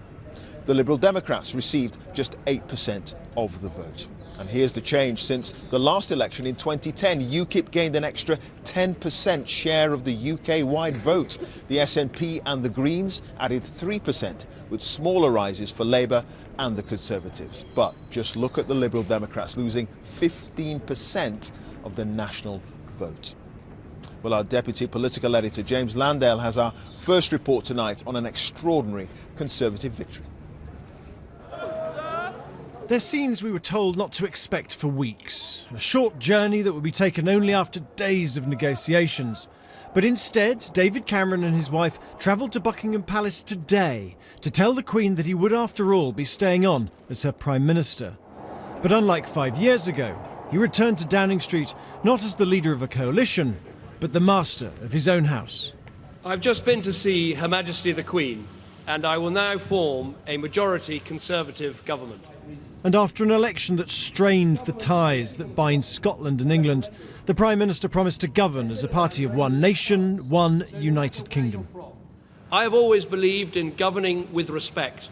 The Liberal Democrats received just 8% of the vote. And here's the change since the last election in 2010. UKIP gained an extra 10% share of the UK-wide vote. The SNP and the Greens added 3%, with smaller rises for Labour and the Conservatives. But just look at the Liberal Democrats losing 15% of the national vote. Well, our deputy political editor James Landale has our first report tonight on an extraordinary Conservative victory. They're scenes we were told not to expect for weeks. A short journey that would be taken only after days of negotiations. But instead, David Cameron and his wife travelled to Buckingham Palace today to tell the Queen that he would, after all, be staying on as her Prime Minister. But unlike 5 years ago, he returned to Downing Street not as the leader of a coalition, but the master of his own house. I've just been to see Her Majesty the Queen, and I will now form a majority Conservative government. And after an election that strained the ties that bind Scotland and England, the Prime Minister promised to govern as a party of one nation, one United Kingdom. I have always believed in governing with respect.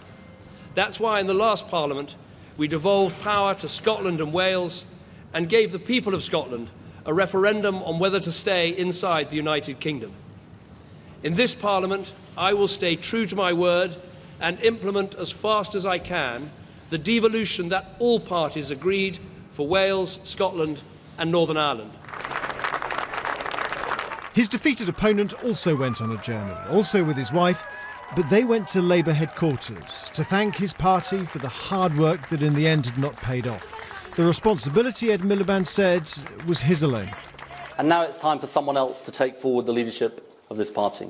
That's why in the last Parliament we devolved power to Scotland and Wales and gave the people of Scotland a referendum on whether to stay inside the United Kingdom. In this Parliament, I will stay true to my word and implement as fast as I can the devolution that all parties agreed for Wales, Scotland and Northern Ireland. His defeated opponent also went on a journey, also with his wife, but they went to Labour headquarters to thank his party for the hard work that in the end had not paid off. The responsibility, Ed Miliband said, was his alone. And now it's time for someone else to take forward the leadership of this party.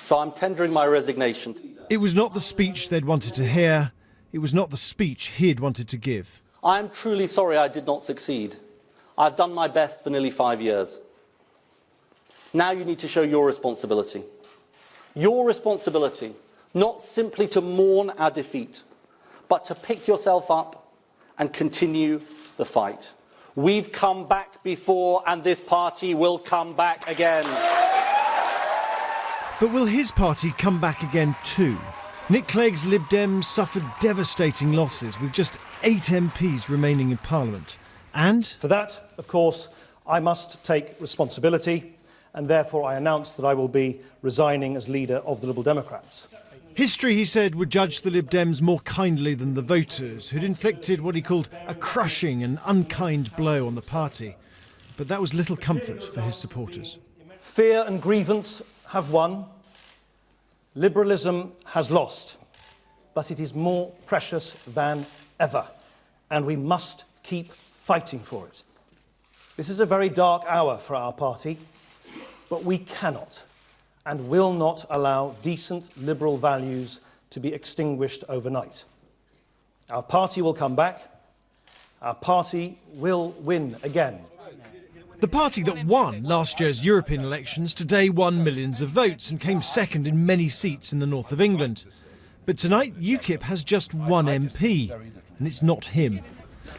So I'm tendering my resignation. It was not the speech they'd wanted to hear. It was not the speech he'd wanted to give. I am truly sorry I did not succeed. I've done my best for nearly 5 years. Now you need to show your responsibility. Your responsibility, not simply to mourn our defeat, but to pick yourself up and continue the fight. We've come back before, and this party will come back again. But will his party come back again too? Nick Clegg's Lib Dems suffered devastating losses with just 8 MPs remaining in Parliament. And for that, of course, I must take responsibility, and therefore I announce that I will be resigning as leader of the Liberal Democrats. History, he said, would judge the Lib Dems more kindly than the voters, who'd inflicted what he called a crushing and unkind blow on the party. But that was little comfort for his supporters. Fear and grievance have won. Liberalism has lost. But it is more precious than ever, and we must keep fighting for it. This is a very dark hour for our party, but we cannot and will not allow decent liberal values to be extinguished overnight. Our party will come back. Our party will win again. The party that won last year's European elections today won millions of votes and came second in many seats in the north of England. But tonight, UKIP has just one MP, and it's not him.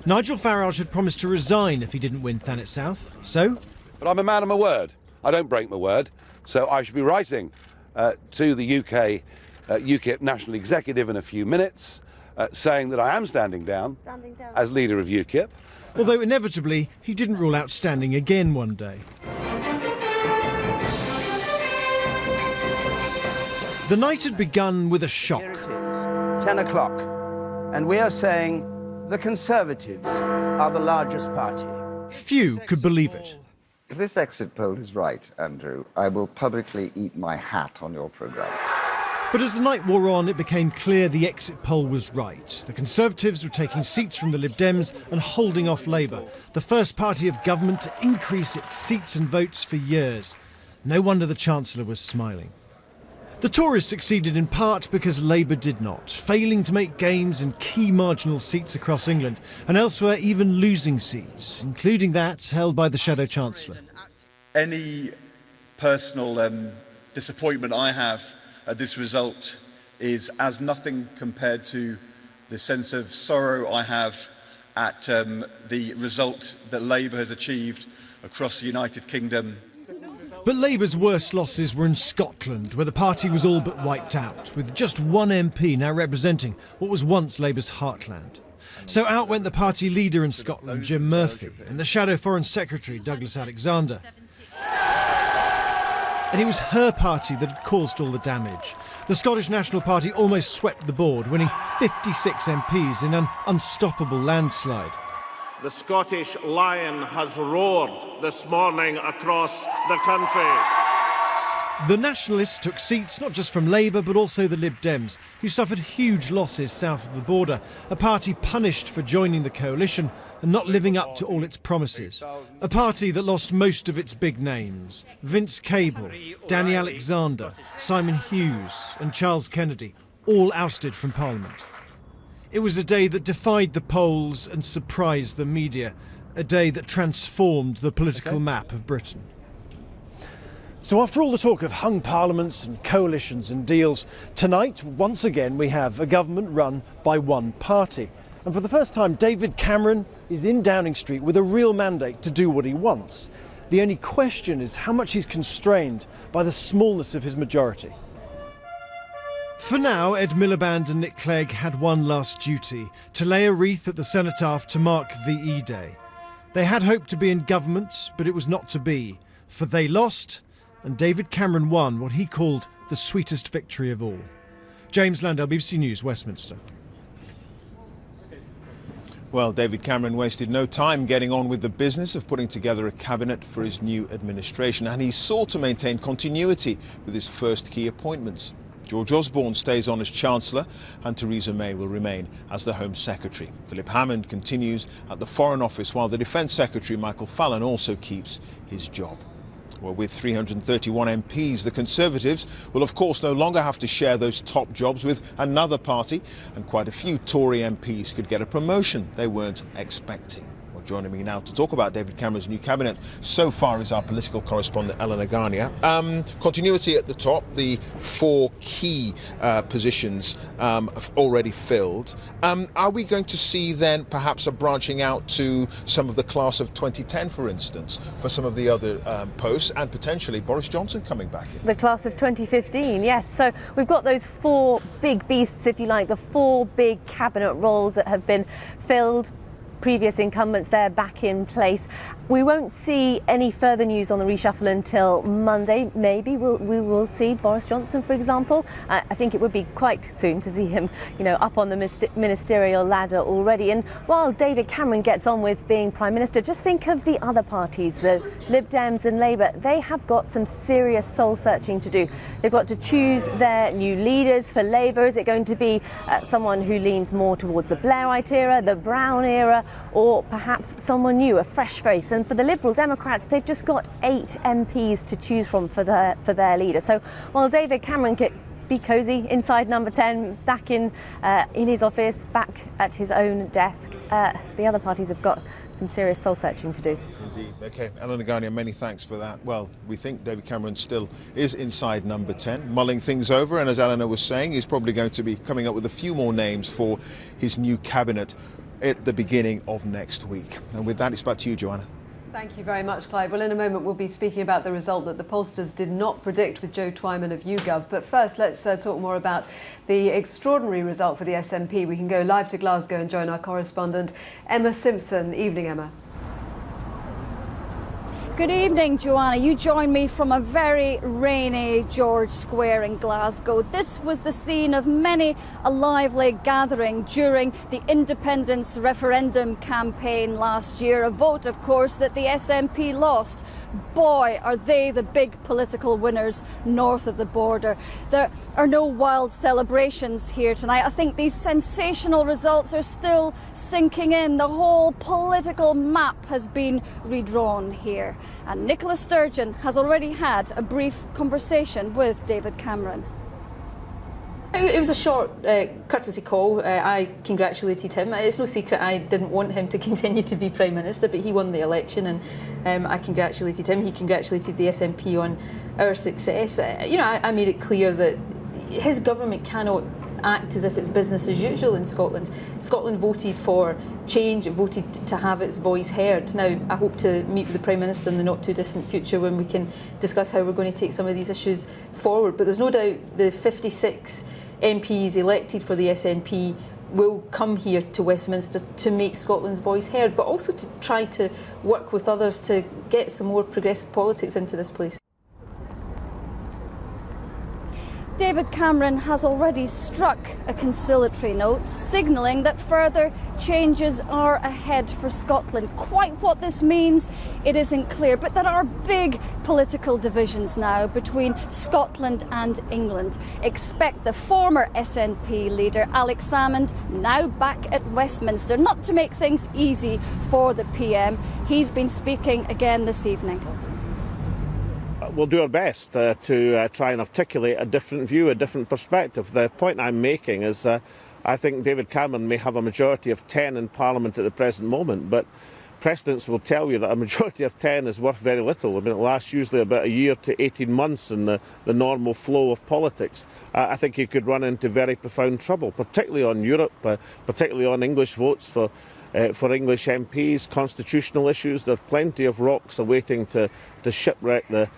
Nigel Farage had promised to resign if he didn't win Thanet South, so... But I'm a man of my word. I don't break my word. So I should be writing to the UK UKIP National Executive in a few minutes, saying that I am standing down as leader of UKIP. Although inevitably, he didn't rule out standing again one day. The night had begun with a shock. Here it is, 10 o'clock, and we are saying the Conservatives are the largest party. Few could believe it. If this exit poll is right, Andrew, I will publicly eat my hat on your programme. But as the night wore on, it became clear the exit poll was right. The Conservatives were taking seats from the Lib Dems and holding off Labour, the first party of government to increase its seats and votes for years. No wonder the Chancellor was smiling. The Tories succeeded in part because Labour did not, failing to make gains in key marginal seats across England, and elsewhere even losing seats, including that held by the Shadow Chancellor. Any personal disappointment I have at this result is as nothing compared to the sense of sorrow I have at the result that Labour has achieved across the United Kingdom. But Labour's worst losses were in Scotland, where the party was all but wiped out, with just one MP now representing what was once Labour's heartland. So out went the party leader in Scotland, Jim Murphy, and the Shadow Foreign Secretary, Douglas Alexander. And it was her party that had caused all the damage. The Scottish National Party almost swept the board, winning 56 MPs in an unstoppable landslide. The Scottish lion has roared this morning across the country. The Nationalists took seats not just from Labour but also the Lib Dems, who suffered huge losses south of the border, a party punished for joining the coalition and not living up to all its promises. A party that lost most of its big names: Vince Cable, Danny Alexander, Simon Hughes and Charles Kennedy, all ousted from Parliament. It was a day that defied the polls and surprised the media, a day that transformed the political map of Britain. So after all the talk of hung parliaments and coalitions and deals, tonight, once again, we have a government run by one party. And for the first time, David Cameron is in Downing Street with a real mandate to do what he wants. The only question is how much he's constrained by the smallness of his majority. For now, Ed Miliband and Nick Clegg had one last duty: to lay a wreath at the cenotaph to mark VE Day. They had hoped to be in government, but it was not to be, for they lost, and David Cameron won what he called the sweetest victory of all. James Landell, BBC News, Westminster. Well, David Cameron wasted no time getting on with the business of putting together a cabinet for his new administration, and he sought to maintain continuity with his first key appointments. George Osborne stays on as Chancellor and Theresa May will remain as the Home Secretary. Philip Hammond continues at the Foreign Office, while the Defence Secretary Michael Fallon also keeps his job. Well, with 331 MPs, the Conservatives will of course no longer have to share those top jobs with another party, and quite a few Tory MPs could get a promotion they weren't expecting. Well, joining me now to talk about David Cameron's new cabinet so far is our political correspondent Ellen Agania. Continuity at the top, the four key positions already filled. Are we going to see then perhaps a branching out to some of the class of 2010, for instance, for some of the other posts, and potentially Boris Johnson coming back in? The class of 2015, yes. So we've got those four big beasts, if you like, the four big cabinet roles that have been filled. Previous incumbents there back in place. We won't see any further news on the reshuffle until Monday. Maybe we will see Boris Johnson, for example. I think it would be quite soon to see him, up on the ministerial ladder already. And while David Cameron gets on with being Prime Minister, just think of the other parties, the Lib Dems and Labour. They have got some serious soul searching to do. They've got to choose their new leaders. For Labour, is it going to be someone who leans more towards the Blairite era, the Brown era, or perhaps someone new, a fresh face? And for the Liberal Democrats, they've just got 8 MPs to choose from for their leader. So while David Cameron can be cosy inside number 10, back in his office, back at his own desk, the other parties have got some serious soul searching to do. Indeed. OK, Ellen Agania, many thanks for that. Well, we think David Cameron still is inside number 10, mulling things over, and as Eleanor was saying, he's probably going to be coming up with a few more names for his new cabinet at the beginning of next week. And with that, it's back to you, Joanna. Thank you very much, Clive. Well, in a moment, we'll be speaking about the result that the pollsters did not predict with Joe Twyman of YouGov. But first, let's talk more about the extraordinary result for the SNP. We can go live to Glasgow and join our correspondent, Emma Simpson. Evening, Emma. Good evening, Joanna. You join me from a very rainy George Square in Glasgow. This was the scene of many a lively gathering during the independence referendum campaign last year. A vote, of course, that the SNP lost. Boy, are they the big political winners north of the border. There are no wild celebrations here tonight. I think these sensational results are still sinking in. The whole political map has been redrawn here. And Nicola Sturgeon has already had a brief conversation with David Cameron. It was a short courtesy call. I congratulated him. It's no secret I didn't want him to continue to be Prime Minister, but he won the election and I congratulated him. He congratulated the SNP on our success. I made it clear that his government cannot act as if it's business as usual in Scotland. Scotland voted for change, it voted to have its voice heard. Now, I hope to meet with the Prime Minister in the not too distant future when we can discuss how we're going to take some of these issues forward. But there's no doubt the 56 MPs elected for the SNP will come here to Westminster to make Scotland's voice heard, but also to try to work with others to get some more progressive politics into this place. David Cameron has already struck a conciliatory note, signalling that further changes are ahead for Scotland. Quite what this means, it isn't clear, but there are big political divisions now between Scotland and England. Expect the former SNP leader, Alex Salmond, now back at Westminster, not to make things easy for the PM. He's been speaking again this evening. We'll do our best to try and articulate a different view, a different perspective. The point I'm making is I think David Cameron may have a majority of 10 in Parliament at the present moment, but precedents will tell you that a majority of 10 is worth very little. I mean, it lasts usually about a year to 18 months in the normal flow of politics. I think he could run into very profound trouble, particularly on Europe, particularly on English votes for English MPs, constitutional issues. There are plenty of rocks awaiting to shipwreck the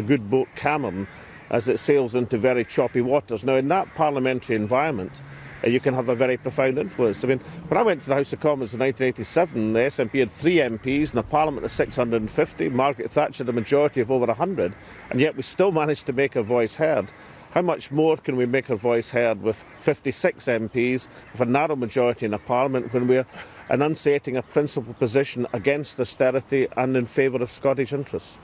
good boat Cameron as it sails into very choppy waters. Now, in that parliamentary environment, you can have a very profound influence. I mean, when I went to the House of Commons in 1987, the SNP had 3 MPs in a parliament of 650. Margaret Thatcher had a majority of over 100, and yet we still managed to make our voice heard. How much more can we make our voice heard with 56 MPs, with a narrow majority in a parliament, when we're enunciating a principled position against austerity and in favour of Scottish interests?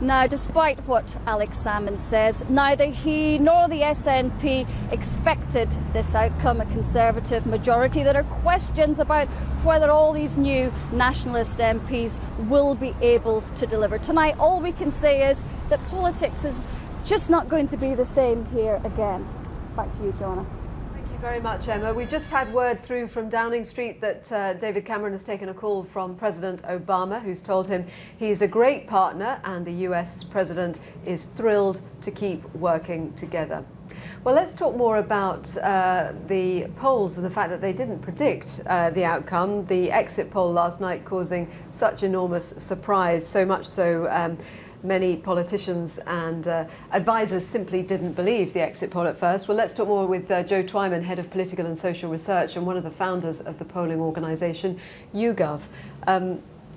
Now, despite what Alex Salmond says, neither he nor the SNP expected this outcome, a Conservative majority. There are questions about whether all these new nationalist MPs will be able to deliver. Tonight, all we can say is that politics is just not going to be the same here again. Back to you, Joanna. Thank you very much, Emma. We've just had word through from Downing Street that David Cameron has taken a call from President Obama, who's told him he's a great partner and the US president is thrilled to keep working together. Well, let's talk more about the polls and the fact that they didn't predict the outcome. The exit poll last night causing such enormous surprise, so much so many politicians and advisors simply didn't believe the exit poll at first. Well, let's talk more with Joe Twyman, Head of Political and Social Research and one of the founders of the polling organisation YouGov.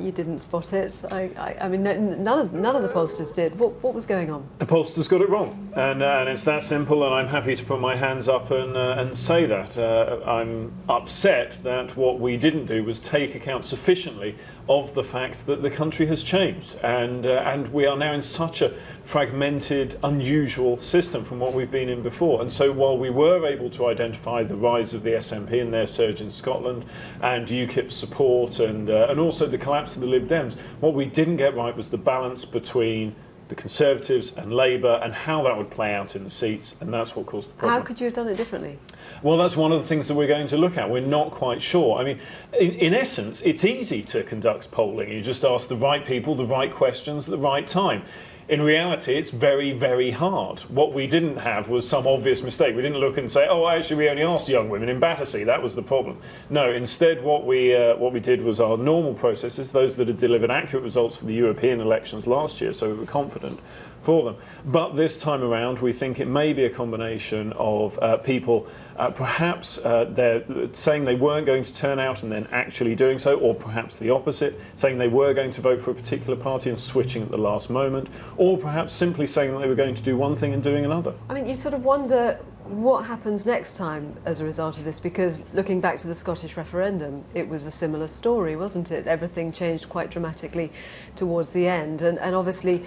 You didn't spot it. I mean, none of the pollsters did. What was going on? The pollsters got it wrong, and it's that simple. And I'm happy to put my hands up and say that. I'm upset that what we didn't do was take account sufficiently of the fact that the country has changed, and we are now in such a fragmented, unusual system from what we've been in before. And so while we were able to identify the rise of the SNP and their surge in Scotland, and UKIP's support, and also the collapse of the Lib Dems, what we didn't get right was the balance between the Conservatives and Labour and how that would play out in the seats, and that's what caused the problem. How could you have done it differently? Well, that's one of the things that we're going to look at. We're not quite sure. I mean, in essence, it's easy to conduct polling. You just ask the right people the right questions at the right time. In reality, it's very, very hard. What we didn't have was some obvious mistake. We didn't look and say, oh, actually, we only asked young women in Battersea. That was the problem. No, instead, what we did was our normal processes, those that had delivered accurate results for the European elections last year, so we were confident for them. But this time around, we think it may be a combination of people perhaps they're saying they weren't going to turn out and then actually doing so, or perhaps the opposite, saying they were going to vote for a particular party and switching at the last moment, or perhaps simply saying that they were going to do one thing and doing another. I mean, you sort of wonder what happens next time as a result of this, because looking back to the Scottish referendum, it was a similar story, wasn't it? Everything changed quite dramatically towards the end, and obviously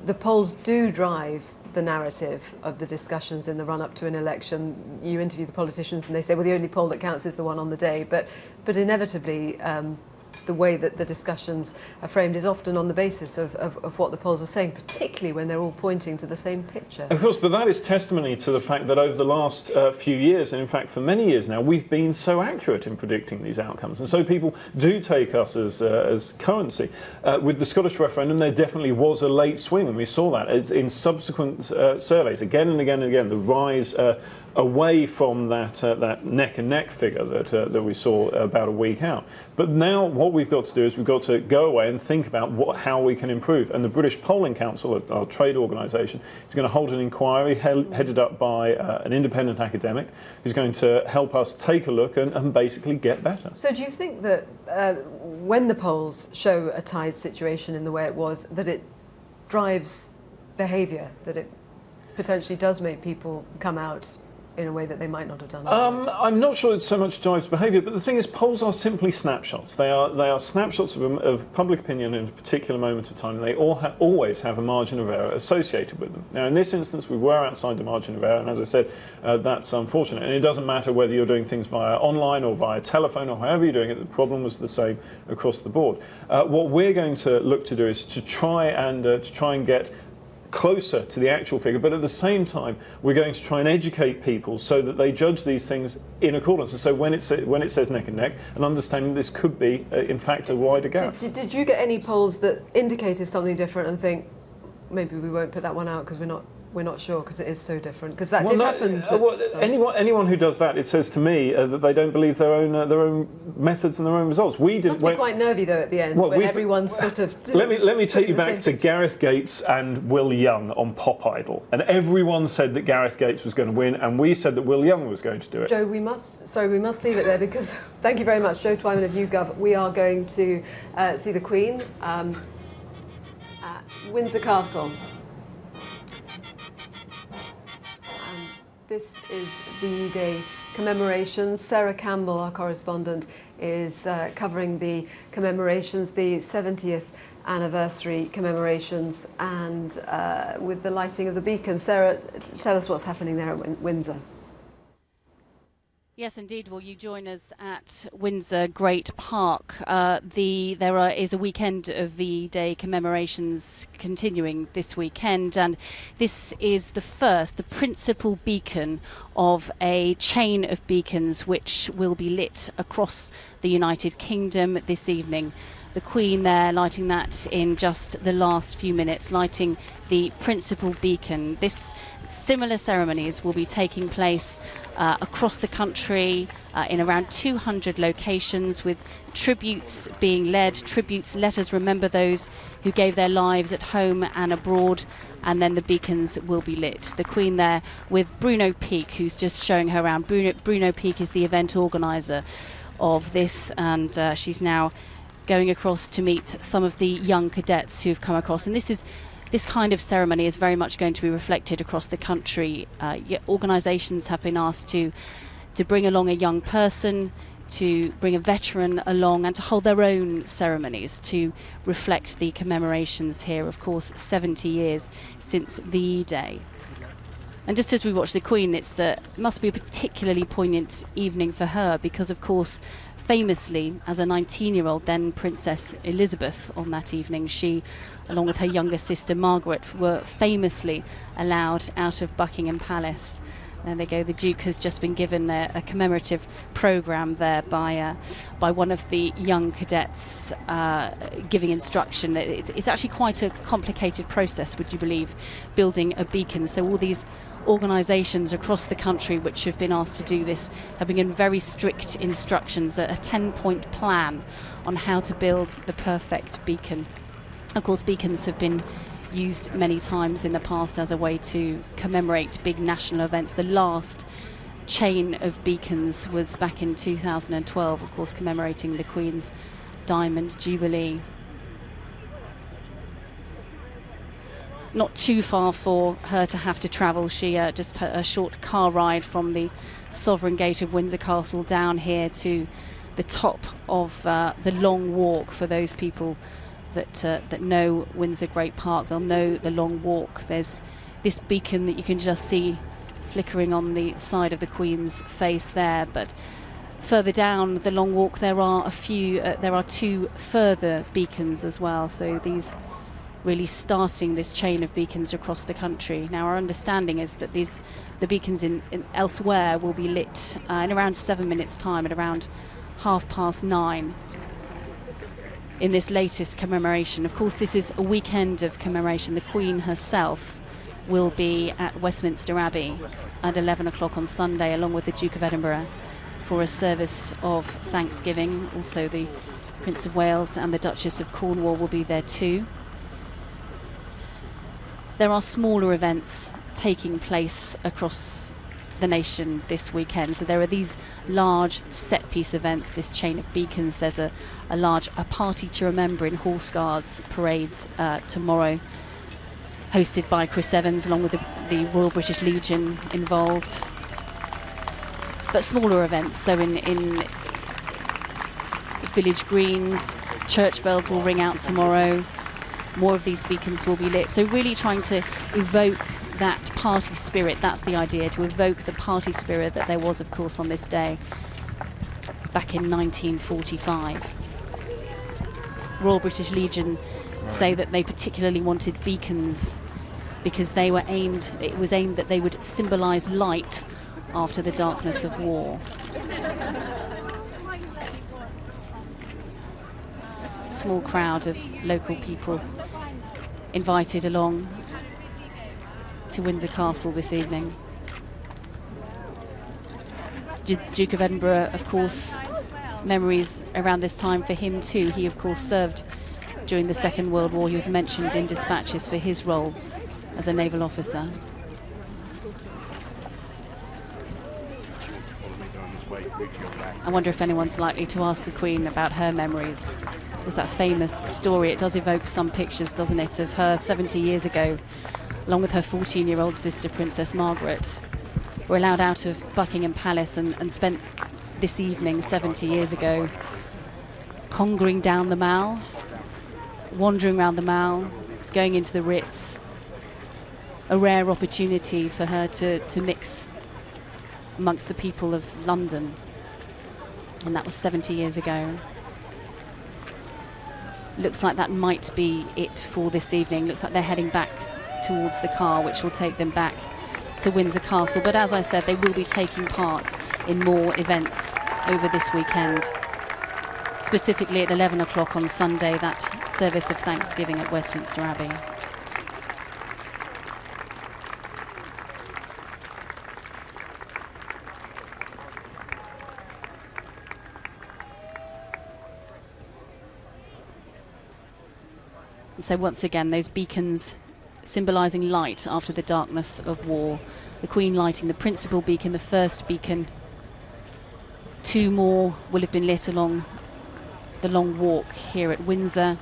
the polls do drive the narrative of the discussions in the run-up to an election. You interview the politicians and they say, well, the only poll that counts is the one on the day, but inevitably the way that the discussions are framed is often on the basis of what the polls are saying, particularly when they're all pointing to the same picture. Of course, but that is testimony to the fact that over the last few years, and in fact for many years now, we've been so accurate in predicting these outcomes. And so people do take us as currency. With the Scottish referendum, there definitely was a late swing, and we saw that. It's in subsequent surveys, again and again and again, the rise away from that neck-and-neck figure that we saw about a week out. But now what we've got to do is we've got to go away and think about how we can improve. And the British Polling Council, our trade organisation, is going to hold an inquiry headed up by an independent academic who's going to help us take a look and basically get better. So do you think that when the polls show a tied situation in the way it was, that it drives behaviour, that it potentially does make people come out in a way that they might not have done otherwise? I'm not sure it so much drives behaviour, but the thing is, polls are simply snapshots. They are snapshots of public opinion in a particular moment of time, and they always have a margin of error associated with them. Now, in this instance, we were outside the margin of error, and as I said, that's unfortunate. And it doesn't matter whether you're doing things via online or via telephone or however you're doing it, the problem was the same across the board. What we're going to look to do is to try and get closer to the actual figure, but at the same time we're going to try and educate people so that they judge these things in accordance. And so when it says neck and neck, and understanding this could be in fact a wider gap. Did you get any polls that indicated something different and think maybe we won't put that one out because we're not sure because it is so different? Because that did happen. Anyone who does that, it says to me that they don't believe their own methods and their own results. We didn't. Must be quite nervy though at the end when everyone's sort of. Let me take you back to Gareth Gates and Will Young on Pop Idol, and everyone said that Gareth Gates was going to win, and we said that Will Young was going to do it. Joe, we must leave it there because thank you very much, Joe Twyman of YouGov. We are going to see the Queen at Windsor Castle. This is the day commemorations. Sarah Campbell, our correspondent, is covering the commemorations, the 70th anniversary commemorations, and with the lighting of the beacon. Sarah, tell us what's happening there at Windsor. Yes, indeed. Will you join us at Windsor Great Park? There is a weekend of V-Day commemorations continuing this weekend, and this is the principal beacon of a chain of beacons which will be lit across the United Kingdom this evening. The Queen there lighting that in just the last few minutes, lighting the principal beacon. This similar ceremonies will be taking place across the country in around 200 locations, with tributes being led. Tributes, let us remember those who gave their lives at home and abroad, and then the beacons will be lit. The Queen there with Bruno Peake, who's just showing her around. Bruno Peake is the event organiser of this, and she's now going across to meet some of the young cadets who've come across. And this kind of ceremony is very much going to be reflected across the country. Organisations have been asked to bring along a young person, to bring a veteran along, and to hold their own ceremonies to reflect the commemorations here. Of course, 70 years since V-Day. And just as we watch the Queen, it must be a particularly poignant evening for her because, of course, famously, as a 19-year-old, then Princess Elizabeth on that evening, she, along with her younger sister Margaret, were famously allowed out of Buckingham Palace. There they go. The Duke has just been given a commemorative programme there by one of the young cadets giving instruction. It's actually quite a complicated process, would you believe, building a beacon. So all these organisations across the country which have been asked to do this have been given very strict instructions, a 10-point plan on how to build the perfect beacon. Of course, beacons have been used many times in the past as a way to commemorate big national events. The last chain of beacons was back in 2012, of course, commemorating the Queen's Diamond Jubilee. Not too far for her to have to travel. She just a short car ride from the Sovereign Gate of Windsor Castle down here to the top of the Long Walk. For those people that know Windsor Great Park, they'll know the Long Walk. There's this beacon that you can just see flickering on the side of the Queen's face there, but further down the Long Walk there are two further beacons as well, so these really starting this chain of beacons across the country. Now, our understanding is that the beacons in elsewhere will be lit in around 7 minutes time, at around 9:30 in this latest commemoration. Of course, this is a weekend of commemoration. The Queen herself will be at Westminster Abbey at 11 o'clock on Sunday, along with the Duke of Edinburgh, for a service of Thanksgiving. Also, the Prince of Wales and the Duchess of Cornwall will be there too. There are smaller events taking place across the nation this weekend. So there are these large set-piece events, this chain of beacons. There's a party to remember in Horse Guards parades tomorrow. hosted by Chris Evans, along with the Royal British Legion involved. But smaller events, so in village greens, church bells will ring out tomorrow. More of these beacons will be lit. So really trying to evoke that party spirit. That's the idea, to evoke the party spirit that there was, of course, on this day back in 1945. Royal British Legion say that they particularly wanted beacons because it was aimed that they would symbolise light after the darkness of war. Small crowd of local people invited along to Windsor Castle this evening. Duke of Edinburgh, of course, memories around this time for him too. He, of course, served during the Second World War. He was mentioned in dispatches for his role as a naval officer. I wonder if anyone's likely to ask the Queen about her memories. There's that famous story, it does evoke some pictures, doesn't it, of her 70 years ago, along with her 14-year-old sister, Princess Margaret, were allowed out of Buckingham Palace and spent this evening 70 years ago congering down the Mall, wandering around the Mall, going into the Ritz. A rare opportunity for her to mix amongst the people of London. And that was 70 years ago. Looks like that might be it for this evening. Looks like they're heading back towards the car, which will take them back to Windsor Castle. But as I said, they will be taking part in more events over this weekend. Specifically at 11 o'clock on Sunday, that service of Thanksgiving at Westminster Abbey. So once again, those beacons symbolising light after the darkness of war. The Queen lighting the principal beacon, the first beacon. 2 more will have been lit along the Long Walk here at Windsor,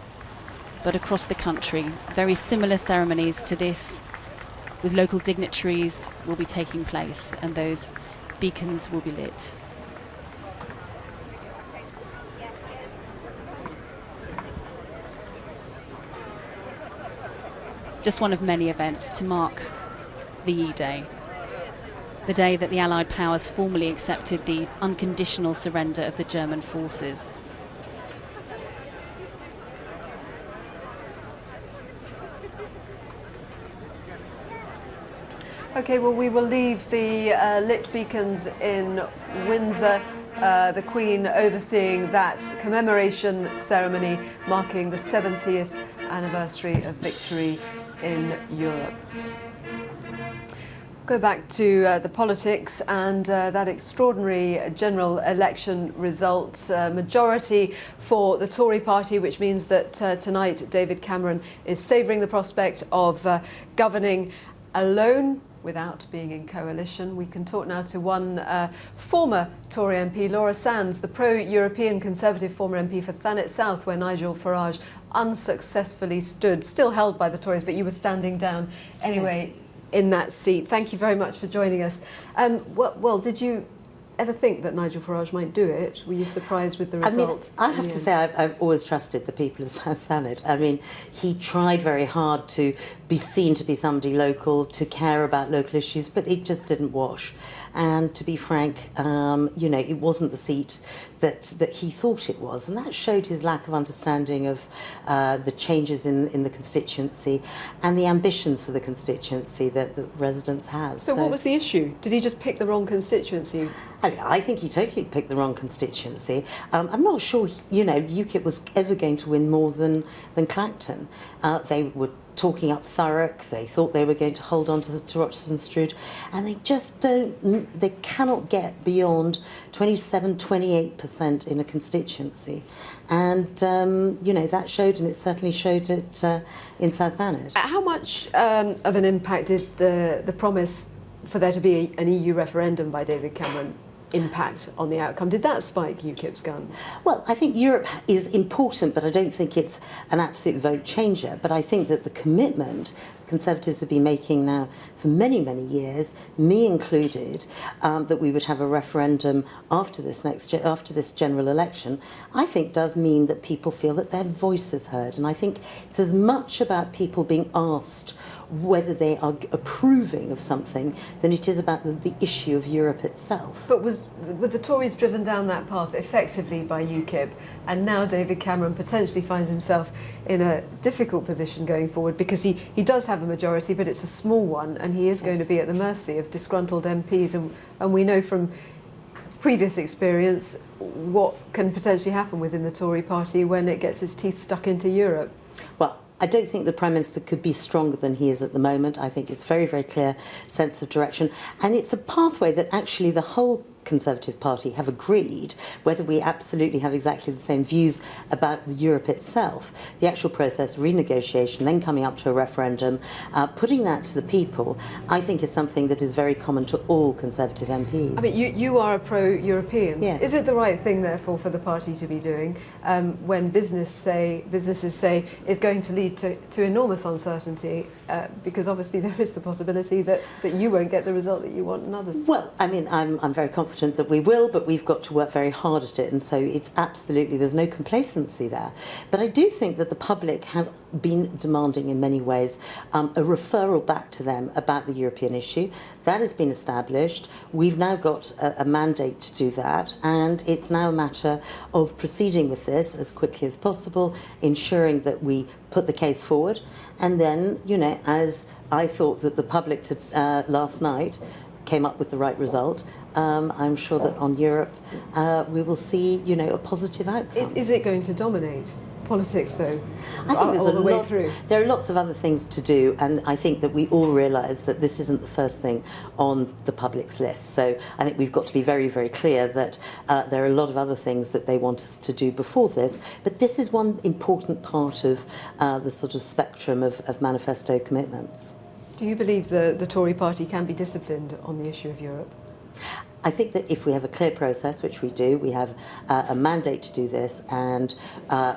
but across the country. Very similar ceremonies to this, with local dignitaries, will be taking place, and those beacons will be lit. Just one of many events to mark the E-Day, the day that the Allied powers formally accepted the unconditional surrender of the German forces. OK, well, we will leave the lit beacons in Windsor. The Queen overseeing that commemoration ceremony marking the 70th anniversary of victory in Europe. Go back to the politics and that extraordinary general election result. Majority for the Tory party, which means that tonight David Cameron is savouring the prospect of governing alone without being in coalition. We can talk now to one former Tory MP, Laura Sands, the pro-European Conservative former MP for Thanet South, where Nigel Farage unsuccessfully stood, still held by the Tories, but you were standing down anyway. Yes. In that seat. Thank you very much for joining us. Well, did you ever think that Nigel Farage might do it? Were you surprised with the result? I have to say I've always trusted the people of South Thanet. I mean, he tried very hard to be seen to be somebody local, to care about local issues, but it just didn't wash. And to be frank, you know, it wasn't the seat that he thought it was, and that showed his lack of understanding of the changes in the constituency and the ambitions for the constituency that the residents have. So what was the issue? Did he just pick the wrong constituency? I mean, I think he totally picked the wrong constituency. I'm not sure, you know, UKIP was ever going to win more than Clacton. They were talking up Thurrock, they thought they were going to hold on to Rochester and Stroud, and they just don't, they cannot get beyond 27-28% in a constituency. And, you know, that showed, and it certainly showed it in South Thanet. How much of an impact did the promise for there to be an EU referendum by David Cameron impact on the outcome? Did that spike UKIP's guns? Well, I think Europe is important, but I don't think it's an absolute vote changer. But I think that the commitment Conservatives have been making now for many, many years, me included, that we would have a referendum after this general election, I think does mean that people feel that their voice is heard. And I think it's as much about people being asked whether they are approving of something than it is about the issue of Europe itself. But were the Tories driven down that path effectively by UKIP, and now David Cameron potentially finds himself in a difficult position going forward because he does have a majority, but it's a small one, and he is going to be at the mercy of disgruntled MPs, and we know from previous experience what can potentially happen within the Tory party when it gets its teeth stuck into Europe. Well, I don't think the Prime Minister could be stronger than he is at the moment. I think it's very, very clear sense of direction. And it's a pathway that actually the whole Conservative Party have agreed, whether we absolutely have exactly the same views about Europe itself. The actual process, renegotiation, then coming up to a referendum, putting that to the people, I think is something that is very common to all Conservative MPs. I mean, you are a pro-European. Yes. Is it the right thing, therefore, for the party to be doing when businesses say it's going to lead to enormous uncertainty, because obviously there is the possibility that you won't get the result that you want and others? Well, I mean, I'm very confident that we will, but we've got to work very hard at it, and so it's absolutely, there's no complacency there. But I do think that the public have been demanding in many ways a referral back to them about the European issue. That has been established. We've now got a mandate to do that, and it's now a matter of proceeding with this as quickly as possible, ensuring that we put the case forward, and then, you know, as I thought that the public last night came up with the right result, I'm sure that on Europe we will see, you know, a positive outcome. Is it going to dominate politics, though, I think there's all the way through? There are lots of other things to do, and I think that we all realise that this isn't the first thing on the public's list. So I think we've got to be very, very clear that there are a lot of other things that they want us to do before this, but this is one important part of the sort of spectrum of manifesto commitments. Do you believe the Tory party can be disciplined on the issue of Europe? I think that if we have a clear process, which we do, we have a mandate to do this, and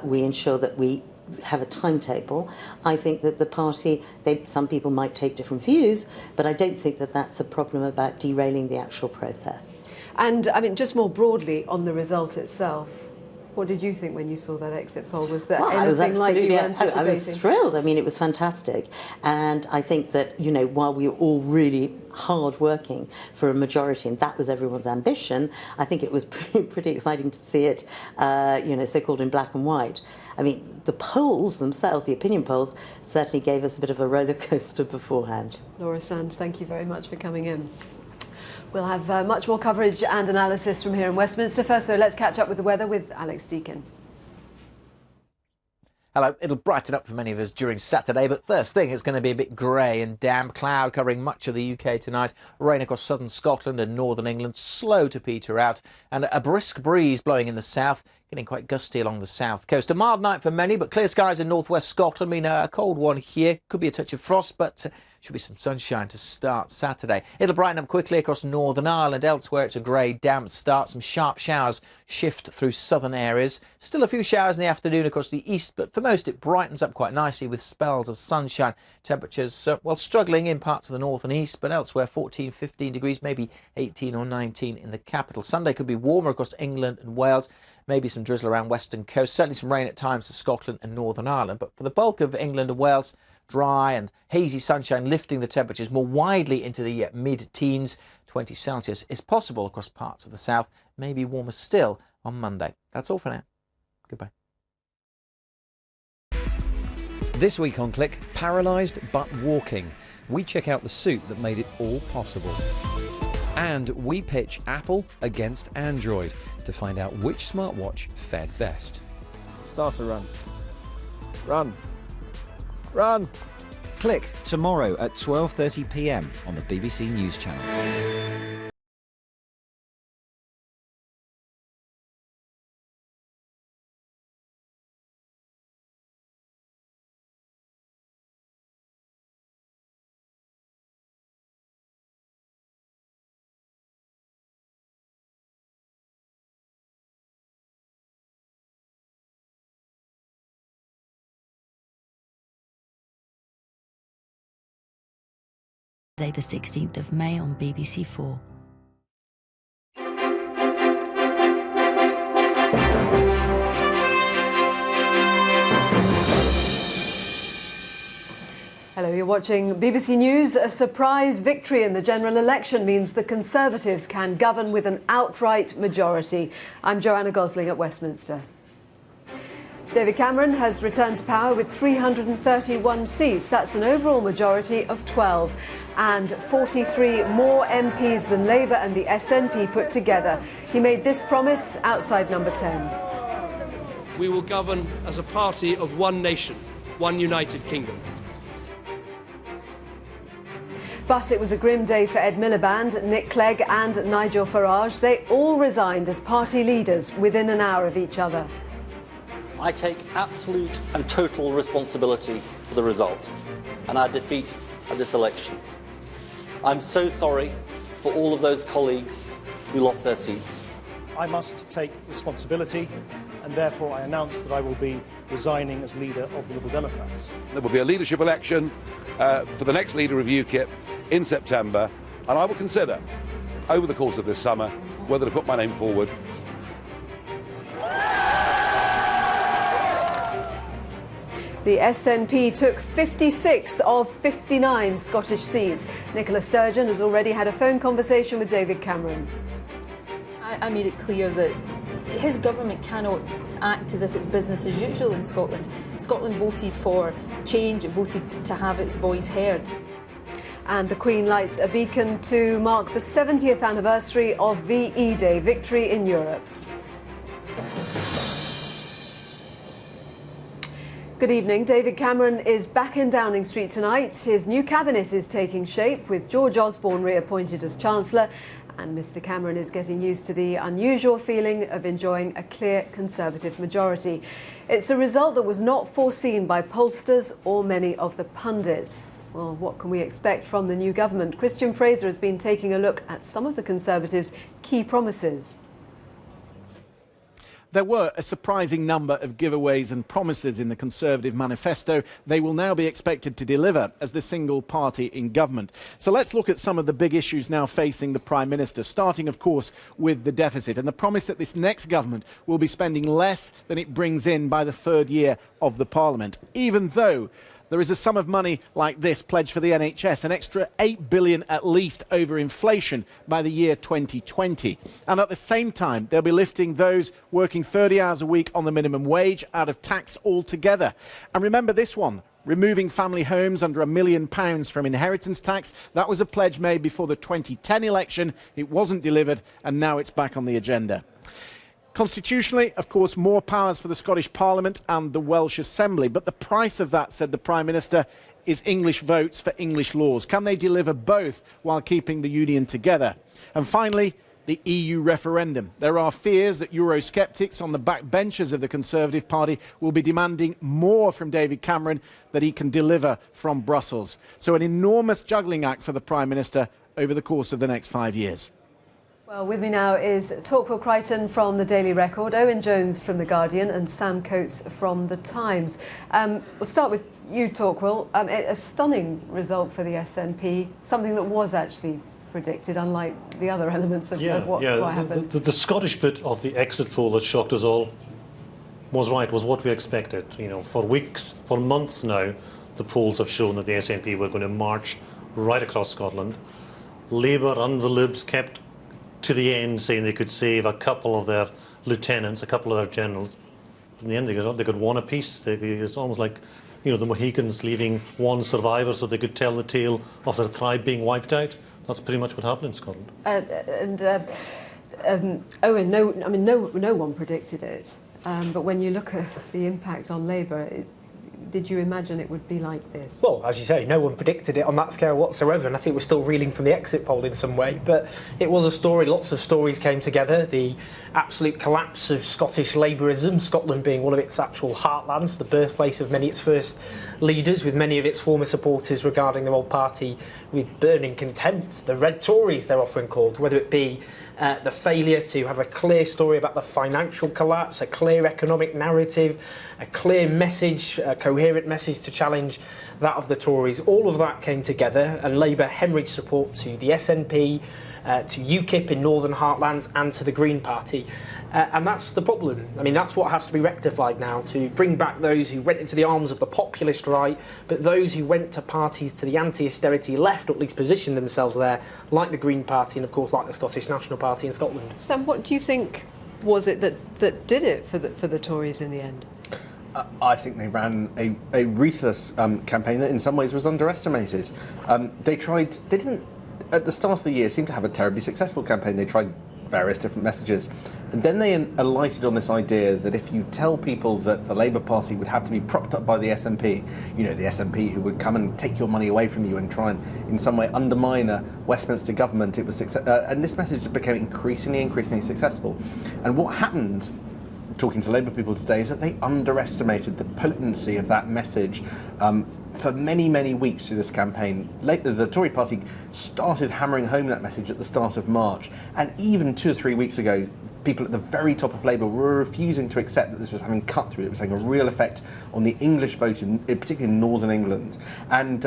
we ensure that we have a timetable, I think that the party, some people might take different views, but I don't think that that's a problem about derailing the actual process. And, I mean, just more broadly on the result itself, what did you think when you saw that exit poll? Was there anything like you were anticipating? I was thrilled. I mean, it was fantastic. And I think that, you know, while we were all really hard working for a majority, and that was everyone's ambition, I think it was pretty exciting to see it, you know, so-called in black and white. I mean, the polls themselves, the opinion polls, certainly gave us a bit of a roller coaster beforehand. Laura Sands, thank you very much for coming in. We'll have much more coverage and analysis from here in Westminster. First, though, let's catch up with the weather with Alex Deakin. Hello. It'll brighten up for many of us during Saturday, but first thing, it's going to be a bit grey and damp. Cloud covering much of the UK tonight. Rain across southern Scotland and northern England, slow to peter out, and a brisk breeze blowing in the south, getting quite gusty along the south coast. A mild night for many, but clear skies in northwest Scotland mean a cold one here. Could be a touch of frost, but should be some sunshine to start Saturday. It'll brighten up quickly across Northern Ireland. Elsewhere, it's a grey, damp start. Some sharp showers shift through southern areas. Still a few showers in the afternoon across the east, but for most it brightens up quite nicely with spells of sunshine. Temperatures, well, struggling in parts of the north and east, but elsewhere 14, 15 degrees, maybe 18 or 19 in the capital. Sunday could be warmer across England and Wales. Maybe some drizzle around western coast. Certainly some rain at times to Scotland and Northern Ireland. But for the bulk of England and Wales, dry and hazy sunshine lifting the temperatures more widely into the mid-teens. 20 Celsius is possible across parts of the south, maybe warmer still on Monday. That's all for now. Goodbye. This week on Click, paralysed but walking. We check out the suit that made it all possible. And we pitch Apple against Android to find out which smartwatch fared best. Start a run. Run. Run! Click tomorrow at 12:30 p.m. on the BBC News Channel. Saturday the 16th of May on BBC 4. Hello, you're watching BBC News. A surprise victory in the general election means the Conservatives can govern with an outright majority. I'm Joanna Gosling at Westminster. David Cameron has returned to power with 331 seats. That's an overall majority of 12 and 43 more MPs than Labour and the SNP put together. He made this promise outside Number 10. We will govern as a party of one nation, one united kingdom. But it was a grim day for Ed Miliband, Nick Clegg and Nigel Farage. They all resigned as party leaders within an hour of each other. I take absolute and total responsibility for the result and our defeat at this election. I'm so sorry for all of those colleagues who lost their seats. I must take responsibility, and therefore I announce that I will be resigning as leader of the Liberal Democrats. There will be a leadership election for the next leader of UKIP in September, and I will consider over the course of this summer whether to put my name forward. The SNP took 56 of 59 Scottish seats. Nicola Sturgeon has already had a phone conversation with David Cameron. I made it clear that his government cannot act as if it's business as usual in Scotland. Scotland voted for change, it voted to have its voice heard. And the Queen lights a beacon to mark the 70th anniversary of VE Day, victory in Europe. Good evening. David Cameron is back in Downing Street tonight. His new cabinet is taking shape with George Osborne reappointed as Chancellor, and Mr Cameron is getting used to the unusual feeling of enjoying a clear Conservative majority. It's a result that was not foreseen by pollsters or many of the pundits. Well, what can we expect from the new government? Christian Fraser has been taking a look at some of the Conservatives' key promises. There were a surprising number of giveaways and promises in the Conservative manifesto. They will now be expected to deliver as the single party in government. So let's look at some of the big issues now facing the Prime Minister, starting, of course, with the deficit and the promise that this next government will be spending less than it brings in by the third year of the Parliament, even though there is a sum of money like this pledged for the NHS, an extra $8 billion at least over inflation by the year 2020. And at the same time, they'll be lifting those working 30 hours a week on the minimum wage out of tax altogether. And remember this one, removing family homes under £1 million from inheritance tax. That was a pledge made before the 2010 election. It wasn't delivered, and now it's back on the agenda. Constitutionally, of course, more powers for the Scottish Parliament and the Welsh Assembly. But the price of that, said the Prime Minister, is English votes for English laws. Can they deliver both while keeping the union together? And finally, the EU referendum. There are fears that Eurosceptics on the backbenches of the Conservative Party will be demanding more from David Cameron that he can deliver from Brussels. So an enormous juggling act for the Prime Minister over the course of the next 5 years. Well, with me now is Torquil Crichton from the Daily Record, Owen Jones from The Guardian and Sam Coates from The Times. We'll start with you, Torquil. A stunning result for the SNP, something that was actually predicted, unlike the other elements of what happened. The Scottish bit of the exit poll that shocked us all was right, was what we expected. You know, for weeks, for months now, the polls have shown that the SNP were going to march right across Scotland. Labour and the Libs kept to the end saying they could save a couple of their lieutenants, a couple of their generals. In the end, they got one apiece. It's almost like, you know, the Mohicans leaving one survivor so they could tell the tale of their tribe being wiped out. That's pretty much what happened in Scotland. Owen, no one predicted it. But when you look at the impact on Labour, did you imagine it would be like this? Well, as you say, no one predicted it on that scale whatsoever, and I think we're still reeling from the exit poll in some way. But it was a story, lots of stories came together. The absolute collapse of Scottish Labourism, Scotland being one of its actual heartlands, the birthplace of many of its first leaders, with many of its former supporters regarding their old party with burning contempt. The Red Tories, they're often called, whether it be the failure to have a clear story about the financial collapse, a clear economic narrative, a clear message, a coherent message to challenge that of the Tories. All of that came together, and Labour hemorrhaged support to the SNP, to UKIP in Northern Heartlands, and to the Green Party. And that's the problem. I mean, that's what has to be rectified now, to bring back those who went into the arms of the populist right, but those who went to parties to the anti-austerity left, or at least positioned themselves there, like the Green Party and, of course, like the Scottish National Party in Scotland. Sam, what do you think was it that did it for the Tories in the end? I think they ran a ruthless campaign that in some ways was underestimated. They didn't, at the start of the year, seem to have a terribly successful campaign. They tried various different messages. And then they alighted on this idea that if you tell people that the Labour Party would have to be propped up by the SNP, you know, the SNP who would come and take your money away from you and try and in some way undermine a Westminster government, it was and this message became increasingly successful. And what happened, talking to Labour people today, is that they underestimated the potency of that message. For many weeks through this campaign, the Tory party started hammering home that message at the start of March, and even 2 or 3 weeks ago, people at the very top of Labour were refusing to accept that this was having cut through. It was having a real effect on the English vote, particularly in Northern England, and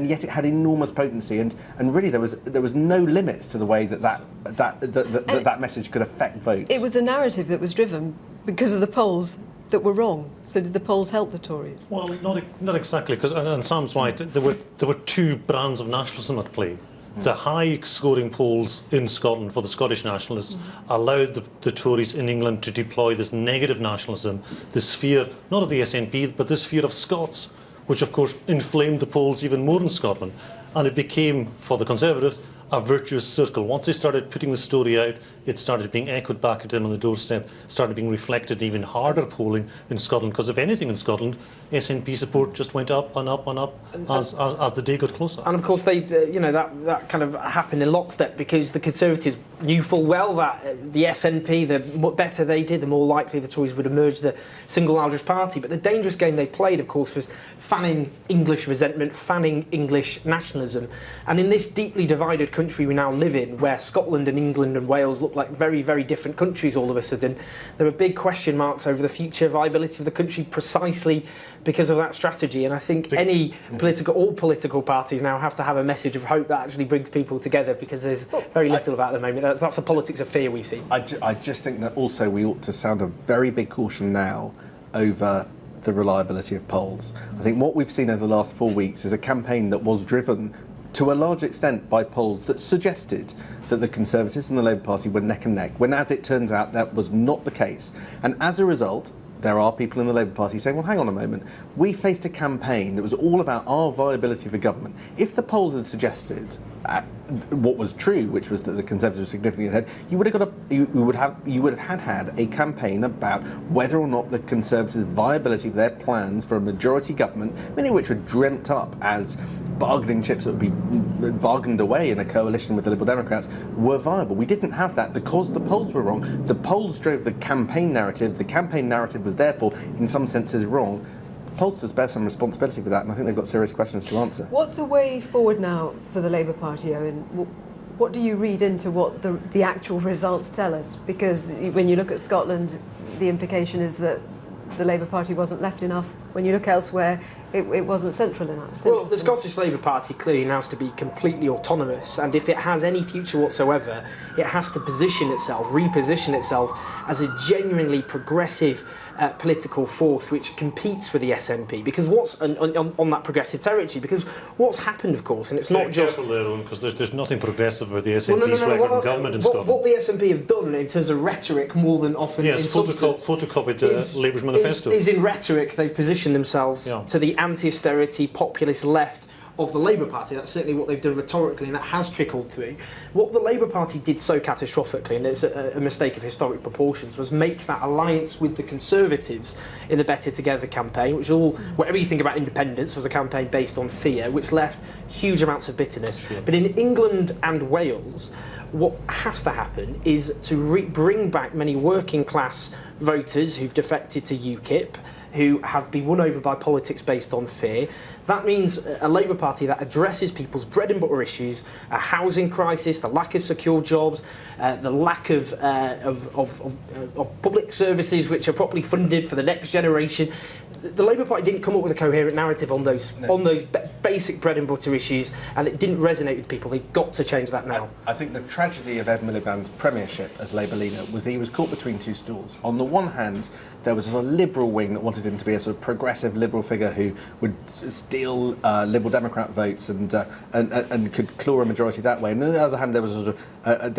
yet it had enormous potency, and really there was no limits to the way that message could affect votes. It was a narrative that was driven because of the polls that were wrong. So did the polls help the Tories? Well, not exactly, because and Sam's right. There were two brands of nationalism at play. The high-scoring polls in Scotland for the Scottish nationalists allowed the Tories in England to deploy this negative nationalism, this fear not of the SNP but this fear of Scots, which of course inflamed the polls even more in Scotland, and it became for the Conservatives a virtuous circle. Once they started putting the story out, it started being echoed back at them on the doorstep, started being reflected in even harder polling in Scotland, because if anything in Scotland, SNP support just went up and up and up as the day got closer. And of course they, that kind of happened in lockstep, because the Conservatives knew full well that the SNP, the better they did, the more likely the Tories would emerge the single largest party. But the dangerous game they played, of course, was fanning English resentment, fanning English nationalism. And in this deeply divided country we now live in, where Scotland and England and Wales look like very different countries all of a sudden, there are big question marks over the future viability of the country precisely because of that strategy. And I think all political parties now have to have a message of hope that actually brings people together, because there's very little of that at the moment. That's a politics of fear we've seen. I just think that also we ought to sound a very big caution now over the reliability of polls. I think what we've seen over the last 4 weeks is a campaign that was driven to a large extent by polls that suggested that the Conservatives and the Labour Party were neck and neck, when as it turns out that was not the case. And as a result, there are people in the Labour Party saying, well, hang on a moment, we faced a campaign that was all about our viability for government. If the polls had suggested what was true, which was that the Conservatives were significantly ahead, you would have had a campaign about whether or not the Conservatives' viability of their plans for a majority government, many of which were dreamt up as bargaining chips that would be bargained away in a coalition with the Liberal Democrats, were viable. We didn't have that because the polls were wrong. The polls drove the campaign narrative. The campaign narrative was therefore, in some senses, wrong. Pollsters bear some responsibility for that, and I think they've got serious questions to answer. What's the way forward now for the Labour Party, Owen? What do you read into what the actual results tell us? Because when you look at Scotland, the implication is that the Labour Party wasn't left enough. When you look elsewhere, it wasn't central enough. Well, the Scottish Labour Party clearly now has to be completely autonomous, and if it has any future whatsoever, it has to reposition itself as a genuinely progressive political force which competes with the SNP. Because what's on that progressive territory? Because what's happened, of course, and it's not just because there's nothing progressive about the SNP's record in government in Scotland. What the SNP have done in terms of rhetoric, more than often, photocopied Labour's manifesto. Is in rhetoric they've positioned themselves to the anti-austerity populist left of the Labour Party. That's certainly what they've done rhetorically, and that has trickled through. What the Labour Party did so catastrophically, and it's a mistake of historic proportions, was make that alliance with the Conservatives in the Better Together campaign, which whatever you think about independence, was a campaign based on fear, which left huge amounts of bitterness. Sure. But in England and Wales, what has to happen is to bring back many working class voters who've defected to UKIP, who have been won over by politics based on fear. That means a Labour Party that addresses people's bread and butter issues, a housing crisis, the lack of secure jobs, the lack of public services which are properly funded for the next generation. The Labour Party didn't come up with a coherent narrative on those basic bread and butter issues, and it didn't resonate with people. They've got to change that now. I think the tragedy of Ed Miliband's premiership as Labour leader was that he was caught between two stools. On the one hand, there was a sort of liberal wing that wanted him to be a sort of progressive liberal figure who would steal Liberal Democrat votes and could claw a majority that way. And on the other hand, there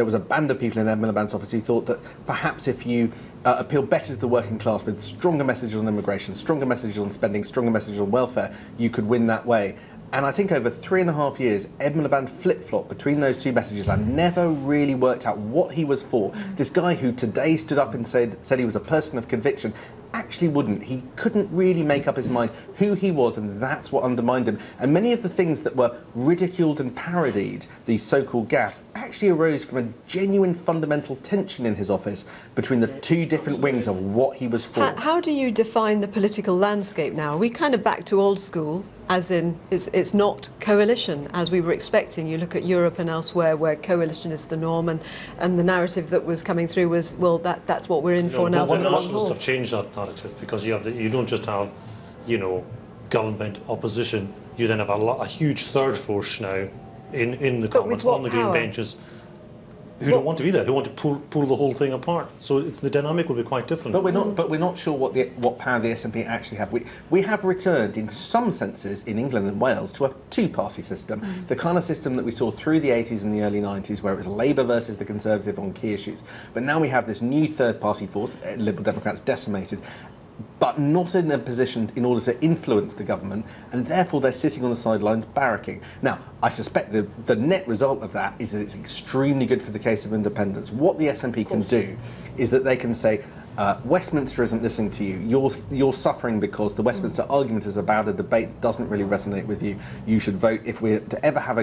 was a band of people in Ed Miliband's office who thought that perhaps if you appeal better to the working class with stronger messages on immigration, stronger messages on spending, stronger messages on welfare, you could win that way. And I think over 3.5 years, Ed Miliband flip-flopped between those two messages. I never really worked out what he was for. This guy who today stood up and said he was a person of conviction actually wouldn't. He couldn't really make up his mind who he was, and that's what undermined him. And many of the things that were ridiculed and parodied, these so-called gaffes, actually arose from a genuine fundamental tension in his office between the two different wings of what he was for. How do you define the political landscape now? Are we kind of back to old school, as in it's not coalition as we were expecting? You look at Europe and elsewhere where coalition is the norm, and the narrative that was coming through was, well, that's what we're in for now. The nationalists have changed that narrative, because you don't just have, government opposition. You then have a huge third force now in the Commons, on the Green benches, who don't want to be there, who want to pull the whole thing apart. So the dynamic will be quite different. But we're not sure what power the SNP actually have. We have returned, in some senses, in England and Wales, to a two-party system, the kind of system that we saw through the 80s and the early 90s, where it was Labour versus the Conservative on key issues. But now we have this new third-party force, Liberal Democrats decimated, but not in a position in order to influence the government, and therefore they're sitting on the sidelines barracking. Now, I suspect the net result of that is that it's extremely good for the case of independence. What the SNP can do is that they can say, Westminster isn't listening to you. You're suffering because the Westminster argument is about a debate that doesn't really resonate with you. You should vote, if we're to ever have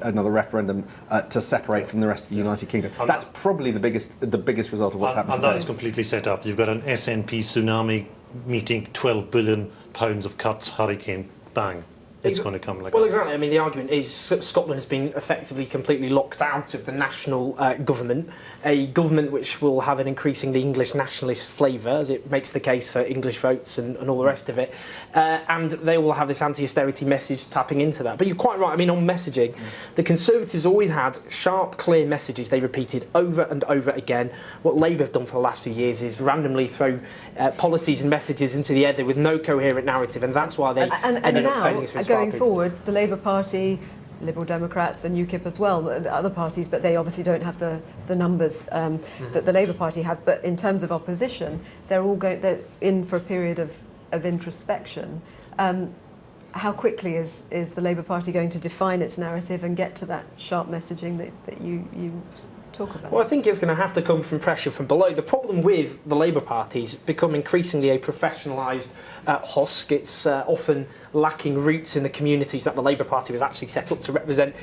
another referendum, to separate from the rest of the United Kingdom. That's probably the biggest result of what's happened today. And that's completely set up. You've got an SNP tsunami meeting, £12 billion of cuts, hurricane, bang. It's going to come like that. Well, exactly. I mean, the argument is Scotland has been effectively completely locked out of the national government, a government which will have an increasingly English nationalist flavour, as it makes the case for English votes and all the rest of it. And they will have this anti-austerity message tapping into that. But you're quite right. I mean, on messaging, the Conservatives always had sharp, clear messages they repeated over and over again. What Labour have done for the last few years is randomly throw policies and messages into the ether with no coherent narrative, and that's why they ended up failing this going forward, the Labour Party, Liberal Democrats and UKIP as well, the other parties, but they obviously don't have the numbers that the Labour Party have. But in terms of opposition, they're in for a period of introspection. How quickly is the Labour Party going to define its narrative and get to that sharp messaging that you talk about? Well, I think it's going to have to come from pressure from below. The problem with the Labour Party is become increasingly a professionalised husk. It's often lacking roots in the communities that the Labour Party was actually set up to represent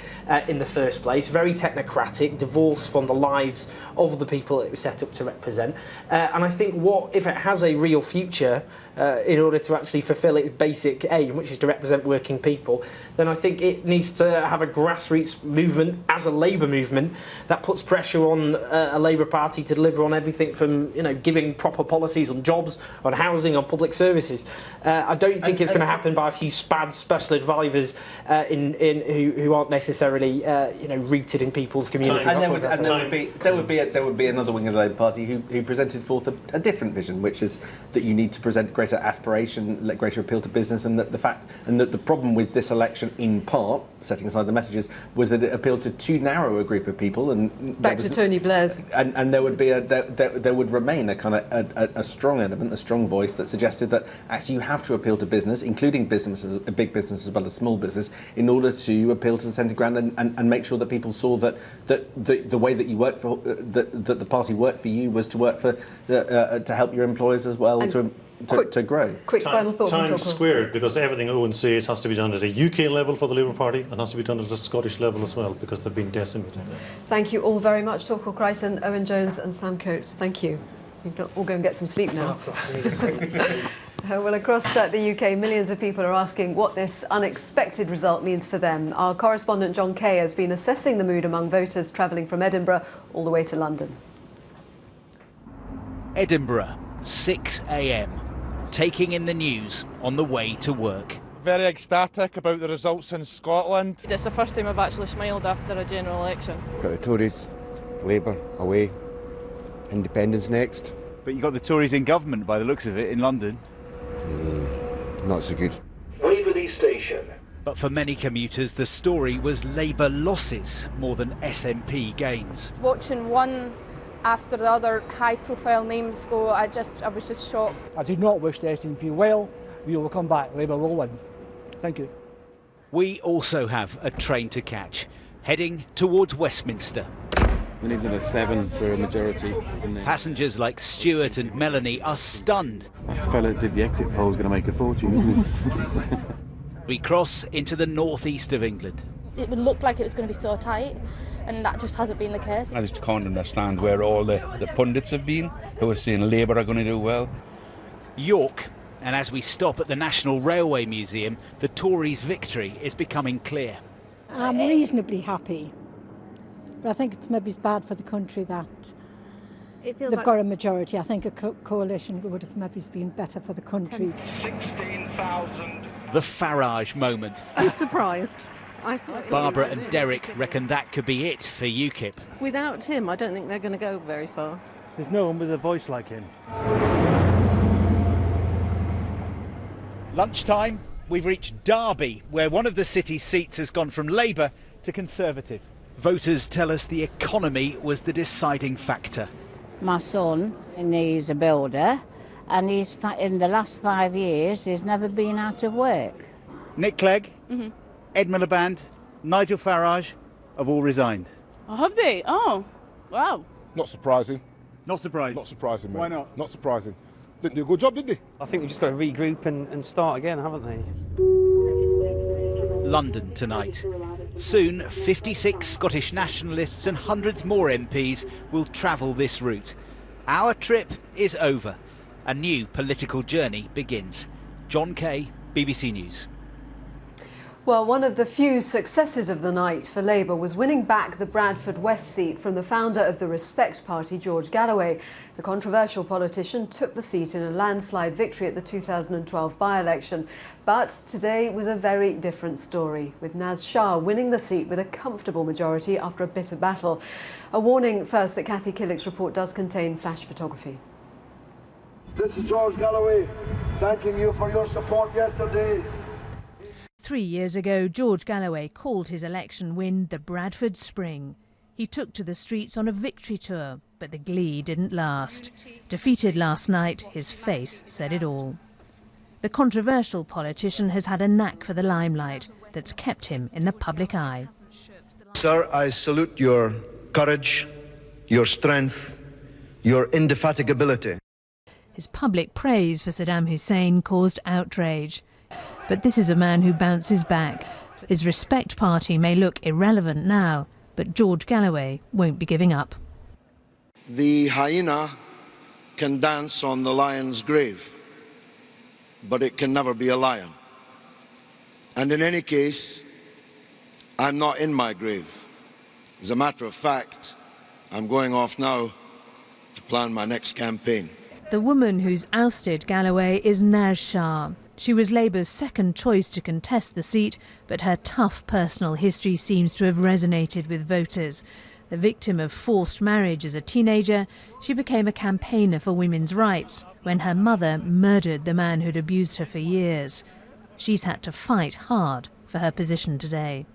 in the first place. Very technocratic, divorced from the lives of the people it was set up to represent. And I think if it has a real future in order to actually fulfil its basic aim, which is to represent working people, then I think it needs to have a grassroots movement as a Labour movement that puts pressure on a Labour Party to deliver on everything from giving proper policies on jobs, on housing, on public services. I don't think it's going to happen by a few spad special advisors who aren't necessarily rooted in people's communities. And there would be another wing of the Labour Party who presented forth a different vision, which is that you need to present greater aspiration, greater appeal to business, and that the problem with this election, in part, setting aside the messages, was that it appealed to too narrow a group of people. And back to Tony Blair's. And there would remain a kind of a strong element, a strong voice that suggested that actually you have to appeal to business, including businesses, big business as well as small business, in order to appeal to the centre ground and make sure that people saw that the way that you worked for that the party worked for you was to work for to help your employers as well to grow. Quick final thought. Time squared, because everything Owen says has to be done at a UK level for the Labour Party and has to be done at a Scottish level as well, because they've been decimated. Thank you all very much. Torquil Crichton, Owen Jones and Sam Coates. Thank you. You've got all go and get some sleep now. Well, across the UK, millions of people are asking what this unexpected result means for them. Our correspondent John Kay has been assessing the mood among voters travelling from Edinburgh all the way to London. Edinburgh, 6 a.m. Taking in the news on the way to work. Very ecstatic about the results in Scotland. It's the first time I've actually smiled after a general election. Got the Tories, Labour away, Independence next. But you got the Tories in government by the looks of it in London. Not so good. Waverley Station. But for many commuters, the story was Labour losses more than SNP gains. Watching one after the other high-profile names go, I was just shocked. I do not wish the SNP well. We will come back. Labour will win. Thank you. We also have a train to catch, heading towards Westminster. We need another 7 for a majority. Passengers like Stuart and Melanie are stunned. A fella that did the exit poll is going to make a fortune. We cross into the northeast of England. It would look like it was going to be so tight, and that just hasn't been the case. I just can't understand where all the pundits have been, who are saying Labour are going to do well. York, and as we stop at the National Railway Museum, the Tories' victory is becoming clear. I'm reasonably happy, but I think it's maybe bad for the country that they've got a majority. I think a coalition would have maybe been better for the country. 16,000. The Farage moment. I'm surprised. Barbara and Derek reckon that could be it for UKIP. Without him, I don't think they're going to go very far. There's no one with a voice like him. Lunchtime, we've reached Derby, where one of the city's seats has gone from Labour to Conservative. Voters tell us the economy was the deciding factor. My son, and he's a builder, and he's in the last 5 years he's never been out of work. Nick Clegg, Ed Miliband, Nigel Farage have all resigned. Oh, have they? Oh, wow. Not surprising. Not surprised? Not surprising, mate. Why not? Not surprising. Didn't do a good job, did they? I think they've just got to regroup and start again, haven't they? London tonight. Soon, 56 Scottish nationalists and hundreds more MPs will travel this route. Our trip is over. A new political journey begins. John Kay, BBC News. Well, one of the few successes of the night for Labour was winning back the Bradford West seat from the founder of the Respect Party, George Galloway. The controversial politician took the seat in a landslide victory at the 2012 by-election. But today was a very different story, with Naz Shah winning the seat with a comfortable majority after a bitter battle. A warning first that Kathy Killick's report does contain flash photography. This is George Galloway, thanking you for your support yesterday. 3 years ago, George Galloway called his election win the Bradford Spring. He took to the streets on a victory tour, but the glee didn't last. Defeated last night, his face said it all. The controversial politician has had a knack for the limelight that's kept him in the public eye. Sir, I salute your courage, your strength, your indefatigability. His public praise for Saddam Hussein caused outrage. But this is a man who bounces back. His Respect Party may look irrelevant now, but George Galloway won't be giving up. The hyena can dance on the lion's grave, but it can never be a lion. And in any case, I'm not in my grave. As a matter of fact, I'm going off now to plan my next campaign. The woman who's ousted Galloway is Naz Shah. She was Labour's second choice to contest the seat, but her tough personal history seems to have resonated with voters. The victim of forced marriage as a teenager, she became a campaigner for women's rights when her mother murdered the man who'd abused her for years. She's had to fight hard for her position today.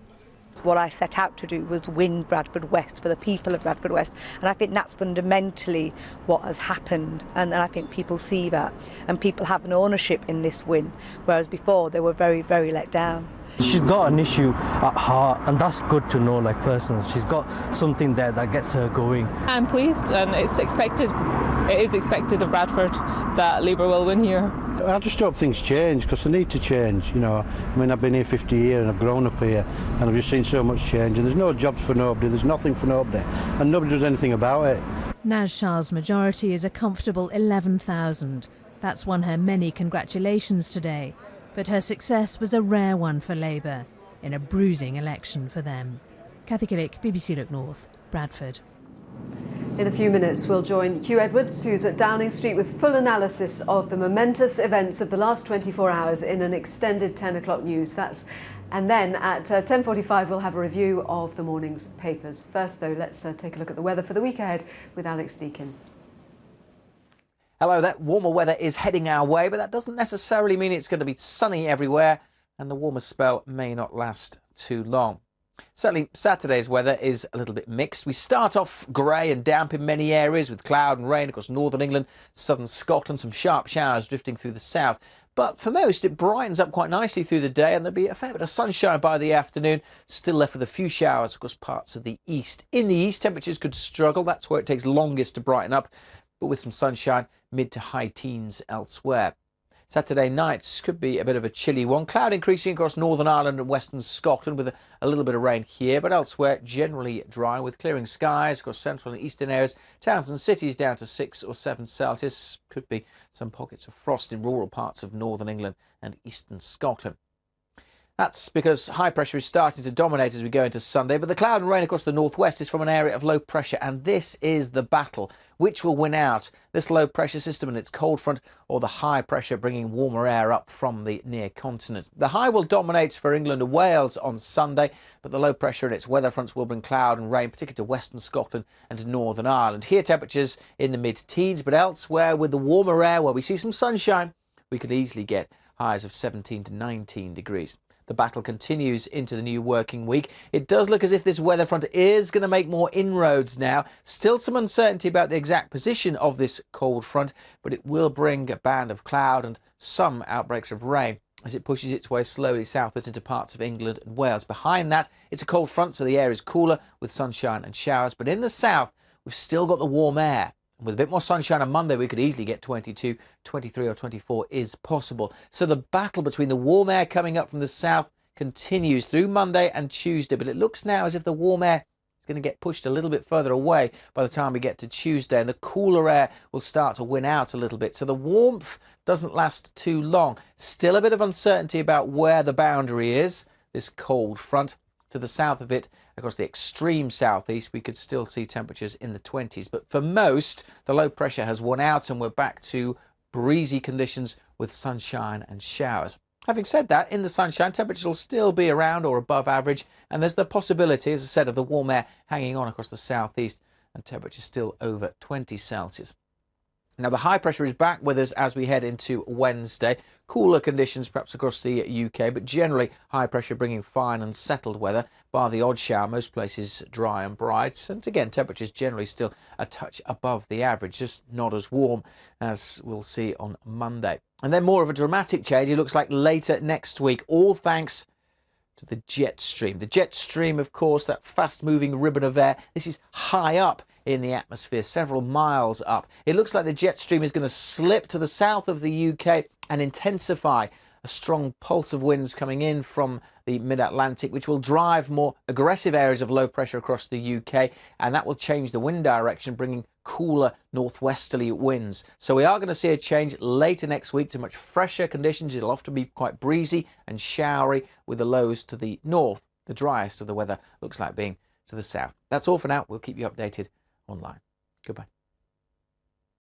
What I set out to do was win Bradford West for the people of Bradford West, and I think that's fundamentally what has happened, and I think people see that and people have an ownership in this win, whereas before they were very, very let down. She's got an issue at heart, and that's good to know, like personally. She's got something there that gets her going. I'm pleased, and it is expected of Bradford that Labour will win here. I just hope things change, because they need to change, you know. I mean, I've been here 50 years and I've grown up here, and I've just seen so much change, and there's no jobs for nobody, there's nothing for nobody, and nobody does anything about it. Naz Shah's majority is a comfortable 11,000. That's won her many congratulations today. But her success was a rare one for Labour, in a bruising election for them. Kathy Killick, BBC Look North, Bradford. In a few minutes, we'll join Hugh Edwards, who's at Downing Street with full analysis of the momentous events of the last 24 hours in an extended 10 o'clock news. And then at 10:45, we'll have a review of the morning's papers. First, though, let's take a look at the weather for the week ahead with Alex Deakin. Hello, that warmer weather is heading our way, but that doesn't necessarily mean it's going to be sunny everywhere, and the warmer spell may not last too long. Certainly, Saturday's weather is a little bit mixed. We start off grey and damp in many areas with cloud and rain across northern England, southern Scotland, some sharp showers drifting through the south. But for most, it brightens up quite nicely through the day, and there'll be a fair bit of sunshine by the afternoon, still left with a few showers across parts of the east. In the east, temperatures could struggle. That's where it takes longest to brighten up, but with some sunshine, mid to high teens elsewhere. Saturday nights could be a bit of a chilly one. Cloud increasing across Northern Ireland and western Scotland with a little bit of rain here, but elsewhere generally dry with clearing skies across central and eastern areas. Towns and cities down to 6 or 7 Celsius. Could be some pockets of frost in rural parts of northern England and eastern Scotland. That's because high pressure is starting to dominate as we go into Sunday, but the cloud and rain across the northwest is from an area of low pressure, and this is the battle. Which will win out, this low pressure system and its cold front, or the high pressure bringing warmer air up from the near continent? The high will dominate for England and Wales on Sunday, but the low pressure and its weather fronts will bring cloud and rain, particularly to western Scotland and to Northern Ireland. Here temperatures in the mid-teens, but elsewhere with the warmer air where we see some sunshine, we could easily get highs of 17 to 19 degrees. The battle continues into the new working week. It does look as if this weather front is going to make more inroads now. Still some uncertainty about the exact position of this cold front, but it will bring a band of cloud and some outbreaks of rain as it pushes its way slowly southwards into parts of England and Wales. Behind that, it's a cold front, so the air is cooler with sunshine and showers. But in the south, we've still got the warm air. With a bit more sunshine on Monday, we could easily get 22, 23 or 24 is possible. So the battle between the warm air coming up from the south continues through Monday and Tuesday. But it looks now as if the warm air is going to get pushed a little bit further away by the time we get to Tuesday. And the cooler air will start to win out a little bit. So the warmth doesn't last too long. Still a bit of uncertainty about where the boundary is, this cold front. To the south of it, across the extreme southeast, we could still see temperatures in the 20s. But for most, the low pressure has won out and we're back to breezy conditions with sunshine and showers. Having said that, in the sunshine, temperatures will still be around or above average. And there's the possibility, as I said, of the warm air hanging on across the southeast and temperatures still over 20 Celsius. Now, the high pressure is back with us as we head into Wednesday. Cooler conditions perhaps across the UK, but generally high pressure bringing fine and settled weather, bar the odd shower, most places dry and bright. And again, temperatures generally still a touch above the average, just not as warm as we'll see on Monday. And then more of a dramatic change, it looks like later next week, all thanks to the jet stream. The jet stream, of course, that fast-moving ribbon of air, this is high up in the atmosphere, several miles up. It looks like the jet stream is going to slip to the south of the UK and intensify. A strong pulse of winds coming in from the mid-Atlantic, which will drive more aggressive areas of low pressure across the UK, and that will change the wind direction, bringing cooler northwesterly winds. So we are going to see a change later next week to much fresher conditions. It'll often be quite breezy and showery with the lows to the north. The driest of the weather looks like being to the south. That's all for now. We'll keep you updated online. Goodbye.